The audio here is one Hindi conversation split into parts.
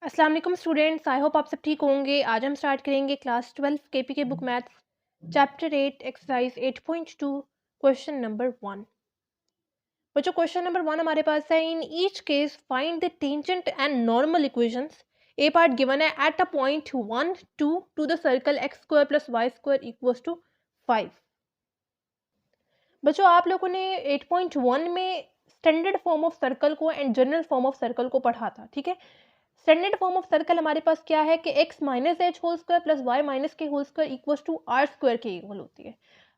अस्सलाम वालेकुम स्टूडेंट्स, आई होप आप सब ठीक होंगे। आज हम स्टार्ट करेंगे क्लास 12 केपी के book maths chapter 8 exercise 8.2 question number 1। बच्चों क्वेश्चन नंबर 1 हमारे पास है, in each case find the tangent and normal equations. A part given है at a point 1 2 to the circle x square plus Y square equals to 5। बच्चों आप लोगों ने 8.1 में स्टैंडर्ड फॉर्म ऑफ सर्कल को and general form of circle को पढ़ा था, ठीक है। स्टैंडर्ड फॉर्म ऑफ सर्कल हमारे पास क्या है कि x minus H whole square plus Y minus के whole square equals to are square के इक्वल होती है।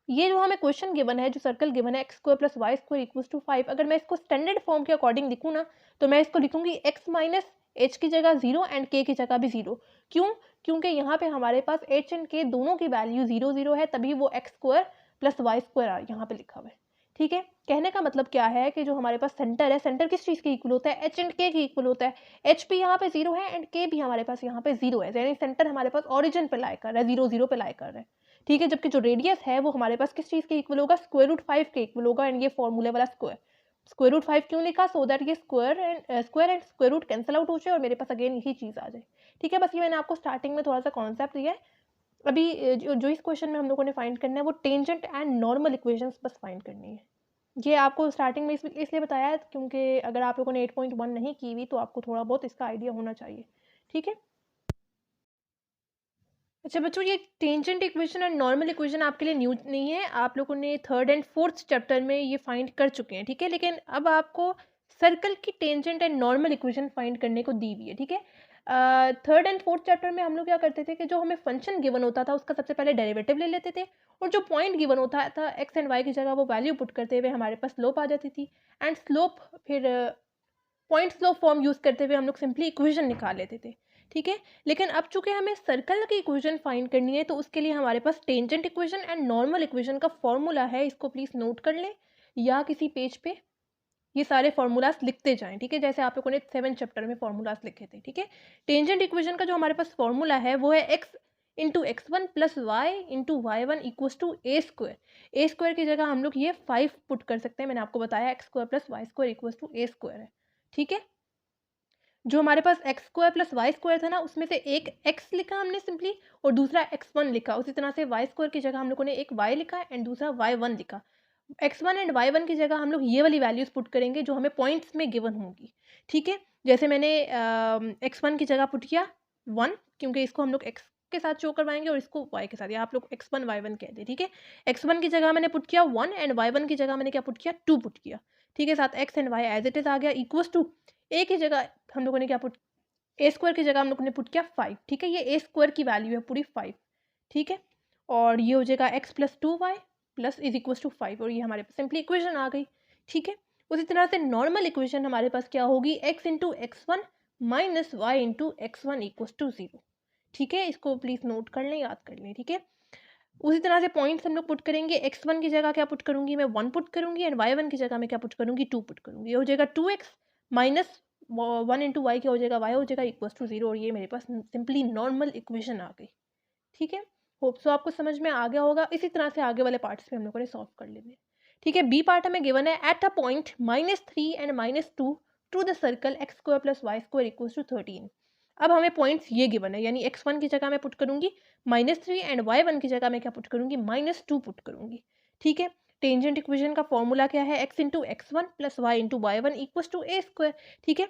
ये जो हमें क्वेश्चन गिवन है, जो सर्कल गिवन है x square plus Y square equals to 5, अगर मैं इसको स्टैंडर्ड फॉर्म के अकॉर्डिंग लिखूँ ना, तो मैं इसको लिखूंगी x माइनस एच की जगह 0 एंड k की जगह भी 0। क्यों? क्योंकि यहाँ पे हमारे पास h एंड k दोनों की वैल्यू 0 0 है, तभी वो x square plus Y square यहाँ पे लिखा हुआ है, ठीक है। कहने का मतलब क्या है कि जो हमारे पास सेंटर है, सेंटर किस चीज़ के इक्वल होता है? एच एंड के इक्वल होता है। एच भी यहाँ पे 0 है एंड के भी हमारे पास यहाँ पे 0 है, यानी सेंटर हमारे पास ओरिजिन पे लाई कर रहा है, 0 0 पे लाई कर रहा है, ठीक है। जबकि जो रेडियस है वो हमारे पास किस चीज़ के इक्वल होगा? स्क्वायर रूट 5 के इक्वल होगा। एंड ये फॉर्मूले वाला स्क्वायर रूट 5 क्यों लिखा? सो दैट ये square and square root cancel out हो जाए और मेरे पास अगेन यही चीज़ आ जाए, ठीक है। बस ये मैंने आपको स्टार्टिंग में थोड़ा सा कॉन्सेप्ट दिया है। अभी जो इस क्वेश्चन में हम लोगों ने फाइंड करना है वो टेंजेंट एंड नॉर्मल इक्वेशंस बस फाइंड करनी है। ये आपको स्टार्टिंग में इसलिए बताया है क्योंकि अगर आप लोगों ने 8.1 नहीं की हुई तो आपको थोड़ा बहुत इसका आइडिया होना चाहिए, ठीक है। अच्छा बच्चों, ये टेंजेंट इक्वेशन और नॉर्मल इक्वेशन आपके लिए न्यू नहीं है, आप लोगों ने थर्ड एंड फोर्थ चैप्टर में ये फाइंड कर चुके हैं, ठीक है। लेकिन अब आपको सर्कल की tangent and normal equation find करने को दी हुई है, ठीक है। थर्ड एंड फोर्थ चैप्टर में हम लोग क्या करते थे कि जो हमें फंक्शन गिवन होता था उसका सबसे पहले डेरिवेटिव ले लेते थे, और जो पॉइंट गिवन होता था एक्स एंड वाई की जगह वो वैल्यू पुट करते हुए हमारे पास स्लोप आ जाती थी। एंड स्लोप फिर पॉइंट स्लोप फॉर्म यूज़ करते हुए हम लोग सिंपली इक्वेशन निकाल लेते थे, ठीक है। लेकिन अब चूंकि हमें सर्कल की इक्वेशन फाइंड करनी है तो उसके लिए हमारे पास tangent equation and normal equation का फॉर्मूला है, इसको प्लीज़ नोट कर लें या किसी पेज पे ये सारे फॉर्मूलाज लिखते जाएं, ठीक है। जैसे आप लोगों ने 7 चैप्टर में फॉर्मूलाज लिखे थे, ठीक है। टेंजेंट इक्वेशन का जो हमारे पास फॉर्मूला है वो है x into x one plus y into y one equals to A square. A square की जगह हम लोग ये 5 पुट कर सकते हैं, मैंने आपको बताया x square plus Y square equals to A square है, ठीक है। जो हमारे पास x square plus Y square था ना, उसमें से एक एक्स लिखा हमने सिंपली और दूसरा एक्स वन लिखा। उसी तरह से वाई स्क्वायर की जगह हम लोगों ने एक वाई लिखा एंड दूसरा वाई वन लिखा। X one and y one की जगह हम लोग ये वाली वैल्यूज पुट करेंगे जो हमें पॉइंट्स में गिवन होंगी, ठीक है। जैसे मैंने एक्स वन की जगह पुट किया 1, क्योंकि इसको हम लोग एक्स के साथ शो करवाएंगे और इसको वाई के साथ, या आप लोग एक्स वन वाई वन कहते हैं, ठीक है। एक्स वन की जगह मैंने पुट किया 1 एंड वाई वन की जगह मैंने क्या पुट किया? 2 पुट किया, ठीक है। साथ x and y as it is आ गया इक्वल्स टू ए की जगह हम लोगों ने क्या पुट, ए स्क्वायर की जगह हम लोगों ने पुट किया 5, ठीक है। ये ए स्क्वायर की वैल्यू है पूरी 5, ठीक है। और ये हो जाएगा x plus 2y plus is equal to 5, और ये हमारे पास सिंपली इक्वेशन आ गई, ठीक है। उसी तरह से नॉर्मल इक्वेशन हमारे पास क्या होगी? x into x one minus y into x one equal to 0, ठीक है। इसको प्लीज़ नोट कर लें, याद कर लें, ठीक है। उसी तरह से पॉइंट्स हम लोग पुट करेंगे, एक्स वन की जगह क्या पुट करूंगी मैं? 1 पुट करूंगी एंड वाई वन की जगह मैं क्या पुट करूंगी? 2 पुट करूंगी। ये हो जाएगा 2x माइनस 1 इंटू वाई क्या हो जाएगा? वाई हो जाएगा इक्वल टू 0, और ये मेरे पास सिंपली नॉर्मल इक्वेशन आ गई, ठीक है। होप सो आपको समझ में आ गया होगा। इसी तरह से आगे वाले पार्ट्स में हम लोगों ने सॉल्व कर लेने हैं, ठीक है। बी पार्ट हमें गिवन है at a point -3 and -2 to the circle x square plus Y square equal to 13। अब हमें पॉइंट्स ये गिवन है, यानी x1 की जगह मैं पुट करूंगी -3 एंड y1 की जगह मैं क्या पुट करूंगी? -2 पुट करूंगी, ठीक है। टेंजेंट इक्वेशन का फॉर्मूला क्या है? x into x one plus y into y one equal to A square, ठीक है।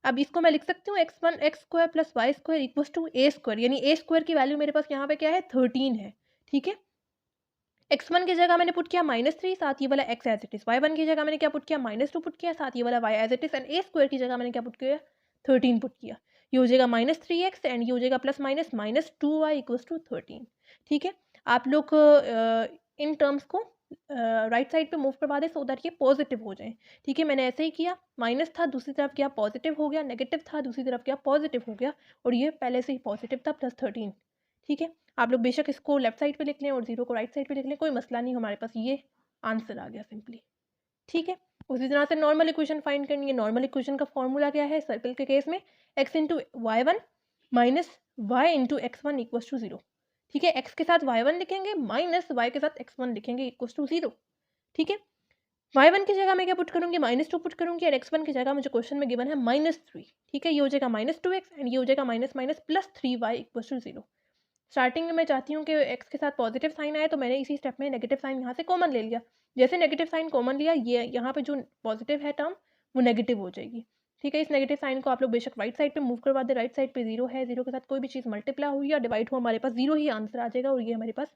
अब इसको मैं लिख सकती हूँ x one x square plus Y square equal to A square, यानी ए स्क्वायर की वैल्यू मेरे पास यहाँ पे क्या है? 13 है, ठीक है। एक्स वन की जगह मैंने पुट किया -3, साथ ये वाला x as it is. Y one की जगह मैंने क्या पुट किया? -2 पुट किया, साथ ये वाला y as it is. And a square की जगह मैंने क्या पुट किया? 13 पुट किया। ये हो जाएगा -3x एंड ये हो जाएगा plus minus -2y equals to 13, ठीक है। आप लोग इन टर्म्स को राइट साइड पे मूव करवा दें सो दैट ये पॉजिटिव हो जाए, ठीक है। मैंने ऐसे ही किया, माइनस था दूसरी तरफ क्या पॉजिटिव हो गया, नेगेटिव था दूसरी तरफ क्या पॉजिटिव हो गया, और ये पहले से ही पॉजिटिव था +13, ठीक है। आप लोग बेशक इसको लेफ्ट साइड पे लिख लें और 0 को राइट साइड पे लिख लें, कोई मसला नहीं, हमारे पास ये आंसर आ गया सिंपली, ठीक है। उसी तरह से नॉर्मल इक्वेशन फाइंड करनी है। नॉर्मल इक्वेशन का फॉर्मूला क्या है सर्कल के केस में? x into y one minus y into x one equal to 0, ठीक है। x के साथ y1 लिखेंगे माइनस y के साथ x1 लिखेंगे इक्व टू 0, ठीक है। y1 की जगह मैं क्या पुट करूँगी, -2 पुट करूँगी और x1 की जगह मुझे क्वेश्चन में गिवन है -3, ठीक है। ये हो जाएगा -2x एंड ये हो जाएगा minus minus plus 3y equals to 0। Starting में मैं चाहती हूँ कि x के साथ पॉजिटिव साइन आए, तो मैंने इसी स्टेप में नेगेटिव साइन यहाँ से कॉमन ले लिया। जैसे नेगेटिव साइन कॉमन लिया, ये यहाँ पे जो पॉजिटिव है टर्म वो नेगेटिव हो जाएगी, ठीक है। इस नेगेटिव साइन को आप लोग बेशक राइट साइड पे मूव करवा दे, राइट साइड पे 0 है, 0 के साथ कोई भी चीज़ मल्टीप्लाई हुई या डिवाइड हुआ हमारे पास 0 ही आंसर आ जाएगा और ये हमारे पास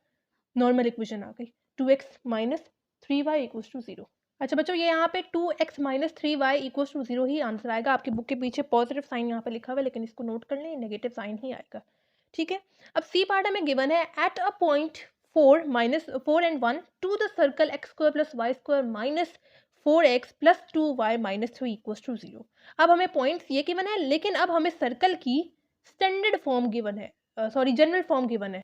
नॉर्मल इक्वेशन आ गई 2x minus 3y equals to 0। अच्छा बच्चों, ये यहाँ पे 2x minus 3y equals to 0 ही आंसर आएगा। आपकी बुक के पीछे पॉजिटिव साइन यहाँ पे लिखा हुआ है, लेकिन इसको नोट कर लें, नेगेटिव साइन ही आएगा, ठीक है। अब सी पार्ट हमें गिवन है at a point 4 and 1 to the circle x square plus Y square minus 4x plus 2y minus 3 equals to 0। अब हमें पॉइंट्स ये गिवन है, लेकिन अब हमें सर्कल की स्टैंडर्ड फॉर्म गिवन है, सॉरी जनरल फॉर्म गिवन है।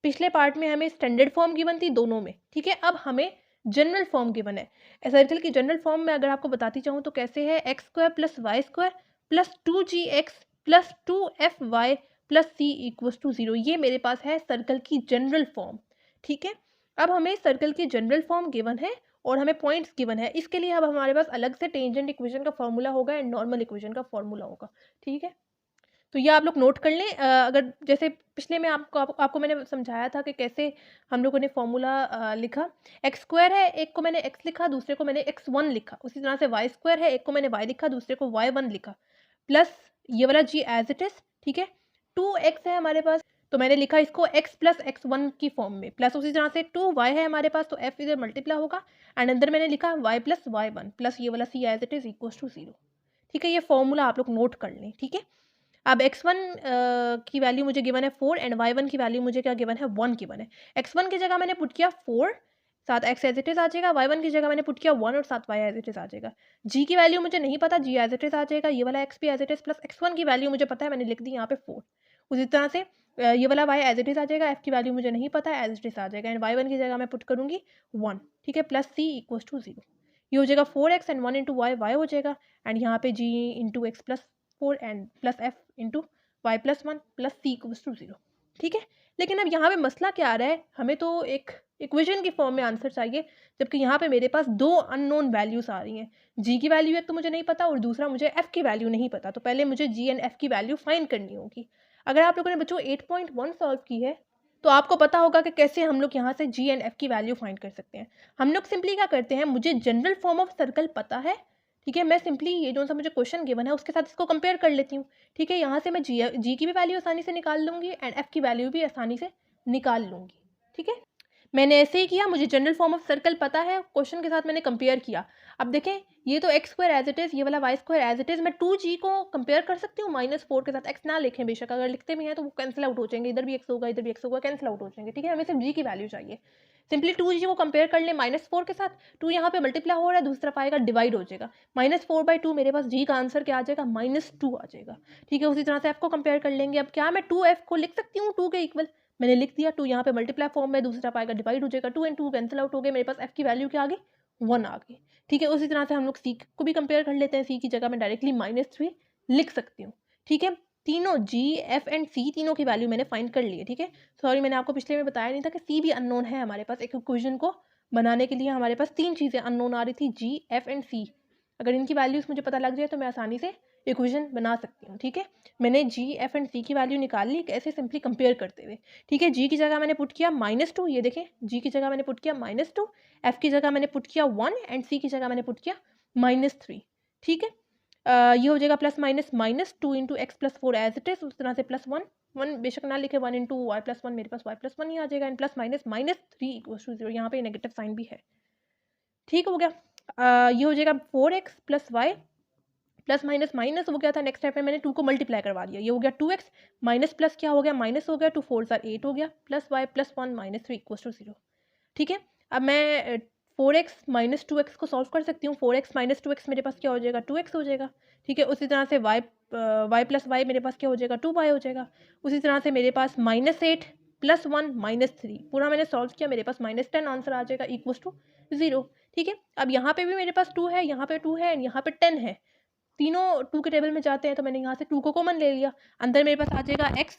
पिछले पार्ट में हमें स्टैंडर्ड फॉर्म गिवन थी दोनों में, ठीक है। अब हमें जनरल फॉर्म गिवन है। सर्कल की जनरल फॉर्म में अगर आपको बताती चाहूँ तो कैसे है, x square plus Y square plus 2gx plus 2fy plus c equals to 0। ये मेरे पास है सर्कल की जनरल फॉर्म, ठीक है। अब हमें सर्कल की जनरल फॉर्म गिवन है और हमें पॉइंट्स गिवन है। इसके लिए अब हमारे पास अलग से टेंजेंट इक्वेशन का फॉर्मूला होगा एंड नॉर्मल इक्वेशन का फॉर्मूला होगा, ठीक है। तो ये आप लोग नोट कर लें। अगर जैसे पिछले में आपको मैंने समझाया था कि कैसे हम लोगों ने फॉर्मूला लिखा, एक्स स्क्वायर है, एक को मैंने एक्स लिखा, दूसरे को मैंने x1 लिखा। उसी तरह से वाई स्क्वायर है, एक को मैंने y लिखा, दूसरे को y1 लिखा, प्लस ये वाला g एज इट इज, ठीक है। 2x है हमारे पास, तो मैंने लिखा इसको x प्लस x1 की फॉर्म में, प्लस उसी तरह से 2y है हमारे पास, तो f इधर मल्टीप्लाई होगा एंड अंदर मैंने लिखा y प्लस y1 प्लस ये वाला c as it is equals to 0, ठीक है। ये फॉर्मूला आप लोग नोट कर लें, ठीक है। अब x1 की वैल्यू मुझे गिवन है 4 एंड y1 की वैल्यू मुझे क्या गिवन है, 1 गिवन है। x1 की जगह मैंने पुट किया 4, साथ x एज इट इज आ जाएगा, y1 की जगह मैंने पुट किया 1 और साथ y एज इट इज आ जाएगा। g की वैल्यू मुझे नहीं पता, g एज इट इज आ जाएगा, ये वाला x भी as it is, plus x1 की वैल्यू मुझे पता है, मैंने लिख दी यहाँ पे 4। उसी तरह से ये वाला y एज इट इज आ जाएगा, f की वैल्यू मुझे नहीं पता है, एज इट इज आ जाएगा एंड y1 की जगह मैं पुट करूँगी 1, ठीक है, प्लस c इक्वल्स टू 0। ये हो जाएगा 4x and 1 into Y, Y हो जाएगा एंड यहाँ पे g into x plus 4 and plus f into y plus 1 plus c equals to 0, ठीक है। लेकिन अब यहाँ पे मसला क्या आ रहा है, हमें तो एक इक्वेशन की फॉर्म में आंसर चाहिए, जबकि यहाँ पे मेरे पास दो अननोन वैल्यूज आ रही हैं। g की वैल्यू एक तो मुझे नहीं पता और दूसरा मुझे f की वैल्यू नहीं पता, तो पहले मुझे g एंड f की वैल्यू फाइंड करनी होगी। अगर आप लोगों ने बच्चों 8.1 सॉल्व की है तो आपको पता होगा कि कैसे हम लोग यहाँ से g एंड f की वैल्यू फाइंड कर सकते हैं। हम लोग सिंपली क्या करते हैं, मुझे जनरल फॉर्म ऑफ सर्कल पता है, ठीक है, मैं सिंपली ये जो सा मुझे क्वेश्चन गिवन है उसके साथ इसको कंपेयर कर लेती हूँ, ठीक है। यहाँ से मैं जी की भी वैल्यू आसानी से निकाल लूँगी एंड एफ की वैल्यू भी आसानी से निकाल लूँगी, ठीक है। मैंने ऐसे ही किया, मुझे जनरल फॉर्म ऑफ सर्कल पता है, क्वेश्चन के साथ मैंने कंपेयर किया। अब देखें, ये तो x square as it is, ये वाला y square as it is, मैं 2g को कंपेयर कर सकती हूँ -4 के साथ। एक्स ना लिखें बेशक, अगर लिखते भी हैं तो वो कैंसिल आउट हो जाएंगे, इधर भी एक्स होगा इधर भी एक्स होगा, कैंसिल आउट हो जाएंगे, ठीक है। हमें सिर्फ जी की वैल्यू चाहिए। सिंपली 2g को कंपेयर कर लें -4 के साथ, 2 यहाँ पे मल्टीप्लाई हो रहा है, दूसरा पाएगा डिवाइड हो जाएगा, -4/2 मेरे पास g का आंसर क्या आ जाएगा, -2 आ जाएगा, ठीक है। उसी तरह से f को कंपेयर कर लेंगे। अब क्या मैं 2f को लिख सकती हूँ 2 के इक्वल, मैंने लिख दिया, 2 यहाँ पे मल्टीप्लाई फॉर्म में, दूसरा पाएगा डिवाइड हो जाएगा, 2 एंड 2 कैंसिल आउट हो गए, मेरे पास f की वैल्यू क्या आ गई, 1 आ गई, ठीक है। उसी तरह से हम लोग c को भी कंपेयर कर लेते हैं, c की जगह मैं डायरेक्टली -3 लिख सकती हूँ, ठीक है। तीनों g, f एंड c तीनों की वैल्यू मैंने फाइंड कर ली है, ठीक है। सॉरी मैंने आपको पिछले में बताया नहीं था कि c भी अननोन है हमारे पास। एक इक्वेशन को बनाने के लिए हमारे पास 3 चीज़ें अननोन आ रही थी, g, f एंड c। अगर इनकी वैल्यूज मुझे पता लग जाए तो मैं आसानी से इक्वेशन बना सकती हूँ, ठीक है। मैंने g, f एंड c की वैल्यू निकाल ली ऐसे सिंपली कंपेयर करते हुए, ठीक है। g की जगह मैंने पुट किया -2, ये देखें, g की जगह मैंने पुट किया -2, f की जगह मैंने पुट किया 1 एंड c की जगह मैंने पुट किया -3, ठीक है। ये हो जाएगा plus minus -2 into x plus 4 as it is, उस तरह से +1 बेशक ना लिखे, 1 इंटू वाई प्लस 1, मेरे पास y प्लस 1 ही आ जाएगा एंड प्लस -3 इक्वल्स टू 0। यहाँ पे नेगेटिव साइन भी है, ठीक हो गया। ये हो जाएगा 4x plus y plus minus हो गया था, नेक्स्ट स्टेप में मैंने 2 को मल्टीप्लाई करवा दिया, ये हो गया 2x, माइनस प्लस क्या हो गया, माइनस हो गया, 2 4 8 हो गया, plus y plus 1 -3 equals to 0, ठीक है। अब मैं 4x माइनस 2x को सॉल्व कर सकती हूँ। 4x माइनस 2x मेरे पास क्या हो जाएगा, 2x हो जाएगा, ठीक है। उसी तरह से y प्लस वाई मेरे पास क्या हो जाएगा, 2y हो जाएगा। उसी तरह से मेरे पास -8 प्लस 1 -3, पूरा मैंने सॉल्व किया, मेरे पास -10 आंसर आ जाएगा इक्वल्स टू 0, ठीक है। अब यहाँ पे भी मेरे पास 2 है, यहाँ पे 2 है एंड यहाँ पे 10 है, तीनों 2 के टेबल में जाते हैं, तो मैंने यहाँ से 2 को कॉमन ले लिया, अंदर मेरे पास आ जाएगा x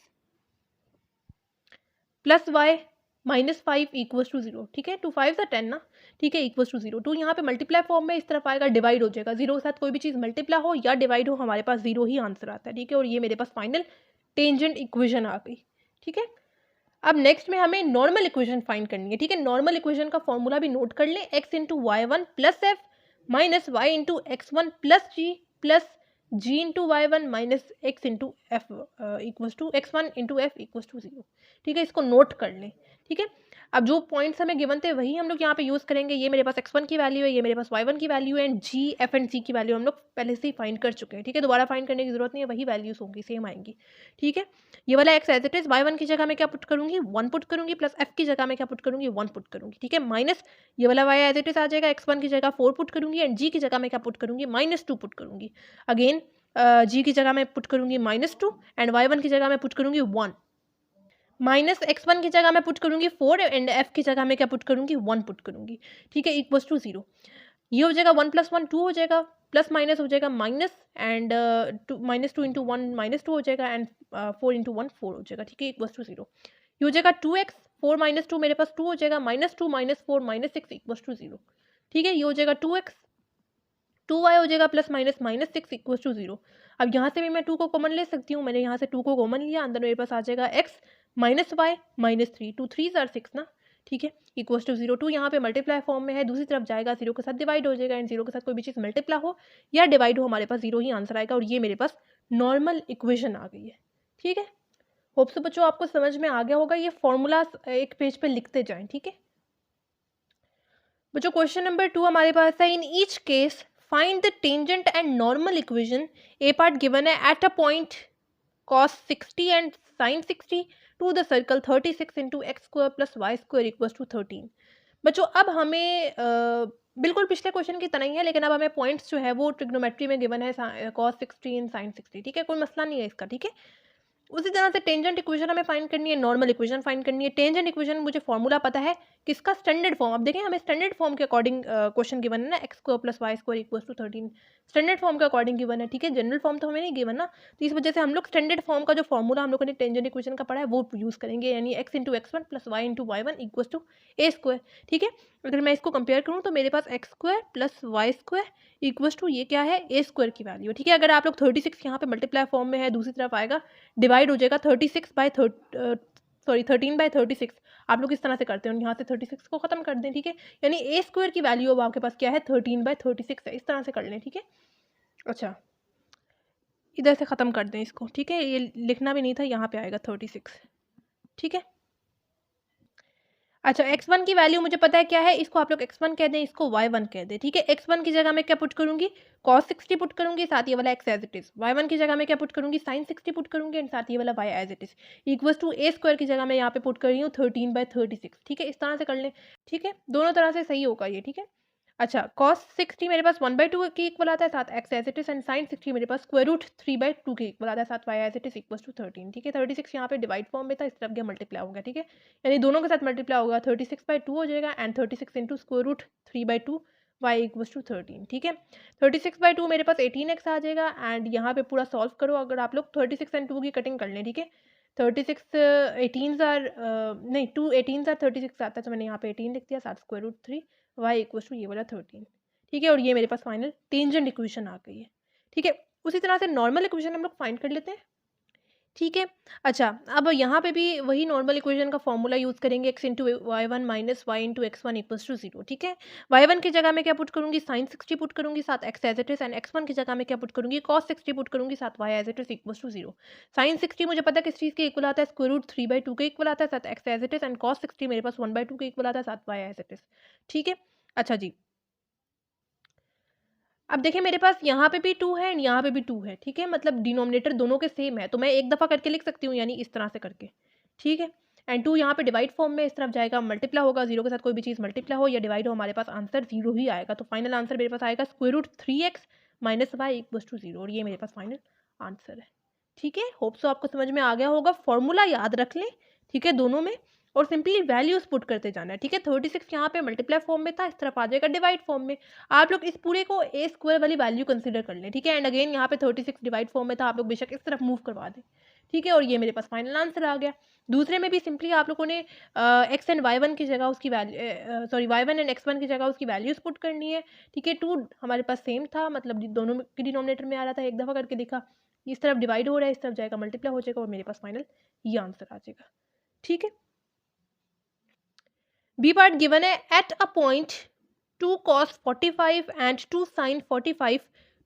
plus y -5 equals to 0, ठीक है। 2 5 ज़ा 10 ना, ठीक है, इक्वल्स टू 0। 2 यहाँ पे मल्टीप्लाई फॉर्म में इस तरफ आएगा, डिवाइड हो जाएगा। 0 के साथ कोई भी चीज़ मल्टीप्लाई हो या डिवाइड हो, हमारे पास 0 ही आंसर आता है, ठीक है। और ये मेरे पास फाइनल टेंजेंट इक्वेशन आ गई, ठीक है। अब नेक्स्ट में हमें नॉर्मल इक्वेशन फाइंड करनी है, ठीक है। नॉर्मल इक्वेशन का फॉर्मूला भी नोट कर लें, x into y one plus f minus y into x one plus g plus g into y one minus x into f equals to x one into f equals to 0, ठीक है। इसको नोट कर लें, ठीक है। अब जो पॉइंट्स हमें गिवन थे वही हम लोग यहाँ पे यूज़ करेंगे। ये मेरे पास x1 की वैल्यू है, ये मेरे पास y1 की वैल्यू है, and g f and c की वैल्यू हम लोग पहले से ही फाइंड कर चुके हैं, ठीक है। दोबारा फाइंड करने की जरूरत नहीं है, वही वैल्यूज होंगी, सेम आएंगी, ठीक है। ये वाला x as it is, y1 की जगह मैं क्या पुट करूंगी, 1 पुट करूंगी, प्लस f की जगह मैं क्या पुट करूंगी, 1 पुट करूंगी, ठीक है। माइनस ये वाला y एज इट इज आ जाएगा, x1 की जगह 4 पुट करूंगी, एंड g की जगह मैं क्या पुट करूंगी, -2 पुट करूंगी। अगेन g की जगह मैं पुट करूंगी -2, एंड y1 की जगह मैं पुट करूंगी 1, माइनस x1 की जगह मैं पुट करूंगी 4, एंड f की जगह मैं क्या पुट करूंगी, 1 पुट करूंगी, ठीक है, इक्वल्स टू 0। ये हो जाएगा 1 + 1 2 हो जाएगा, प्लस माइनस हो जाएगा माइनस, एंड -2 इंटू 1 -2 हो जाएगा, एंड 4 इंटू 1 4 हो जाएगा, ठीक है, इक्वल्स टू 0। ये हो जाएगा 2x, 4 - 2 मेरे पास 2 हो जाएगा, -2 - 4 -6 इक्वल्स टू 0, ठीक है। ये हो जाएगा 2x, 2y हो जाएगा, प्लस माइनस -6 इक्वल्स टू 0। अब यहाँ से भी मैं 2 को कॉमन ले सकती हूँ, मैंने यहाँ से 2 को कॉमन लिया, अंदर मेरे पास आ जाएगा x माइनस वाई -3, 2 3 आर 6 ना, ठीक है, इक्वल्स टू 0। 2 यहाँ पे मल्टीप्लाई फॉर्म में है, दूसरी तरफ जाएगा, 0 के साथ डिवाइड हो जाएगा, एंड 0 के साथ कोई भी चीज़ मल्टीप्लाई हो या डिवाइड हो, हमारे पास 0 ही आंसर आएगा, और ये मेरे पास नॉर्मल इक्वेशन आ गई है, ठीक है। होप सो बच्चों आपको समझ में आ गया होगा। ये फॉर्मूला एक पेज पे लिखते जाएं, ठीक है बच्चों। क्वेश्चन नंबर 2 हमारे पास है, in each case find the tangent and normal equation. A part given है, at a point cos 60 and sin 60 to the circle 36 into x square plus y square equals to 13। बच्चों अब हमें बिल्कुल पिछले क्वेश्चन की तरह ही है, लेकिन अब हमें पॉइंट्स जो है वो ट्रिग्नोमेट्री में गिवन है, cos 60 and sin 60, ठीक है, कोई मसला नहीं है इसका, ठीक है। उसी तरह से टेंजेंट इक्वेशन हमें फाइंड करनी है, नॉर्मल इक्वेशन फाइंड करनी है। टेंजेंट इक्वेशन मुझे फॉर्मूला पता है किसका, स्टैंडर्ड फॉर्म। अब देखें हमें स्टैंडर्ड फॉर्म के अकॉर्डिंग क्वेश्चन गिवन है ना, x square plus Y square equals to 13, standard form के अकॉर्डिंग गिवन है, ठीक है। जनरल फॉर्म तो हमें नहीं गिवन ना, तो इस वजह से हम लोग स्टैंडर्ड फॉर्म का जो फॉर्मूला हम लोगों ने टेंजेंट इक्वेशन का पढ़ा है वो यूज़ करेंगे, यानी x into x1 plus y into y1 equals to A square, ठीक है। अगर मैं इसको कंपेयर करूँ तो मेरे पास x square plus Y square equals to ये क्या है, ए स्क्वायर की वैल्यू, ठीक है। अगर आप लोग 36 यहाँ पे मल्टीप्लाई फॉर्म में है, दूसरी तरफ आएगा डिवाइड हो जाएगा, 13/36 आप लोग इस तरह से करते हो, यहाँ से 36 को खत्म कर दें, ठीक है। यानी ए स्क्वायर की वैल्यू अब आपके पास क्या है, 13/36 है, इस तरह से कर लें, ठीक है। अच्छा इधर से ख़त्म कर दें इसको, ठीक है, ये लिखना भी नहीं था, यहाँ पे आएगा 36, ठीक है। अच्छा x1 की वैल्यू मुझे पता है क्या है, इसको आप लोग x1 कह दें, इसको y1 कह दें, ठीक है। x1 की जगह मैं क्या पुट करूंगी, cos 60 पुट करूंगी, साथ ये वाला x as it is. y1 की जगह मैं क्या पुट करूंगी, sin 60 पुट करूंगी, एंड साथ ये वाला y as it is equals to A square की जगह मैं यहाँ पे पुट कर रही हूँ 13/36, ठीक है। इस तरह से कर लें, ठीक है, दोनों तरह से सही होगा ये, ठीक है। अच्छा cos 60 मेरे पास 1/2 के इक्वल आता है, साथ x as it is, and sin 60 मेरे पास स्क्वायर रूट 3/2 के इक्वल आता है, साथ y as it is equals to 13, ठीक है। 36 यहाँ पे डिवाइड फॉर्म में था, इस तरफ गया मल्टीप्लाई हो गया, ठीक है, यानी दोनों के साथ मल्टीप्लाई होगा, 36/2 हो जाएगा, and 36 into square root 3/2 y equals to 13, ठीक है। 36/2 मेरे पास 18x आ जाएगा, एंड यहाँ पे पूरा सॉल्व करो, अगर आप लोग 36 एंड 2 की कटिंग कर लें, ठीक है। 36 18 आर नहीं 2 18 आर 36 आता है, तो मैंने यहाँ पे 18 लिख दिया, साथ square root 3 y equals to ये वाला 13, ठीक है। और ये मेरे पास फाइनल टेंजेंट इक्वेशन आ गई है, ठीक है। उसी तरह से नॉर्मल इक्वेशन हम लोग फाइंड कर लेते हैं, ठीक है। अच्छा अब यहाँ पे भी वही नॉर्मल इक्वेशन का फॉर्मूला यूज़ करेंगे, x into y one minus y into x one equals to 0, ठीक है। y1 की जगह मैं क्या पुट करूँगी, sin 60 पुट करूँगी, साथ x as it is, and x1 की जगह मैं क्या पुट करूँगी, cos 60 पुट करूँगी, साथ y as it is equals to 0। sin 60 मुझे पता है किस चीज़ के इक्वल आता है, स्क्वायर रूट 3/2 के इक्वल आता है, साथ x as it is, and cos 60 मेरे पास 1/2 के इक्वल आता है, साथ y एज इट इज, ठीक है। अच्छा जी अब देखिए मेरे पास यहाँ पे भी 2 है एंड यहाँ पे भी 2 है, ठीक है, मतलब डिनोमिनेटर दोनों के सेम है, तो मैं एक दफ़ा करके लिख सकती हूँ, यानी इस तरह से करके, ठीक है। एंड 2 यहाँ पे डिवाइड फॉर्म में इस तरफ जाएगा, मल्टीप्लाई होगा, 0 के साथ कोई भी चीज़ मल्टीप्लाई हो या डिवाइड हो, हमारे पास आंसर 0 ही आएगा, तो फाइनल आंसर मेरे पास आएगा square root 3x minus y equals to 0, और ये मेरे पास फाइनल आंसर है, ठीक है। होप सो आपको समझ में आ गया होगा, फॉर्मूला याद रख लें, ठीक है, दोनों में, और सिंपली वैल्यूज पुट करते जाना है, ठीक है। 36 यहाँ पे मल्टीप्लाई फॉर्म में था, इस तरफ आ जाएगा डिवाइड फॉर्म में, आप लोग इस पूरे को ए स्क्वायर वाली वैल्यू कंसीडर कर लें, ठीक है। एंड अगेन यहाँ पे 36 डिवाइड फॉर्म में था, आप लोग बेशक इस तरफ मूव करवा दें, ठीक है, और ये मेरे पास फाइनल आंसर आ गया। दूसरे में भी सिंपली आप लोगों ने एक्स एंड वाई वन की जगह उसकी value sorry y one and x one की जगह उसकी वैल्यूज पुट करनी है। ठीक है, 2 हमारे पास सेम था, मतलब दोनों के डिनोमिनेटर में आ रहा था, एक दफ़ा करके देखा, इस तरफ डिवाइड हो रहा है, इस तरफ जाएगा मल्टीप्लाई हो जाएगा, और मेरे पास फाइनल ये आंसर आ जाएगा। ठीक है, बी पार्ट गिवन है at a point 2 cos 45 and 2 sin 45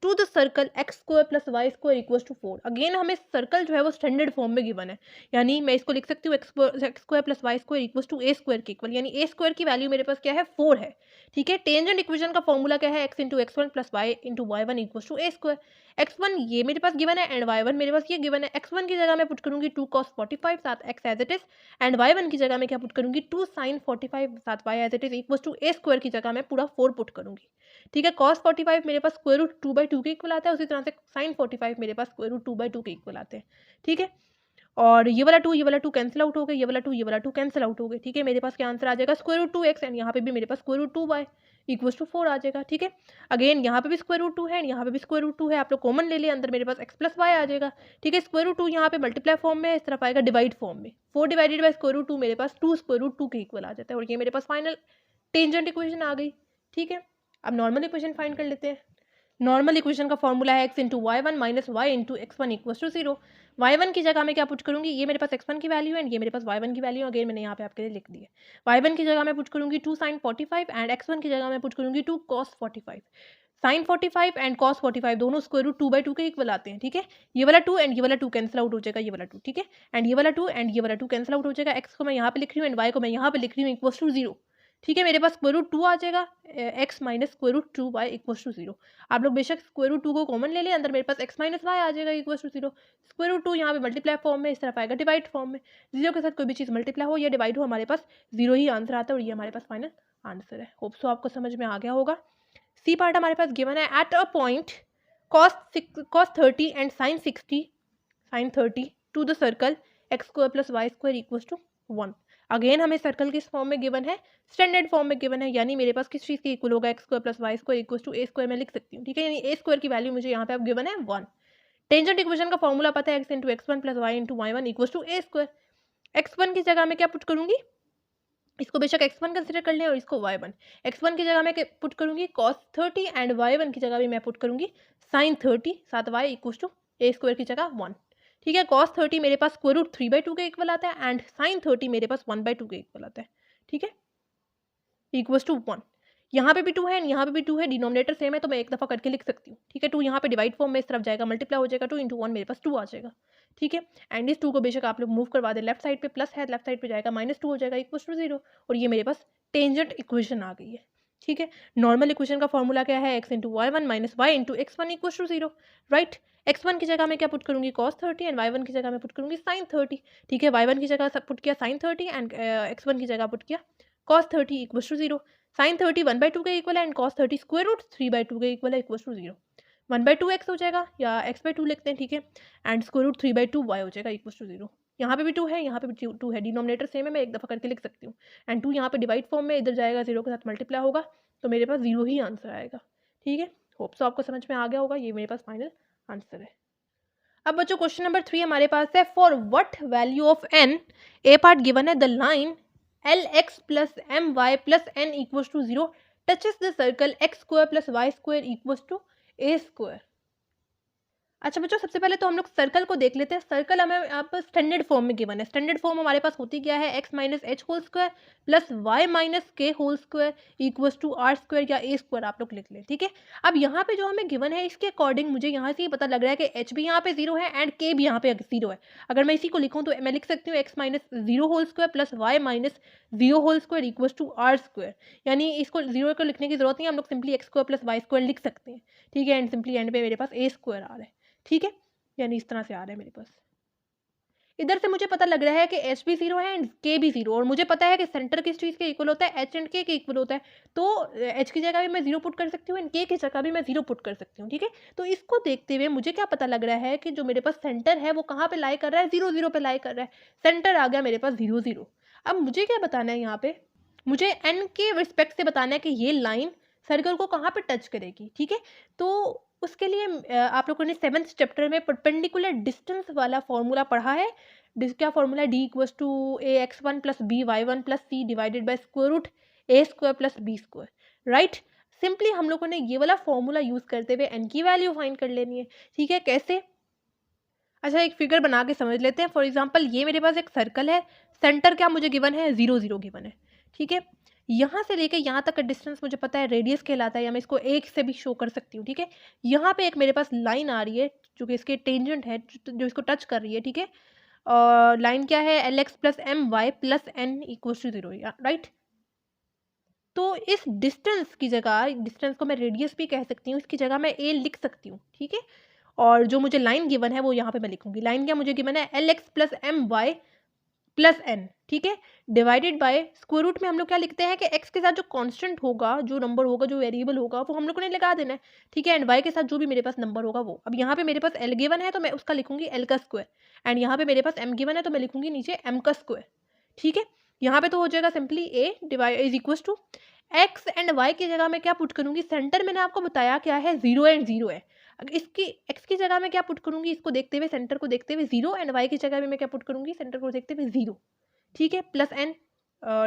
to the circle x square plus Y square equals to 4। Again हमें सर्कल जो है वो स्टैंडर्ड फॉर्म में गिवन है, यानी मैं इसको लिख सकती हूँ x square plus Y square equals to A square के इक्वल, यानी ए स्क्वायर की वैल्यू मेरे पास क्या है 4 है। ठीक है, टेंजेंट इक्वेशन का फॉर्मूला क्या है, x into x one plus y into y one equals to A square. X one ये मेरे पास गिवन है एंड वाई वन मेरे पास ये गिवन है। एक्स वन की जगह मैं पुट करूंगी 2 cos 45 साथ x as it is, and y one की जगह मैं क्या पुट करूंगी 2 sin 45 साथ y as it is equals to A square की जगह मैं पूरा 4 पुट करूंगी। ठीक है, cos 45 मेरे पास स्क्वायर रूट 2/2 के इक्वल आता है, उसी तरह से sin 45 मेरे पास स्क्वायर रूट 2/2 के इक्वल आते हैं। ठीक है, और ये वाला 2 कैंसिल आउट हो गए, ये वाला 2 कैंसिल आउट हो गए। ठीक है, मेरे पास क्या आंसर आ जाएगा स्क्वायर रूट 2x, एंड यहाँ पे भी मेरे पास square root 2y equals to 4 आ जाएगा। ठीक है, अगेन यहाँ पे भी स्क्वायर रूट 2 है, यहाँ पे भी स्क्वायर रूट 2 है, आप लोग कॉमन ले लिए, अंदर मेरे पास x प्लस वाई आ जाएगा। ठीक है, स्क्वायर रूट 2 यहाँ पे मल्टीप्लाई फॉर्म में, इस तरफ आएगा डिवाइड फॉर्म में, 4 डिवाइडेड बाई स्क्वायर रूट 2 मेरे पास 2 स्क्वायर रूट 2 के इक्वल आ जाता है, और ये मेरे पास फाइनल टेंजेंट इक्वेशन आ गई। ठीक है, अब नॉर्मल इक्वेशन फाइंड कर लेते हैं। नॉर्मल इक्वेशन का फॉर्मूला है x into y one minus y into x one equals to 0। Y one की जगह मैं क्या पुट करूंगी, ये मेरे पास x1 की वैल्यू है एंड ये मेरे पास y1 की वैल्यू, अगेन मैंने यहाँ पे आपके लिए लिख दी है। y1 की जगह मैं पुट करूंगी 2 sin 45 एंड x1 की जगह मैं पुट करूंगी 2 cos 45। sin 45 एंड cos 45 दोनों स्क्वायर रूट 2/2 के इक्वल आते हैं। ठीक है, ये वाला 2 एंड ये वाला 2 कैंसिल आउट हो जाएगा, ये वाला 2। ठीक है, एंड ये वाला 2 एंड ये वाला 2 कैंसिल आउट हो जाएगा, x को मैं यहाँ पे लिख रही हूँ एंड y को मैं यहाँ पे लिख रही हूँ इक्वल्स टू 0। ठीक है, मेरे पास स्क्वायर रूट 2 आ जाएगा, x minus square root 2y equals to 0। आप लोग बेशक स्क्वायर रूट 2 को कॉमन ले लें, अंदर मेरे पास x माइनस वाई आ जाएगा इक्वल्स टू 0। स्क्वायर रूट 2 यहाँ पे मल्टीप्लाई फॉर्म में, इस तरफ आएगा डिवाइड फॉर्म में, 0 के साथ कोई भी चीज़ मल्टीप्लाई हो या डिवाइड हो हमारे पास 0 ही आंसर आता है, और ये हमारे पास फाइनल आंसर है। होप सो आपको समझ में आ गया होगा। सी पार्ट हमारे पास गिवन है at a point cos 30 and sin 30 to the circle x square plus Y square equals to 1। Again हमें सर्कल किस फॉर्म में गिवन है, स्टैंडर्ड फॉर्म में गिवन है, यानी मेरे पास किस चीज़ के इक्वल होगा, x square plus Y square equals to A square मैं लिख सकती हूँ। ठीक है, यानी ए स्क्वायर की वैल्यू मुझे यहाँ पे अब गिवन है 1। टेंजेंट इक्वेशन का फॉर्मूला पता है, x into x one plus y into y one equals to A square. X one की जगह मैं क्या पुट करूंगी, इसको बेशक x1 कंसिडर कर लें और इसको y1। x1 की जगह मैं पुट करूंगी cos 30 एंड y1 की जगह भी मैं पुट करूंगी sin 30 साथ y equals to A square की जगह 1। ठीक है, cos 30 मेरे पास स्क्वायर रूट 3/2 के इक्वल आता है एंड sin 30 मेरे पास 1/2 के इक्वल आता है। ठीक है, इक्वल्स टू 1। यहाँ पे भी 2 है, यहाँ पे भी 2 है, डिनोमिनेटर सेम है, तो मैं एक दफ़ा करके लिख सकती हूँ। ठीक है, 2 यहाँ पे डिवाइड फॉर्म में, इस तरफ जाएगा मल्टीप्लाई हो जाएगा, 2 इंटू 1 मेरे पास 2 आ जाएगा। ठीक है, एंड इस 2 को बेशक आप लोग मूव करवा दें, लेफ्ट साइड पे प्लस है, लेफ्ट साइड पे जाएगा -2 हो जाएगा इक्वल्स टू 0, और ये मेरे पास टेंजेंट इक्वेशन आ गई है। ठीक है, नॉर्मल इक्वेशन का फॉर्मूला क्या है, x into y one minus y into x one equals to 0। Right, x1 की जगह मैं क्या पुट करूंगी cos 30 एंड y1 की जगह मैं पुट करूंगी sin 30। ठीक है, y1 की जगह पुट किया sin 30 एंड x1 की जगह पुट किया cos 30 इक्वल्स टू 0। sin 30 1/2 के इक्वल है एंड cos 30 स्क्वायर रूट 3/2 के इक्वल है इक्वल्स टू 0। 1/2 x हो जाएगा या x/2 लिखते हैं। ठीक है, एंड स्क्वायर रूट 3/2 y हो जाएगा इक्वल्स टू 0। यहाँ पे भी 2 है, यहाँ पे भी 2 है, डिनोमिनेटर सेम है, मैं एक दफ़ा करके लिख सकती हूँ, एंड 2 यहाँ पे डिवाइड फॉर्म में, इधर जाएगा 0 के साथ मल्टीप्लाई होगा, तो मेरे पास 0 ही आंसर आएगा। ठीक है, होप सो आपको समझ में आ गया होगा, ये मेरे पास फाइनल आंसर है। अब बच्चों क्वेश्चन नंबर 3 हमारे पास है, for what value of n, a part given है, the line lx plus my plus n equals to 0 touches the circle x square plus Y square equals to A square. अच्छा बच्चों, सबसे पहले तो हम लोग सर्कल को देख लेते हैं। सर्कल हमें आप स्टैंडर्ड फॉर्म में गिवन है। स्टैंडर्ड फॉर्म हमारे पास होती क्या है, x minus H whole square plus Y minus के whole square equals to are square या ए स्क्वायर आप लोग लिख लें। ठीक है, अब यहाँ पे जो हमें गिवन है, इसके अकॉर्डिंग मुझे यहाँ से ये पता लग रहा है कि h भी यहाँ पे 0 है एंड k भी यहाँ पे 0 है। अगर मैं इसी को लिखूँ तो मैं लिख सकती हूँ x minus 0 whole square plus Y minus 0 whole square equals to are square, यानी इसको 0 को लिखने की जरूरत नहीं है, हम लोग simply x square plus Y square लिख सकते हैं। ठीक है, एंड सिंपली एंड पे मेरे पास ए स्क्वायर आ रहा है। ठीक है, यानी इस तरह से आ रहा है मेरे पास। इधर से मुझे पता लग रहा है कि एच भी 0 है एंड के भी 0, और मुझे पता है कि सेंटर किस चीज़ के इक्वल होता है, एच एंड के इक्वल होता है, तो एच की जगह भी मैं 0 पुट कर सकती हूँ एंड के की जगह भी मैं 0 पुट कर सकती हूँ। ठीक है, तो इसको देखते हुए मुझे क्या पता लग रहा है कि जो मेरे पास सेंटर है वो कहाँ पे लाई कर रहा है, 0 0 पे लाई कर रहा है। सेंटर आ गया मेरे पास 0 0। अब मुझे क्या बताना है यहाँ पे, मुझे एन के रिस्पेक्ट से बताना है कि ये लाइन सर्कल को कहाँ पे टच करेगी। ठीक है, तो उसके लिए आप लोगों ने 7th चैप्टर में परपेंडिकुलर डिस्टेंस वाला फॉर्मूला पढ़ा है। क्या formula, D equals to A x one plus B Y one plus C divided by square root A square plus B square, right. Simply हम लोगों ने ये वाला फॉर्मूला यूज करते हुए एन की वैल्यू फाइंड कर लेनी है, ठीक है। कैसे? अच्छा, एक फिगर बना के समझ लेते हैं। फॉर एग्जाम्पल ये मेरे पास एक सर्कल है, सेंटर क्या मुझे गिवन है, 0 0 गिवन है, ठीक है। यहाँ से लेके यहाँ तक का डिस्टेंस मुझे पता है रेडियस कहलाता है, या मैं इसको एक से भी शो कर सकती हूँ, ठीक है। यहाँ पे एक मेरे पास लाइन आ रही है जो कि इसके टेंजेंट है, जो इसको टच कर रही है, ठीक है। और लाइन क्या है, l x plus m y plus n equals to 0, right. तो इस डिस्टेंस की जगह, डिस्टेंस को मैं रेडियस भी कह सकती हूँ, इसकी जगह मैं ए लिख सकती हूँ, ठीक है। और जो मुझे लाइन गिवन है वो यहाँ पे मैं लिखूंगी। लाइन क्या मुझे गिवन है, l x plus m y plus n, ठीक है, डिवाइडेड बाय स्क्वायर रूट में हम लोग क्या लिखते हैं कि एक्स के साथ जो कांस्टेंट होगा, जो नंबर होगा, जो वेरिएबल होगा, वो हम लोग ने लगा देना है, ठीक है। एंड वाई के साथ जो भी मेरे पास नंबर होगा वो। अब यहाँ पे मेरे पास एल गिवन है तो मैं उसका लिखूंगी एल का स्क्वायर, एंड यहाँ पे मेरे पास एम गिवन है तो मैं लिखूंगी नीचे एम का स्क्वायर, ठीक है। यहाँ पे तो हो जाएगा simply a divide is equal to x and y की जगह मैं क्या पुट करूंगी, सेंटर मैंने आपको बताया क्या है, 0 एंड 0 है। इसकी एक्स की जगह मैं क्या पुट करूंगी, इसको देखते हुए, सेंटर को देखते हुए 0, एंड वाई की जगह में मैं क्या पुट करूंगी, सेंटर को देखते हुए 0, ठीक है, plus n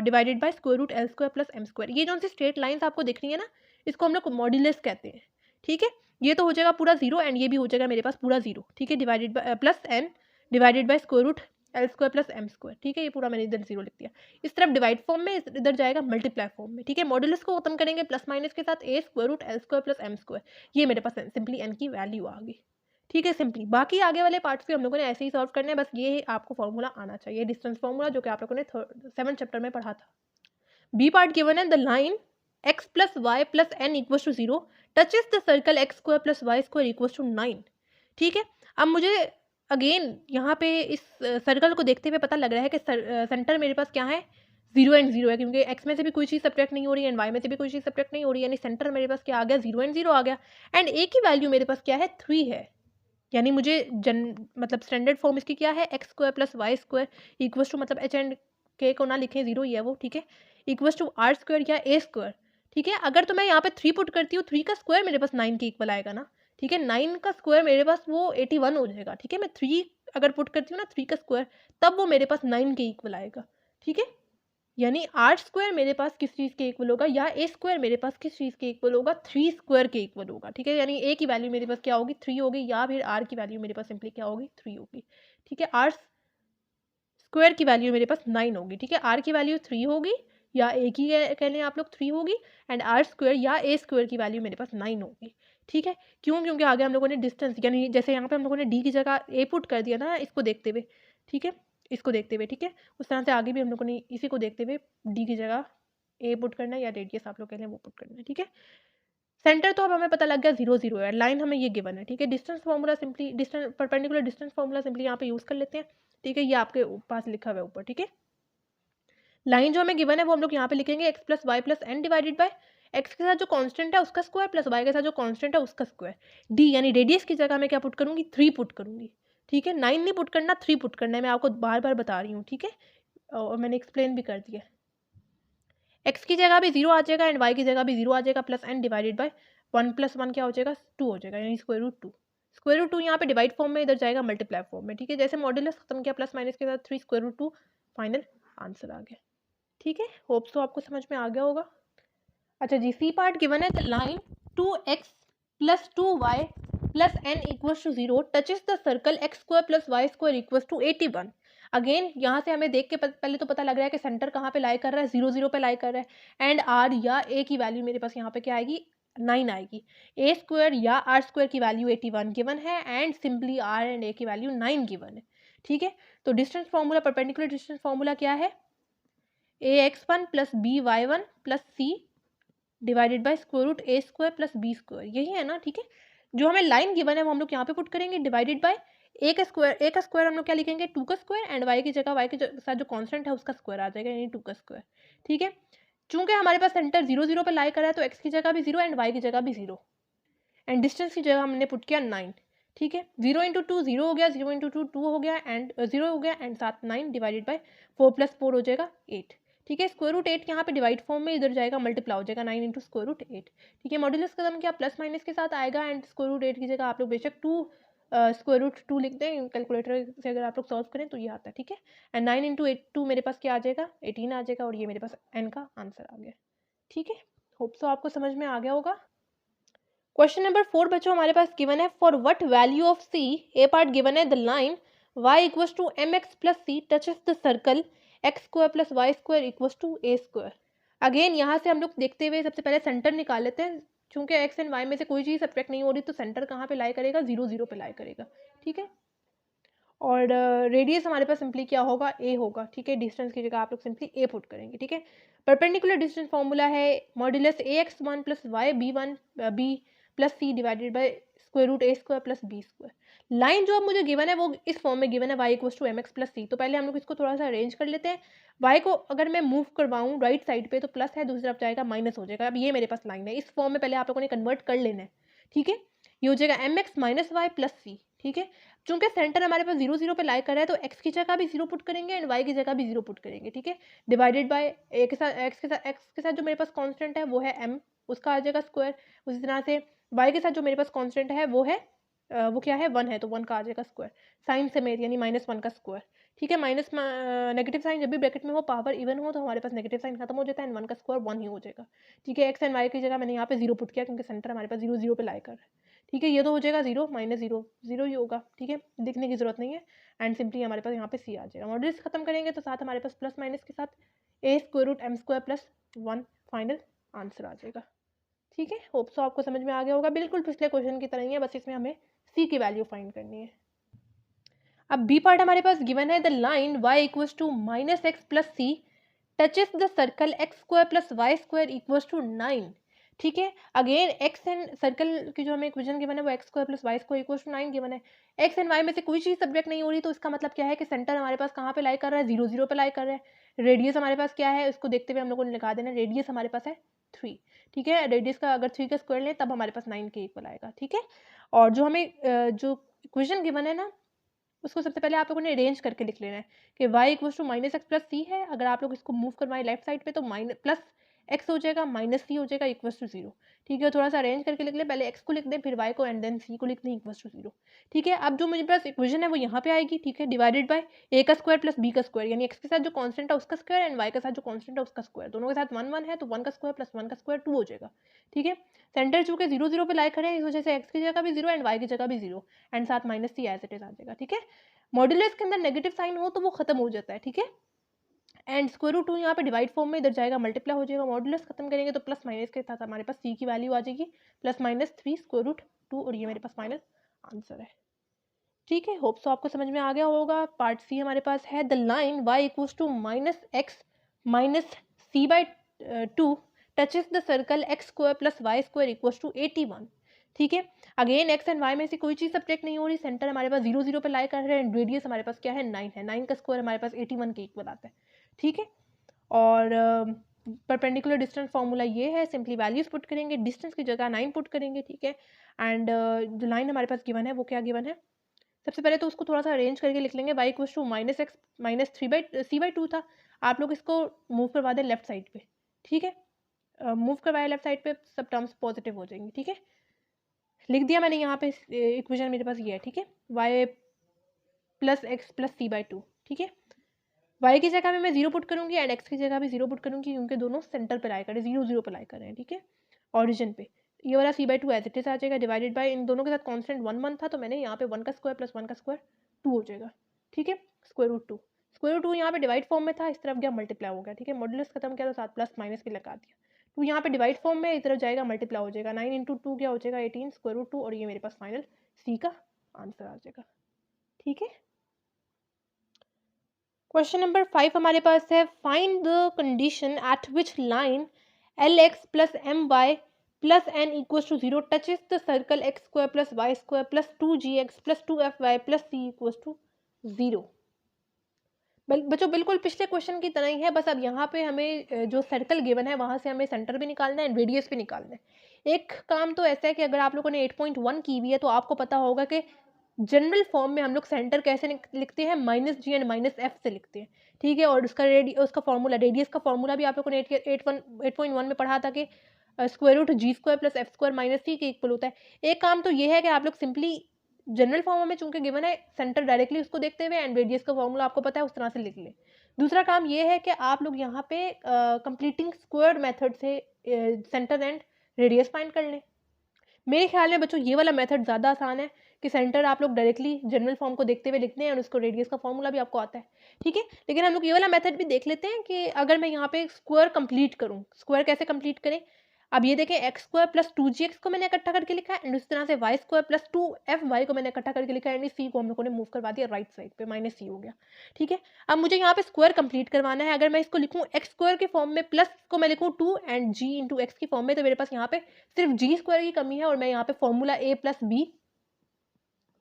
divided by square root L square plus M square. ये जो सी स्ट्रेट लाइंस आपको दिख रही है ना, इसको हम लोग मॉड्यूलस कहते हैं, ठीक है। ये तो हो जाएगा पूरा 0, एंड ये भी हो जाएगा मेरे पास पूरा 0, ठीक है, divided by plus n divided by square root L square plus M square, ठीक है। ये पूरा मैंने इधर 0 लिख दिया। इस तरफ डिवाइड फॉर्म में, इधर जाएगा मल्टीप्लाई फॉर्म में, ठीक है। मॉड्यूलस को खत्म करेंगे प्लस माइनस के साथ, a square root L square plus M square. ये मेरे पास सिंपली एन की वैल्यू आ गई, ठीक है। सिंपली बाकी आगे वाले पार्ट्स भी हम लोगों ने ऐसे ही सॉल्व करने हैं, बस ये आपको फॉर्मूला आना चाहिए, डिस्टेंस फॉर्मूला, जो कि आप लोगों ने 7th चैप्टर में पढ़ा था। बी पार्ट गिवन है, the line x plus y plus n equals to 0 touches the circle x square plus Y square equals to 9, ठीक है। अब मुझे अगेन यहाँ पे इस सर्कल को देखते हुए पता लग रहा है कि सेंटर मेरे पास क्या है, 0 एंड 0 है, क्योंकि x में से भी कोई चीज़ सब्ट्रैक्ट नहीं हो रही है, एंड y में से भी कोई चीज़ सब्ट्रैक्ट नहीं हो रही है, यानी सेंटर मेरे पास क्या आ गया, 0 एंड 0 आ गया। एंड a की वैल्यू मेरे पास क्या है, 3 है, यानी मुझे मतलब स्टैंडर्ड फॉर्म इसकी क्या है, x square plus Y square equals to, मतलब एच एंड के को ना लिखें, 0 ही है वो, ठीक है, इक्वल्स टू आर स्क्वायर या ए स्क्वायर, ठीक है। अगर तो मैं यहाँ पे 3 पुट करती हूँ, 3 का स्क्वायर मेरे पास 9 के इक्वल आएगा ना, ठीक है। 9 का स्क्वायर मेरे पास वो 81 हो जाएगा, ठीक है। मैं 3 अगर पुट करती हूँ ना, 3 का स्क्वायर, तब वो मेरे पास 9 के इक्वल आएगा, ठीक है। यानी आर स्क्वायर मेरे पास किस चीज़ के इक्वल होगा, या ए स्क्वायर मेरे पास किस चीज़ के इक्वल होगा, 3 स्क्वायर के इक्वल होगा, ठीक है। यानी ए की वैल्यू मेरे पास क्या होगी, 3 होगी, या फिर आर की वैल्यू मेरे पास सिंपली क्या होगी, 3 होगी, ठीक है। आर स्क्वायर की वैल्यू मेरे पास 9 होगी, ठीक है। आर की वैल्यू 3 होगी, या ए की कह लें आप लोग 3 होगी, एंड आर स्क्वायर या ए स्क्वायर की वैल्यू मेरे पास 9 होगी, ठीक है। क्यों? क्योंकि आगे हम लोगों ने डिस्टेंस, यानी जैसे यहाँ पे हम लोगों ने डी की जगह ए पुट कर दिया ना, इसको देखते हुए, ठीक है, इसको देखते हुए, ठीक है। उस तरह से आगे भी हम लोगों ने इसी को देखते हुए डी की जगह ए पुट करना है, या रेडियस आप लोग कह लें वो पुट करना है, ठीक है। सेंटर तो अब हमें पता लग गया 0 0 है, लाइन हमें ये गिवन है, ठीक है। Distance formula simply, distance perpendicular distance formula simply यहाँ पे यूज़ कर लेते हैं, ठीक है। ये आपके पास लिखा हुआ है ऊपर, ठीक है। लाइन जो हमें गिवन है वो हम लोग यहाँ पे लिखेंगे x plus y plus n divided by x के साथ जो कांस्टेंट है उसका स्क्वायर प्लस वाई के साथ जो कांस्टेंट है उसका स्क्वायर। डी यानी रेडियस की जगह मैं क्या पुट करूँगी, 3 पुट करूँगी, ठीक है। 9 नहीं पुट करना, 3 पुट करना है, मैं आपको बार बार बता रही हूँ, ठीक है। और मैंने एक्सप्लेन भी कर दिया। एक्स की जगह भी 0 आ जाएगा, एंड वाई की जगह भी 0 आ जाएगा, plus n divided by 1 plus 1 क्या हो जाएगा, 2 हो जाएगा, यानी स्क्वायर रूट 2। स्क्वायर रूट 2 यहाँ पे डिवाइड फॉर्म में, इधर जाएगा मल्टीप्लाई फॉर्म में, ठीक है। जैसे मॉड्यूलस खत्म किया प्लस माइनस के साथ, 3 स्क्वायर रूट 2 फाइनल आंसर आ गया, ठीक है। होप सो आपको समझ में आ गया होगा। अच्छा जी, सी पार्ट गिवन है, the line 2x plus 2y plus n equals to 0 touches the circle x square plus Y square equals to 81। Again यहाँ से हमें देख के पहले तो पता लग रहा है कि सेंटर कहाँ पे लाई कर रहा है, 0 0 पे लाई कर रहा है, एंड आर या ए की वैल्यू मेरे पास यहाँ पे क्या आएगी, 9 आएगी। ए स्क्वायर या आर स्क्वायर की वैल्यू 81 गिवन है, and simply r and a की वैल्यू 9 गिवन है, ठीक है। तो distance formula, perpendicular distance formula क्या है, a x one plus B Y one plus C divided by square root A square plus B square, यही है ना, ठीक है। जो हमें लाइन गिवन है वो हम लोग यहाँ पे पुट करेंगे, डिवाइडेड बाय ए का स्क्वायर हम लोग क्या लिखेंगे, 2 का स्क्वायर, एंड वाई की जगह वाई के साथ जो कांस्टेंट है उसका स्क्वायर आ जाएगा, यानी 2 का स्क्वायर, ठीक है। चूंकि हमारे पास सेंटर 0 0 पे लाई कर रहा है तो एक्स की जगह भी 0 एंड वाई की जगह भी 0, एंड डिस्टेंस की जगह हमने पुट किया 9, ठीक है। 0 इंटू 2 0 हो गया, 0 इंटू 2 2 हो गया, एंड 0 हो गया, एंड साथ 9 डिवाइडेड बाय 4 प्लस 4 हो जाएगा 8, ठीक है। स्क्वायर रूट 8 यहाँ पे डिवाइड फॉर्म में इधर जाएगा मल्टीप्लाई हो जाएगा 9 इंटू स्क्वायर रूट 8। ठीक है। मॉड्यूलस कदम क्या प्लस माइनस के साथ आएगा एंड स्क्वायर रूट 8 की जगह आप लोग बेशक 2 स्क्वायर रूट 2 लिख दें, कैलकुलेटर से अगर आप लोग सॉल्व करें तो ये आता है। ठीक है। एंड 9 इंटू 2 मेरे पास क्या आ जाएगा 18 आ जाएगा और ये मेरे पास एन का आंसर आ गया। ठीक है। होप सो आपको समझ में आ गया होगा। क्वेश्चन नंबर 4 बच्चों हमारे पास गिवन है for what value of c a part given है the line y equals to m x plus c touches the circle x square plus Y square equals to A square. Again यहाँ से हम लोग देखते हुए सबसे पहले सेंटर निकाल लेते हैं। चूंकि एक्स एंड वाई में से कोई चीज़ सब्ट्रैक्ट नहीं हो रही तो सेंटर कहाँ पे लाई करेगा 0 0 पे लाई करेगा। ठीक है। और रेडियस हमारे पास सिंपली क्या होगा ए होगा। ठीक है। डिस्टेंस की जगह आप लोग सिंपली ए पुट करेंगे। ठीक है। परपेंडिकुलर डिस्टेंस फॉर्मूला है modulus a x one plus y b one b plus C divided by square root A square plus B square. Line जो अब मुझे गिवन है वो इस फॉर्म में गिवन है y equals to m x plus c. तो पहले हम लोग इसको थोड़ा सा अरेंज कर लेते हैं। वाई को अगर मैं मूव करवाऊँ राइट साइड पे तो प्लस है, दूसरी तरफ जाएगा माइनस हो जाएगा। अब ये मेरे पास लाइन है, इस फॉर्म में पहले आप लोगों ने कन्वर्ट कर लेना है। ठीक है। ये हो जाएगा m x minus y plus c. ठीक है। चूंकि सेंटर हमारे पास 0 0 पे लाई कर रहा है तो x की जगह भी 0 पुट करेंगे एंड y की जगह भी 0 पुट करेंगे। ठीक है। डिवाइडेड बाय a के साथ x के साथ जो मेरे पास कांस्टेंट है वो है m, उसका आ जाएगा स्क्वायर। उसी तरह से y के साथ जो मेरे पास कांस्टेंट है वो है वो क्या है 1 है तो 1 का आ जाएगा स्क्वायर साइन समेत यानी -1 का स्क्वायर। ठीक है। माइनस नेगेटिव साइन जब भी ब्रैकेट में हो पावर इवन हो तो हमारे पास नेगेटिव साइन खत्म हो जाता है एंड 1 का स्क्वायर 1 ही हो जाएगा। ठीक है। x एंड y की जगह मैंने यहाँ पे 0 पुट किया क्योंकि सेंटर हमारे पास 0 0 पे लाई कर रहा है। ठीक है। ये तो हो जाएगा 0 माइनस 0 0 ही होगा। ठीक है। लिखने की जरूरत नहीं है एंड सिंपली हमारे पास यहाँ पे सी आ जाएगा। मॉड्यूलस खत्म करेंगे तो साथ हमारे पास प्लस माइनस के साथ a square root m square plus 1 final answer आ जाएगा। ठीक है। होप सो आपको समझ में आ गया होगा। बिल्कुल पिछले क्वेश्चन की तरह ही है, बस इसमें हमें सी की वैल्यू फाइंड करनी है। अब बी पार्ट हमारे पास गिवन है the line y equals to minus x plus c touches the circle x square plus Y square equals to 9। ठीक है। अगेन एक्स एंड सर्कल की जो हमें इक्वेशन गिवन है वो x square plus Y square equals to 9 given है। एक्स एंड वाई में से कोई चीज़ सब्जेक्ट नहीं हो रही तो इसका मतलब क्या है कि सेंटर हमारे पास कहाँ पे लाई कर रहा है 0 0 पे लाई कर रहा है। रेडियस हमारे पास क्या है उसको देखते हुए हम लोगों ने लिखा देना रेडियस हमारे पास है 3। ठीक है। रेडियस का अगर 3 का स्क्वायर लें तब हमारे पास 9 के इक्वल आएगा। ठीक है। और जो हमें जो इक्वेशन गिवन है ना उसको सबसे पहले आप लोगों ने अरेंज करके लिख लेना है कि y equals to minus x plus c है। अगर आप लोग इसको मूव करवाएं लेफ्ट साइड पे तो माइनस प्लस एक्स हो जाएगा माइनस सी हो जाएगा इक्वल्स टू 0। ठीक है। थोड़ा सा अरेंज करके लिख लें, पहले x को लिख दें फिर y को एंड देन c को लिख दें इक्वल्स टू 0। ठीक है। अब जो मेरे पास इक्वेशन है वो यहाँ पे आएगी। ठीक है। डिवाइडेड बाय a का स्क्वायर प्लस b का स्क्वायर यानी x के साथ जो कांस्टेंट है उसका स्क्वायर एंड y के साथ जो कांस्टेंट है उसका स्क्वायर, दोनों के साथ 1 1 है तो 1 का स्क्वायर प्लस 1 का स्क्वायर 2 हो जाएगा। ठीक है। सेंटर चूंकि 0 0 पे लाई करें इस वजह से x की जगह भी 0 एंड y की जगह भी 0 एंड साथ minus c as it is आ जाएगा। ठीक है। मॉड्यूलस के अंदर नेगेटिव साइन हो तो वो खत्म हो जाता है। ठीक है। एंड स्क्वायर रूट 2 यहाँ पे डिवाइड फॉर्म में इधर जाएगा मल्टीप्लाई हो जाएगा। मॉड्यूलस खत्म करेंगे तो प्लस माइनस के साथ हमारे पास सी की वैल्यू आ जाएगी प्लस माइनस 3 स्क्वायर रूट 2 और ये मेरे पास फाइनल आंसर है। ठीक है। होप सो आपको समझ में आ गया होगा। पार्ट सी हमारे पास है the line y equals to minus x minus c by 2 touches the circle x square plus Y square equals to 81। ठीक है। अगेन एक्स एंड वाई में से कोई चीज़ सब्ट्रैक्ट नहीं हो रही, सेंटर हमारे पास 0 0 पे लाई कर रहे हैं, रेडियस हमारे पास क्या है 9 है, 9 का स्क्वायर हमारे पास 81 के इक्वल आता है। ठीक है। और परपेंडिकुलर डिस्टेंस फार्मूला ये है, सिंपली वैल्यूज पुट करेंगे, डिस्टेंस की जगह 9 पुट करेंगे। ठीक है। एंड जो लाइन हमारे पास गिवन है वो क्या गिवन है, सबसे पहले तो उसको थोड़ा सा अरेंज करके लिख लेंगे। y equals to minus x minus 3/c/2 था। आप लोग इसको मूव करवा दें लेफ्ट साइड पे। ठीक है। मूव करवाया लेफ्ट साइड पे, सब टर्म्स पॉजिटिव हो जाएंगे। ठीक है। लिख दिया मैंने यहाँ पे इक्वेशन मेरे पास ये है। ठीक है। y plus x plus c/2। ठीक है। y की जगह में मैं 0 पुट करूँगी एंड x की जगह भी 0 पुट करूँगी क्योंकि दोनों सेंटर पर लाई करें 0 0 पर लाई कर रहे हैं। ठीक है। ऑरिजिन पे ये वाला c/2 एज इट इज आ जाएगा डिवाइडेड बाय इन दोनों के साथ कांस्टेंट 1 1 था तो मैंने यहाँ पे 1 का स्क्वायर प्लस 1 का स्क्वायर 2 हो जाएगा। ठीक है। स्क्वायर रूट 2 यहाँ पे डिवाइड फॉर्म में था, इस तरफ गया मल्टीप्लाई हो गया। ठीक है। मॉड्यूलस खत्म किया तो साथ प्लस माइनस के लगा दिया तो यहाँ पे डिवाइड फॉर्म में इस तरफ जाएगा मल्टीप्लाई हो जाएगा। 9 इंटू 2 क्या हो जाएगा 18 स्क्वायर रूट 2 और ये मेरे पास फाइनल सी का आंसर आ जाएगा। ठीक है। क्वेश्चन नंबर 5 हमारे पास है find the condition at which line l x plus m y plus n equals to 0 touches the circle x square plus Y square plus 2gx plus 2fy plus c equals to 0। बच्चों बिल्कुल पिछले क्वेश्चन की तरह ही है, बस अब यहाँ पे हमें जो सर्कल गिवन है वहाँ से हमें सेंटर भी निकालना है एंड रेडियस भी निकालना है। एक काम तो ऐसा है कि अगर आप लोगों ने 8.1 की हुई है तो आपको पता होगा कि जनरल फॉर्म में हम लोग सेंटर कैसे लिखते हैं, -g एंड -f से लिखते हैं, ठीक है। और उसका फॉर्मूला, रेडियस का फॉर्मूला भी आप लोगों ने 8.1 में पढ़ा था कि square root g square plus f square minus c के इक्वल होता है। एक काम तो ये है कि आप लोग सिंपली जनरल फॉर्म में चूंकि गिवन है, सेंटर डायरेक्टली उसको देखते हुए एंड रेडियस का फॉर्मूला आपको पता है उस तरह से लिख लें। दूसरा काम ये है कि आप लोग यहाँ पे कंप्लीटिंग स्क्वायर मेथड से सेंटर एंड रेडियस फाइंड कर लें। मेरे ख्याल में बच्चों ये वाला मेथड ज़्यादा आसान है कि सेंटर आप लोग डायरेक्टली जनरल फॉर्म को देखते हुए लिखते हैं और उसको रेडियस का फॉर्मूला भी आपको आता है, ठीक है। लेकिन हम लोग ये वाला मेथड भी देख लेते हैं कि अगर मैं यहाँ पे स्क्वायर कंप्लीट करूँ, स्क्वायर कैसे कंप्लीट करें। अब ये देखें, एक्स स्क्वायर प्लस 2gx को मैंने इकट्ठा करके लिखा है एंड उस तरह से वाई स्क्वायर प्लस 2fy को मैंने इकट्ठा करके लिखा है एंड सी को हम लोगों ने मूव करवा दिया राइट साइड पे, -c हो गया, ठीक है। अब मुझे यहाँ पे स्क्वायर कंप्लीट करवाना है। अगर मैं इसको लिखूँ एक्स स्क्वायर के फॉर्म में प्लस को मैं लिखूँ 2 एंड g इंटू एक्स की फॉर्म में, तो मेरे पास यहाँ पे सिर्फ जी स्क्वायर की कमी है और मैं यहाँ पे formula a plus b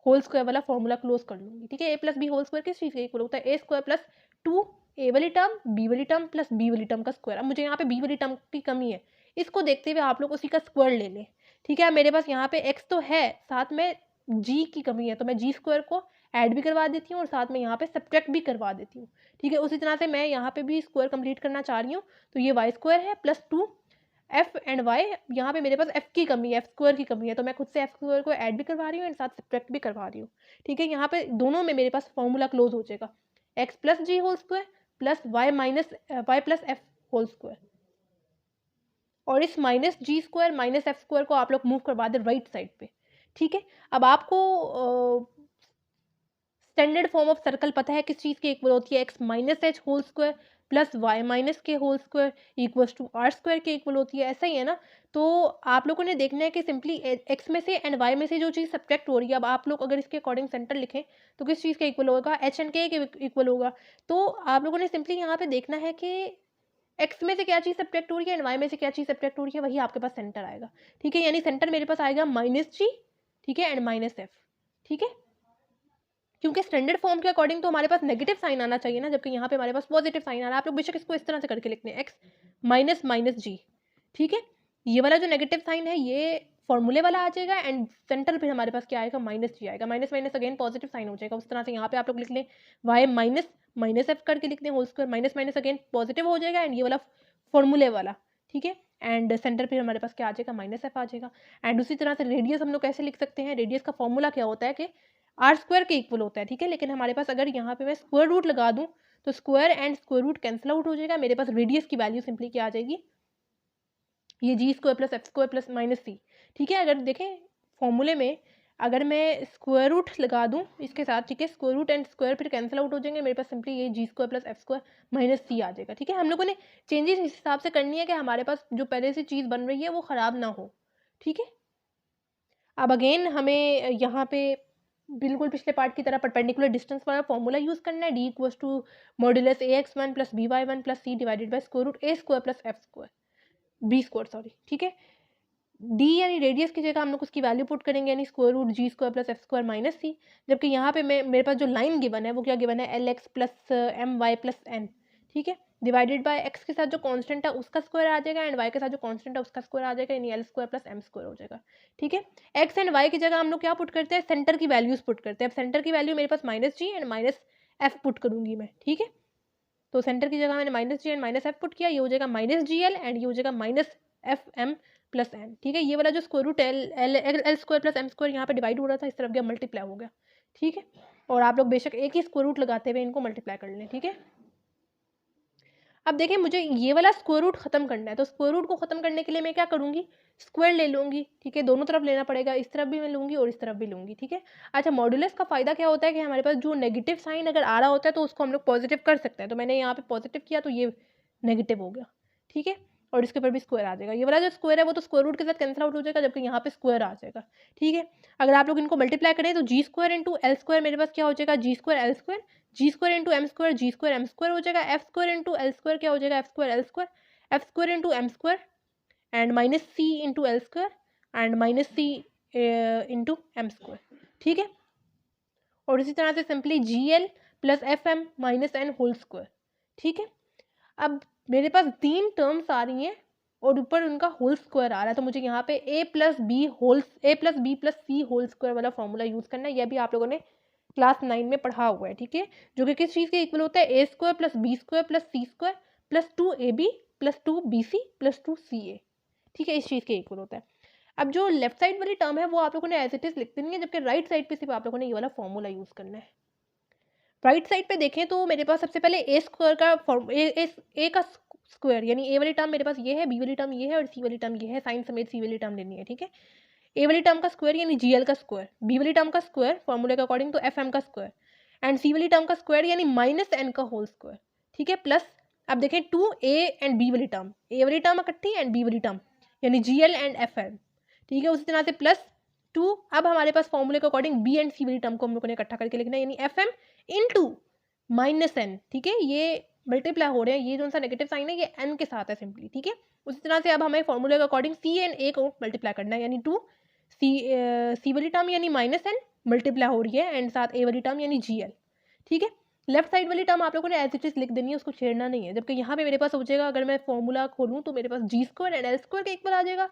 whole square वाला फॉर्मूला क्लोज कर लूंगी, ठीक है। A plus b whole square किस चीज़ के इक्वल होता है, ए स्क्वायर प्लस 2 ए वाली टर्म बी वाली टर्म प्लस बी वाली टर्म का स्क्वायर। अब मुझे यहाँ पे बी वाली टर्म की कमी है, इसको देखते हुए आप लोग उसी का स्क्वायर ले लें, ठीक है। मेरे पास यहाँ पे एक्स तो है, साथ में जी की कमी है, तो मैं जी स्क्वायर को ऐड भी करवा देती हूँ और साथ में यहाँ पे सब्ट्रैक्ट भी करवा देती हूँ, ठीक है। उसी तरह से मैं यहाँ पे भी स्क्वायर कंप्लीट करना चाह रही हूँ, तो ये वाई स्क्वायर है प्लस 2 एफ एंड वाई, यहाँ पे मेरे पास एफ की कमी है, एफ स्क्वायर की कमी है, तो मैं खुद से एफ स्क्वायर को ऐड भी करवा रही हूँ एंड साथ सब्ट्रैक्ट भी करवा रही हूँ, ठीक है। यहाँ पे दोनों में मेरे पास फॉर्मूला क्लोज हो जाएगा, x plus g whole square plus y plus f whole square, और इस -g स्क्वायर -f स्क्वायर को आप लोग मूव करवा दे राइट साइड पे, ठीक है। अब आपको स्टैंडर्ड फॉर्म ऑफ सर्कल पता है किस चीज़ के इक्वल होती है, x minus H whole square plus Y minus के whole square equals to are square के इक्वल होती है, ऐसा ही है ना। तो आप लोगों ने देखना है कि सिंपली एक्स में से एंड वाई में से जो चीज़ सब्ट्रैक्ट हो रही है, अब आप लोग अगर इसके अकॉर्डिंग सेंटर लिखें तो किस चीज़ का इक्वल होगा, एच एंड के इक्वल होगा। तो आप लोगों ने सिंपली यहाँ पे देखना है कि एक्स में से क्या चीज़ सब्ट्रैक्ट हो रही है एंड वाई में से क्या चीज़ सब्ट्रैक्ट हो रही है, वही आपके पास सेंटर आएगा, ठीक है। यानी सेंटर मेरे पास आएगा -g, ठीक है, एंड -f, ठीक है। क्योंकि स्टैंडर्ड फॉर्म के अकॉर्डिंग तो हमारे पास नेगेटिव साइन आना चाहिए ना, जबकि यहाँ पे हमारे पास पॉजिटिव साइन आ रहा है। आप लोग बेशक इसको इस तरह से करके लिखते हैं, एक्स माइनस माइनस जी, ठीक है। ये वाला जो नेगेटिव साइन है ये फॉर्मूले वाला आ जाएगा एंड सेंटर पे हमारे पास क्या आएगा, -g आएगा, minus minus again positive sign हो जाएगा। उस तरह से यहाँ पे आप लोग लिख लें वाई माइनस एफ करके लिखते हैं whole square, minus minus again positive हो जाएगा एंड ये वाला फॉर्मूले वाला, ठीक है। एंड सेंटर पे हमारे पास क्या आ जाएगा, -f आ जाएगा। एंड उसी तरह से रेडियस हम लोग कैसे लिख सकते हैं, रेडियस का फॉर्मूला क्या होता है कि आर स्क्वायर के इक्वल होता है, ठीक है। लेकिन हमारे पास अगर यहाँ पे मैं स्क्वायर रूट लगा दूँ तो square and square root cancel out हो जाएगा, मेरे पास रेडियस की वैल्यू सिंपली क्या आ जाएगी, ये g square plus f square plus -c, ठीक है। अगर देखें फॉर्मूले में अगर मैं स्क्वायर रूट लगा दूँ इसके साथ, ठीक है, स्क्वायर रूट एंड स्क्वायर फिर कैंसिल आउट हो जाएंगे, मेरे पास सिंपली ये g square plus f square -c आ जाएगा, ठीक है। हम लोगों ने चेंजेस इस हिसाब से करनी है कि हमारे पास जो पहले से चीज़ बन रही है वो ख़राब ना हो, ठीक है। अब अगेन हमें यहाँ पे बिल्कुल पिछले पार्ट की तरह परपेंडिकुलर डिस्टेंस वाला फॉर्मूला यूज़ करना है, d equals to modulus ax1 plus by1 plus c divided by square root a square plus f square b square, sorry, ठीक है। डी यानी रेडियस की जगह हम लोग उसकी वैल्यू पुट करेंगे, यानी square root g square plus f square minus c, जबकि यहाँ पे मेरे पास जो लाइन गिवन है वो क्या गिवन है, l x plus m y plus n, ठीक है, डिवाइडेड बाय एक्स के साथ जो कांस्टेंट है उसका स्क्वायर आ जाएगा एंड वाई के साथ जो कांस्टेंट है उसका स्क्वायर आ जाएगा, यानी l square plus M square हो जाएगा, ठीक है। एक्स एंड वाई की जगह हम लोग क्या पुट करते हैं, सेंटर की वैल्यूज पुट करते हैं। अब सेंटर की वैल्यू मेरे पास -g एंड -f पुट करूंगी मैं, ठीक है। तो सेंटर की जगह मैंने -g एंड -f पुट किया, ये हो जाएगा -gl एंड ये हो जाएगा -fm प्लस n, ठीक है। ये वाला जो square root L square plus M square यहाँ पे डिवाइड हो रहा था, इस तरफ गया मल्टीप्लाई हो गया, ठीक है। और आप लोग बेशक एक ही स्क्वायर रूट लगाते हुए इनको मल्टीप्लाई कर लें, ठीक है। अब देखिए मुझे ये वाला स्क्वायर रूट खत्म करना है, तो स्क्वायर रूट को खत्म करने के लिए मैं क्या करूंगी, स्क्वायर ले लूंगी, ठीक है। दोनों तरफ लेना पड़ेगा, इस तरफ भी मैं लूंगी और इस तरफ भी लूंगी, ठीक है। अच्छा, मॉड्यूलस का फायदा क्या होता है कि हमारे पास जो नेगेटिव साइन अगर आ रहा होता है तो उसको हम लोग पॉजिटिव कर सकते हैं, तो मैंने यहाँ पे पॉजिटिव किया तो ये नेगेटिव हो गया, ठीक है। और इसके ऊपर भी स्क्वायर आ जाएगा, ये वाला जो स्क्वायर है वो तो स्क्वायर रूट के साथ कैंसिल आउट हो जाएगा, जबकि यहाँ पे स्क्वायर आ जाएगा, ठीक है। अगर आप लोग इनको मल्टीप्लाई करें तो g square into l square मेरे पास क्या हो जाएगा, g square l square, g square into m square, g square m square हो जाएगा, f square into l square क्या हो जाएगा, f square l square, f square into m square and -c into l square and -c into m square, ठीक है। और इसी तरह से simply g l plus f m minus N whole square, ठीक है। अब मेरे पास 3 टर्म्स आ रही हैं और ऊपर उनका होल स्क्वायर आ रहा है, तो मुझे यहाँ पे a plus b plus c whole square वाला फॉर्मूला यूज़ करना है। यह भी आप लोगों ने क्लास 9 में पढ़ा हुआ है, ठीक है, जो कि किस चीज़ के इक्वल होता है, a square plus B square plus c square plus 2ab plus 2bc plus 2ca, ठीक है, इस चीज़ के इक्वल होता है। अब जो लेफ्ट साइड वाली टर्म है वो आप लोगों ने एज इट इज लिख देनी है, जबकि राइट साइड पे सिर्फ आप लोगों ने ये वाला फॉर्मूला यूज़ करना है। राइट साइड पे देखें तो मेरे पास सबसे पहले ए स्क्वायर का ए का स्क्वायर यानी ए वाली टर्म मेरे पास ये है, बी वाली टर्म ये है और सी वाली टर्म ये है, साइन समेत सी वाली टर्म लेनी है, ठीक है। ए वाली टर्म का स्क्वायर यानी जीएल का स्क्वायर, बी वाली टर्म का स्क्वायर फॉर्मूले के अकॉर्डिंग तो एफ एम का स्क्वायर, एंड सी वाली टर्म का स्क्वायर यानी माइनस एन का होल स्क्वायर, ठीक है, प्लस अब देखें 2a एंड बी वाली टर्म, ए वाली टर्म इकट्ठी एंड बी वाली टर्म यानी जीएल एंड एफ एम, ठीक है, उसी तरह से प्लस 2। अब हमारे पास फॉर्मूले के अकॉर्डिंग बी एंड सी वाली टर्म को हम लोगों ने इकट्ठा करके लिखना है यानी f m into minus n, ठीक है, ये मल्टीप्लाई हो रहे हैं, ये जो सा नेगेटिव साइन है ये एन के साथ है सिंपली, ठीक है। उसी तरह से अब हमें फॉर्मूले के अकॉर्डिंग सी एंड ए को मल्टीप्लाई करना है यानी 2 सी वाली टर्म यानी माइनस एन मल्टीप्लाई हो रही है एंड साथ ए वाली टर्म यानी जी एल, ठीक है। लेफ्ट साइड वाली टर्म आप लोगों ने एज इट इज लिख देनी है, उसको छेड़ना नहीं है, जबकि यहाँ पे मेरे पास हो जाएगा, अगर मैं फॉर्मूला खोलूँ तो मेरे पास g square and l square के इक्वल आ जाएगा,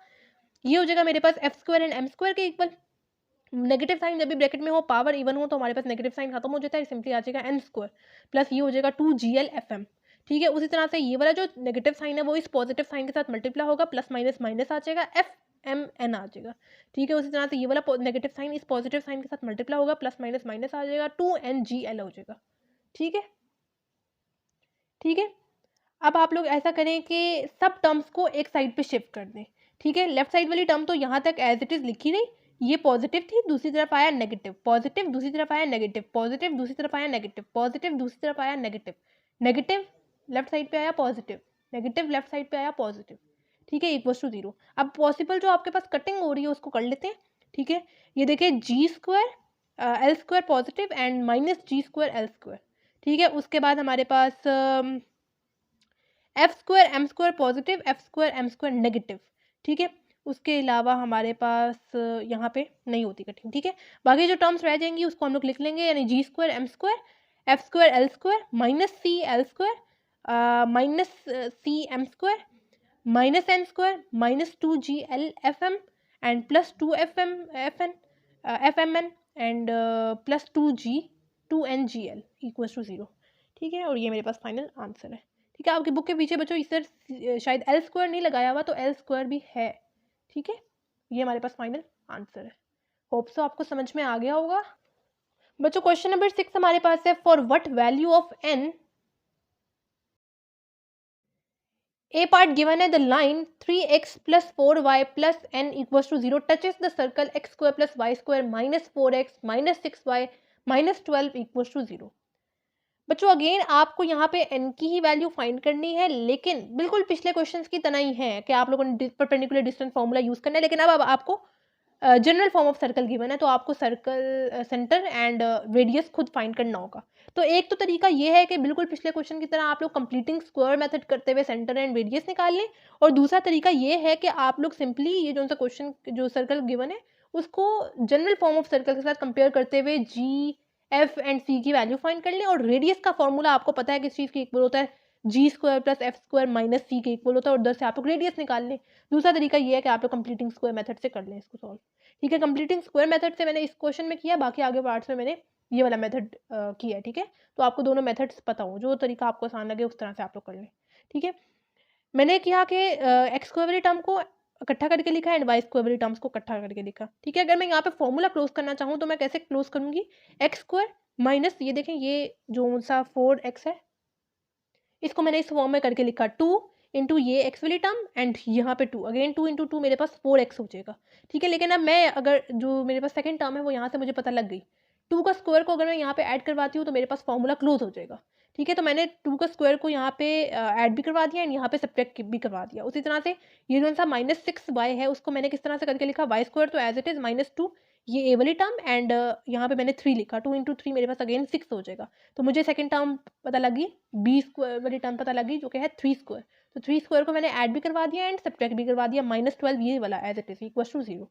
ये हो जाएगा मेरे पास f square and m square के इक्वल। नेगेटिव साइन जब भी ब्रैकेट में हो, पावर इवन हो, तो हमारे पास नेगेटिव साइन खत्म हो जाता है, सिंपली आ जाएगा एन स्क्वायर प्लस ये हो जाएगा 2gl/fm, ठीक है। उसी तरह से ये वाला जो नेगेटिव साइन है वो इस पॉजिटिव साइन के साथ मल्टीप्लाई होगा, प्लस माइनस माइनस आ जाएगा, FMN आ जाएगा, ठीक है। उसी तरह से ये वाला नेगेटिव साइन इस पॉजिटिव साइन के साथ मल्टीप्लाई होगा, प्लस माइनस माइनस आ जाएगा, 2NGL हो जाएगा, ठीक है, ठीक है। अब आप लोग ऐसा करें कि सब टर्म्स को एक साइड पे शिफ्ट कर दें, ठीक है। लेफ्ट साइड वाली टर्म तो यहाँ तक एज इट इज लिखी नहीं, ये पॉजिटिव थी, दूसरी तरफ आया नेगेटिव, पॉजिटिव दूसरी तरफ आया नेगेटिव, पॉजिटिव दूसरी तरफ आया नेगेटिव, पॉजिटिव दूसरी तरफ आया नेगेटिव, नेगेटिव लेफ्ट साइड पे आया पॉजिटिव, नेगेटिव लेफ्ट साइड पे आया पॉजिटिव, ठीक है, इक्वल्स टू 0। अब पॉसिबल जो आपके पास कटिंग हो रही है उसको कर लेते हैं, ठीक है। ये देखिए g square l square positive and minus g square l square, ठीक है। उसके बाद हमारे पास f square m square positive, f square m square negative, ठीक है। उसके अलावा हमारे पास यहाँ पे नहीं होती कटिंग, ठीक है। बाकी जो टर्म्स रह जाएंगी उसको हम लोग लिख लेंगे यानी g square m square, f square l square, minus c l square, minus c m square, minus n square, minus 2gl/fm and plus 2fm and plus 2NGL equals to 0, ठीक है। और ये मेरे पास फाइनल आंसर है, ठीक है। आपकी बुक के पीछे बच्चों इस तरह शायद एल स्क्वायर नहीं लगाया हुआ, तो एल स्क्वायर भी है, ठीक है। ये हमारे पास फाइनल आंसर है। होप सो आपको समझ में आ गया होगा बच्चों। क्वेश्चन नंबर 6 हमारे पास है, for what value of n a part given है, the line 3x plus 4y plus n equals to 0 touches the circle x square plus y square minus 4x minus 6y minus 12 equals to 0। बच्चों अगेन आपको यहाँ पे n की ही वैल्यू फाइंड करनी है, लेकिन बिल्कुल पिछले क्वेश्चंस की तरह ही है कि आप लोगों ने परपेंडिकुलर डिस्टेंस फॉर्मूला यूज करना है, लेकिन अब आपको general form of circle given है, तो आपको सर्कल सेंटर एंड रेडियस खुद फाइंड करना होगा। तो एक तो तरीका ये है कि बिल्कुल पिछले क्वेश्चन की तरह आप लोग कंप्लीटिंग स्क्वायर मेथड करते हुए सेंटर एंड रेडियस निकाल लें, और दूसरा तरीका ये है कि आप लोग सिंपली ये जो सा क्वेश्चन जो सर्कल गिवन है उसको जनरल फॉर्म ऑफ सर्कल के साथ कंपेयर करते हुए जी एफ एंड सी की वैल्यू फाइंड कर लें, और रेडियस का फॉर्मूला आपको पता है किस चीज़ के इक्वल होता है, g square plus f square minus c के इक्वल होता है, और उधर से आप लोग रेडियस निकाल लें। दूसरा तरीका ये है कि आप लोग कंप्लीटिंग स्क्वायर मेथड से कर लें इसको सॉल्व, ठीक है। कंप्लीटिंग स्क्वायर मेथड से मैंने इस क्वेश्चन में किया, बाकी आगे पार्ट्स में मैंने ये वाला मेथड किया, ठीक है। तो आपको दोनों मेथड्स पता हो, जो तरीका आपको आसान लगे उस तरह से आप लोग कर लें, ठीक है। मैंने किया कि एक्स स्क्वायर वाली टर्म को इकट्ठा करके लिखा एंड वाई स्क्वायर वाली टर्म्स को इकट्ठा करके लिखा, ठीक है। अगर मैं यहाँ पे फॉर्मूला क्लोज करना चाहूँ तो मैं कैसे क्लोज करूँगी, एक्स स्क्वायर माइनस ये देखें ये जो सा 4x है इसको मैंने इस फॉर्म में करके लिखा 2 इंटू ये एक्स वाली टर्म एंड यहाँ पे 2 अगेन 2 इंटू 2 मेरे पास 4x हो जाएगा, ठीक है। लेकिन अब मैं अगर जो मेरे पास सेकंड टर्म है वो यहाँ से मुझे पता लग गई, 2 का स्क्वायर को अगर मैं यहाँ पे ऐड करवाती हूँ तो मेरे पास फॉर्मूला क्लोज हो जाएगा, ठीक है। तो मैंने 2 का स्क्वायर को यहाँ पे ऐड भी करवा दिया एंड यहाँ पे सब्ट्रैक्ट भी करवा दिया। उसी तरह से ये जो सा माइनस 6y है उसको मैंने किस तरह से करके लिखा, वाई स्क्वायर तो एज इट इज़ माइनस 2 ये ए वाली टर्म एंड यहाँ पे मैंने 3 लिखा, 2 इंटू 3 मेरे पास अगेन 6 हो जाएगा। तो मुझे सेकंड टर्म पता लगी, बी स्क्वायर वाली टर्म पता लगी जो कि है 3 स्क्वायर, तो 3 स्क्वायर को मैंने ऐड भी करवा दिया एंड सब्ट्रैक्ट भी करवा दिया, माइनस 12 ये वाला as it is equal to 0,